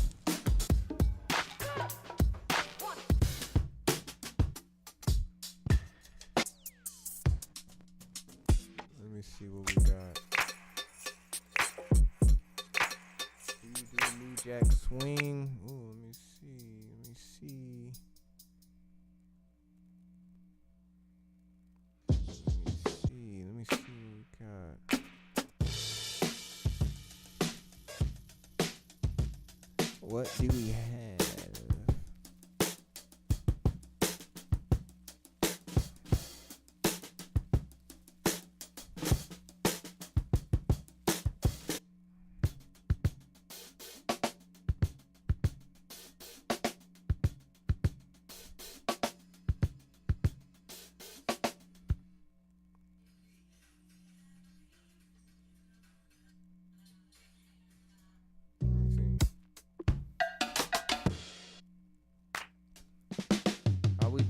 Let me see what we got. New Jack Swing. Ooh, let me see. What we got. What do we have?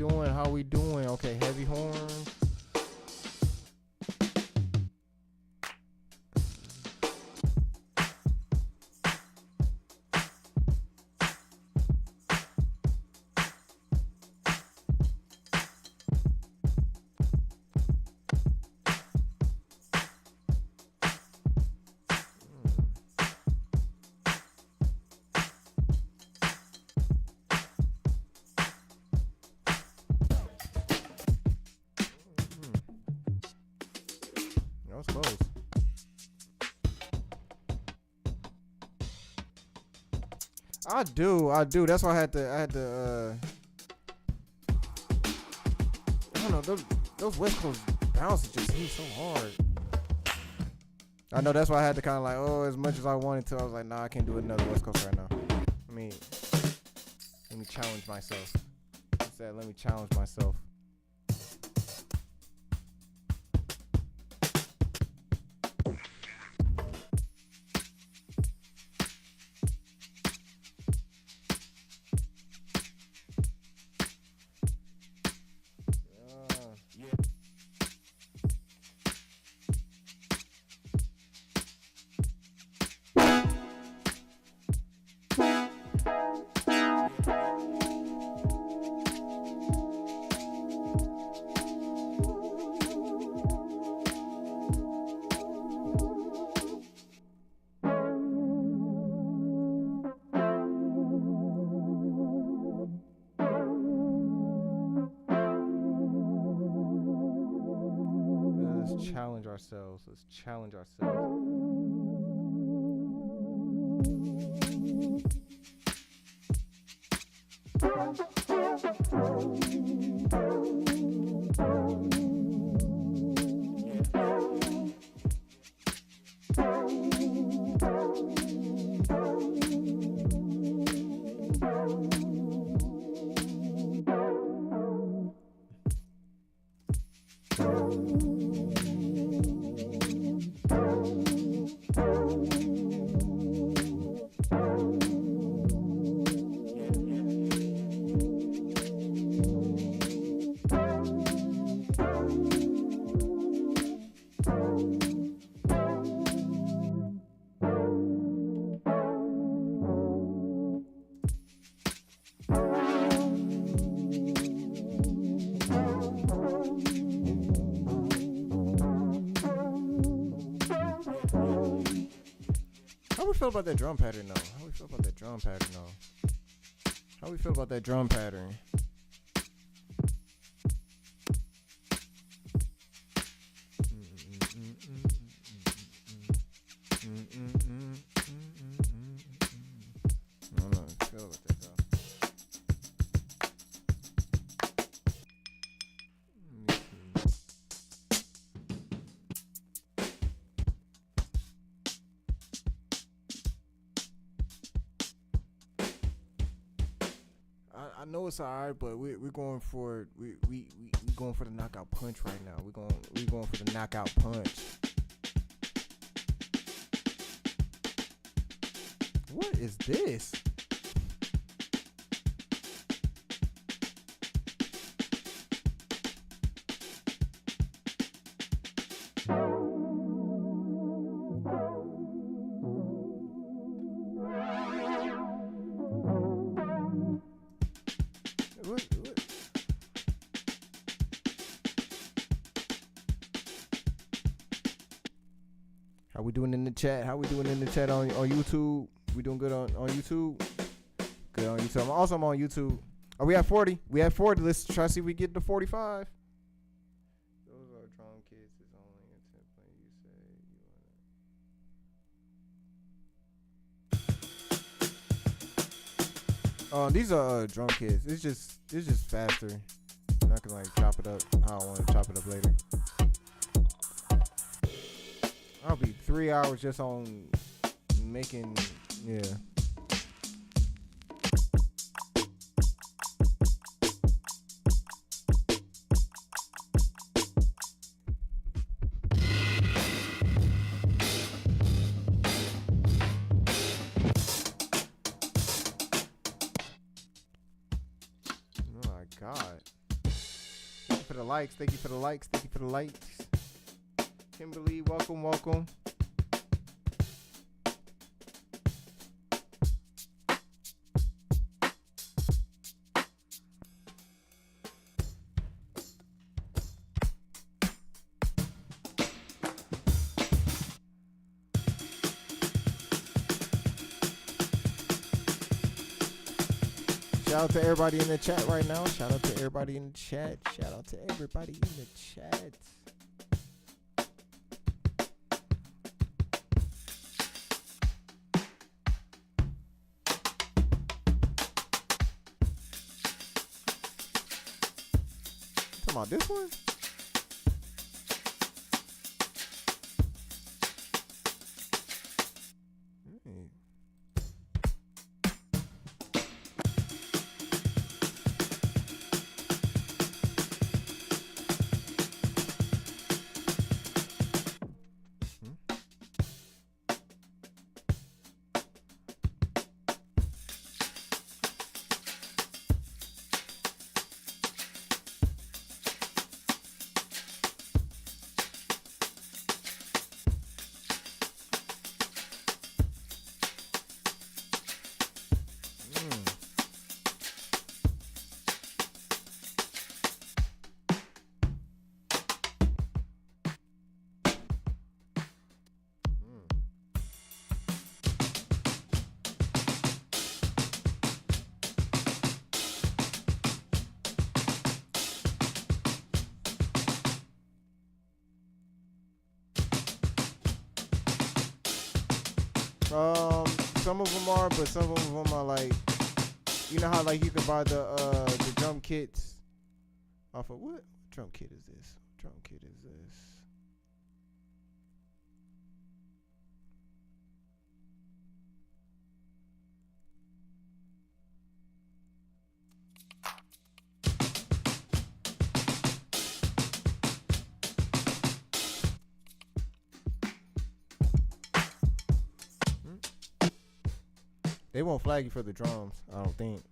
doing? How we doing? Okay, heavy horns. That was close. I do. That's why I had to. I don't know. Those West Coast bounces just hit so hard. I know that's why I had to kind of like, oh, as much as I wanted to, I was like, nah, I can't do another West Coast right now. Let me challenge myself. I said, let me challenge myself. Challenge ourselves. Let's challenge ourselves. How we feel about that drum pattern though? How we feel about that drum pattern though? How we feel about that drum pattern? I don't know how I feel about that though. I know it's alright, but we're going for we going for the knockout punch right now. We going for the knockout punch. What is this? What? How we doing in the chat? How we doing in the chat on YouTube? We doing good on YouTube? Good on YouTube. I'm also on YouTube. Oh, we have 40. We have 40. Let's try to see if we get to 45. Those are drum kits. It's only a template. You say these are drum kits. It's just faster. And I can like chop it up how I want to chop it up later. I'll be 3 hours just on making, yeah. Oh my God. for the likes. Thank you for the likes. Thank you for the likes. Kimberly, welcome, welcome. Shout out to everybody in the chat right now. Shout out to everybody in the chat. Shout out to everybody in the chat. Talking about this one? Some of them are, but some of them are like, you know how like you can buy the drum kits off of what drum kit is this? Drum kit is this? They won't flag you for the drums, I don't think.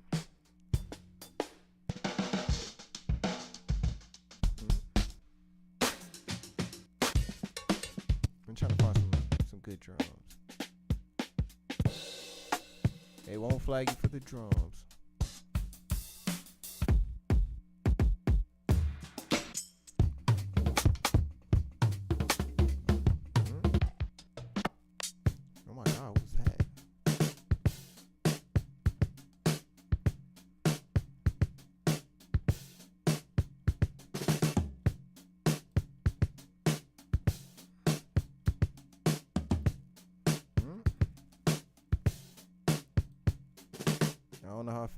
I'm trying to find some good drums. They won't flag you for the drums. Oh my God, what's that? I don't know how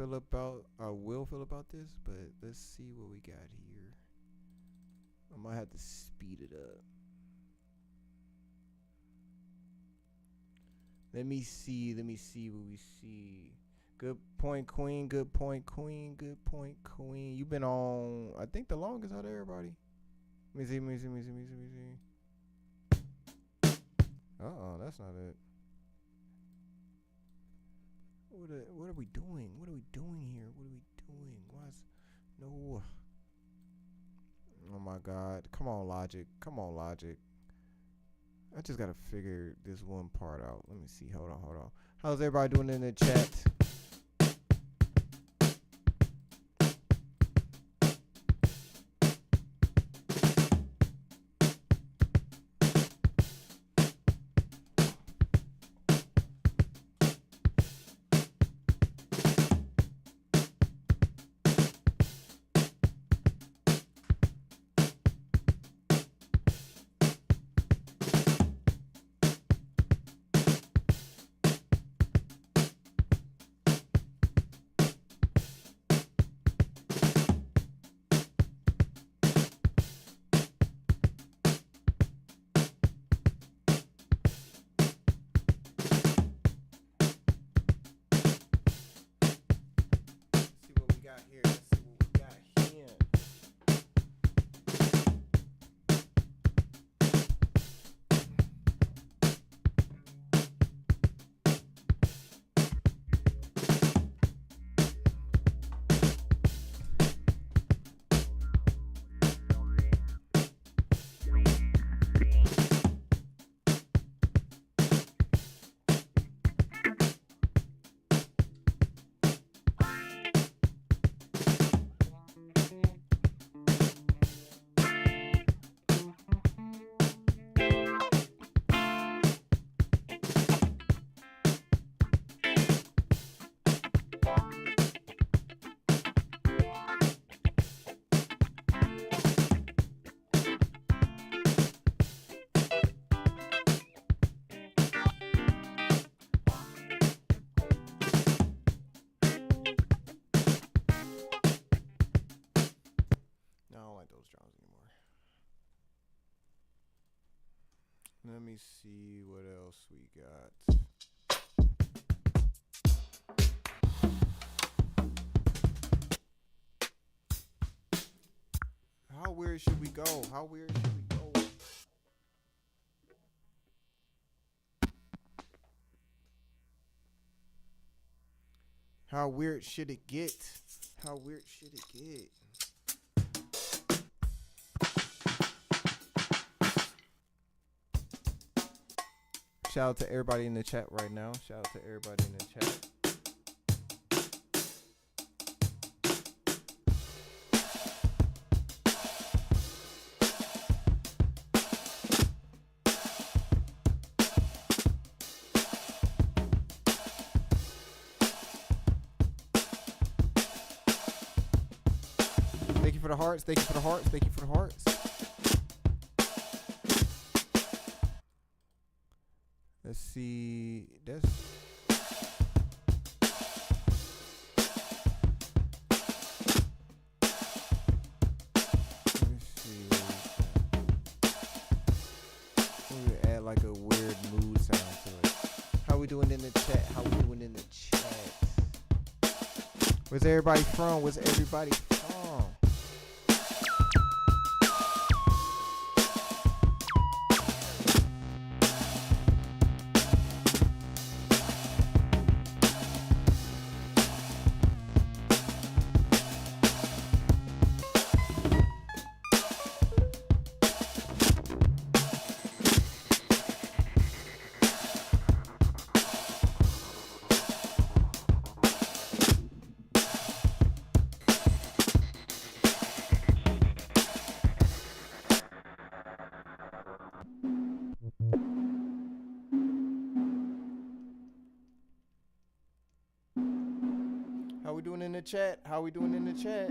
I will feel about this, but let's see what we got here. I might have to speed it up. Let me see what we see. Good point, Queen. Good point, Queen. Good point, Queen. You've been on, I think, the longest out of everybody. Let me see. Uh-oh, that's not it. What are we doing? What are we doing here? What are we doing? Why is no? Oh my God! Come on, Logic. Come on, Logic. I just gotta figure this one part out. Let me see. Hold on. How's everybody doing in the chat? let me see what else we got. How weird should we go? How weird should we go? How weird should it get? How weird should it get? Shout out to everybody in the chat right now. Shout out to everybody in the chat. Thank you for the hearts. Thank you for the hearts. Thank you for the hearts. Let's see. That's let me see. We add like a weird mood sound to it. How we doing in the chat? How we doing in the chat? Where's everybody from? Where's everybody from? How we doing in the chat? How we doing in the chat?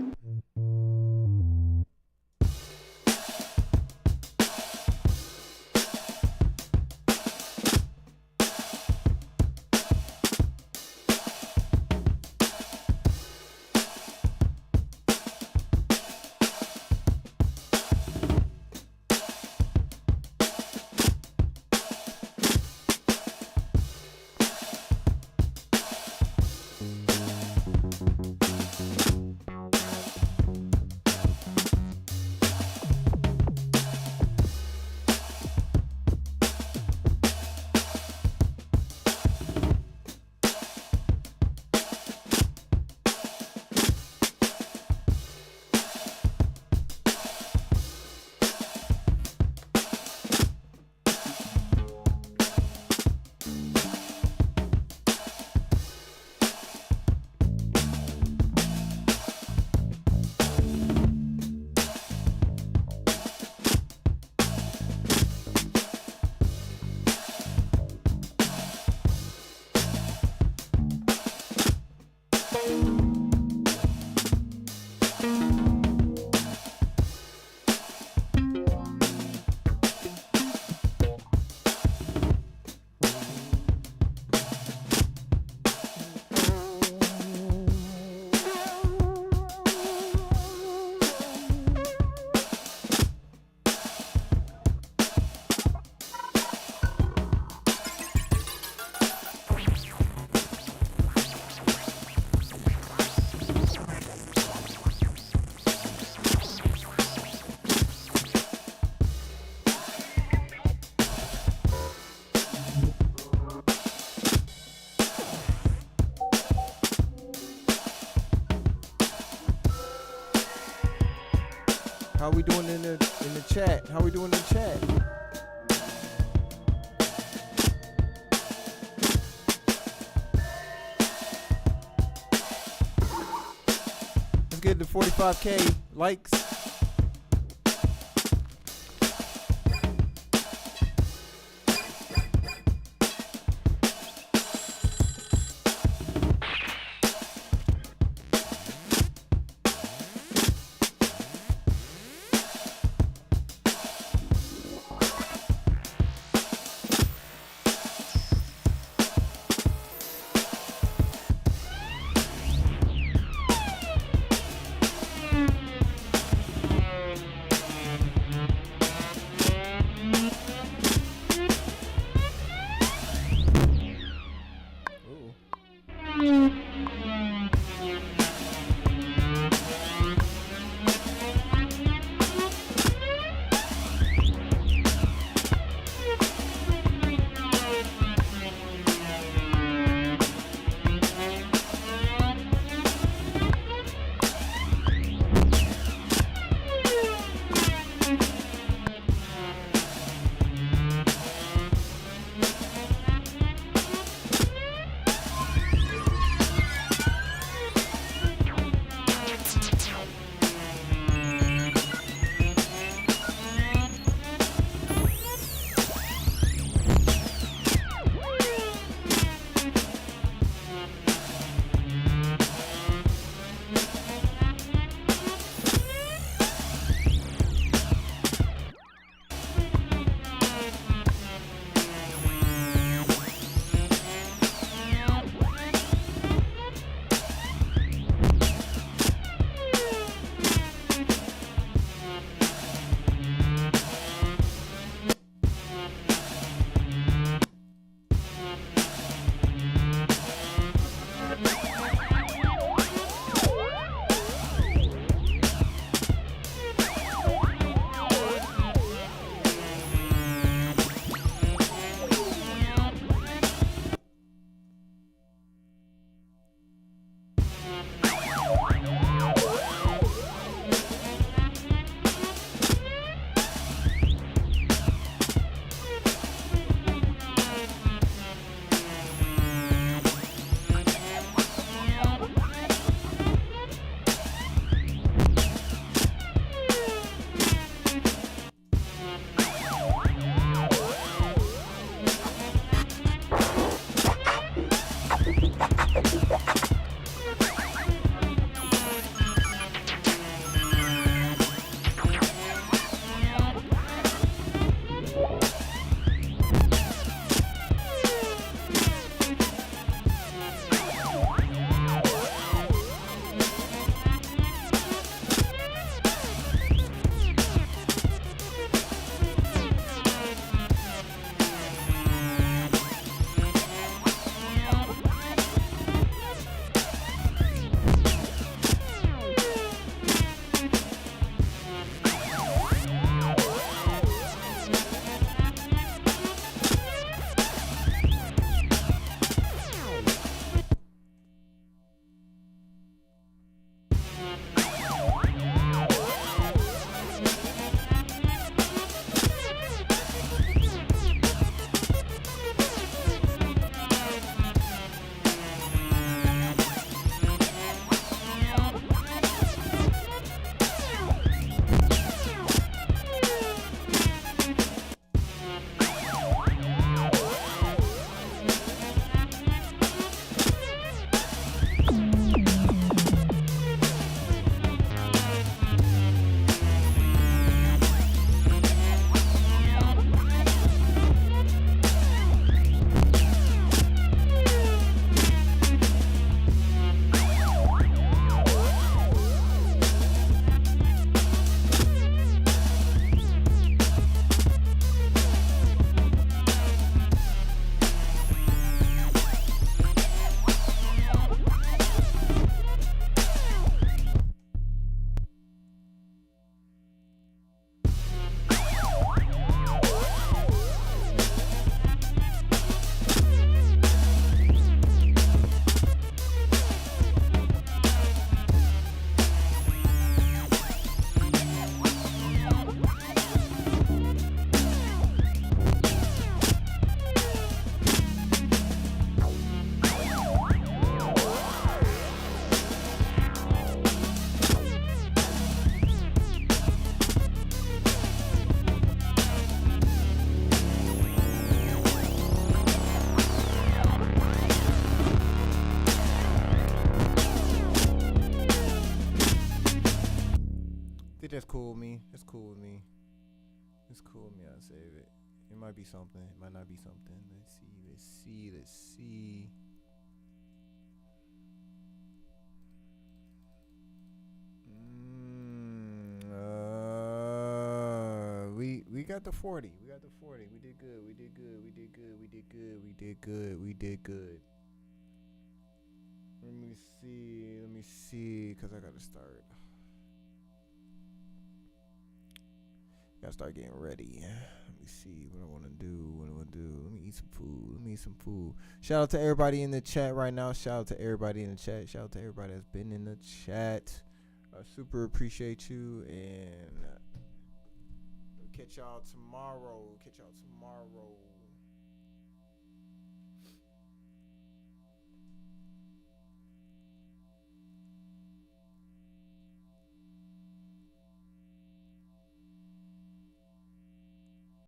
How we doing in the chat? How we doing in the chat? Let's get to 45K likes. think that's cool with me. That's cool with me. It's cool with me. I'll save it. It might be something. It might not be something. Let's see. Let's see. Let's see. We got the 40. We got the 40. We did good. We did good. We did good. We did good. We did good. We did good. Let me see. Let me see. Cause I gotta start. Gotta start getting ready. Let me see what I want to do. What I want to do. Let me eat some food. Let me eat some food. Shout out to everybody in the chat right now. Shout out to everybody in the chat. Shout out to everybody that's been in the chat. I super appreciate you, and catch y'all tomorrow. Catch y'all tomorrow.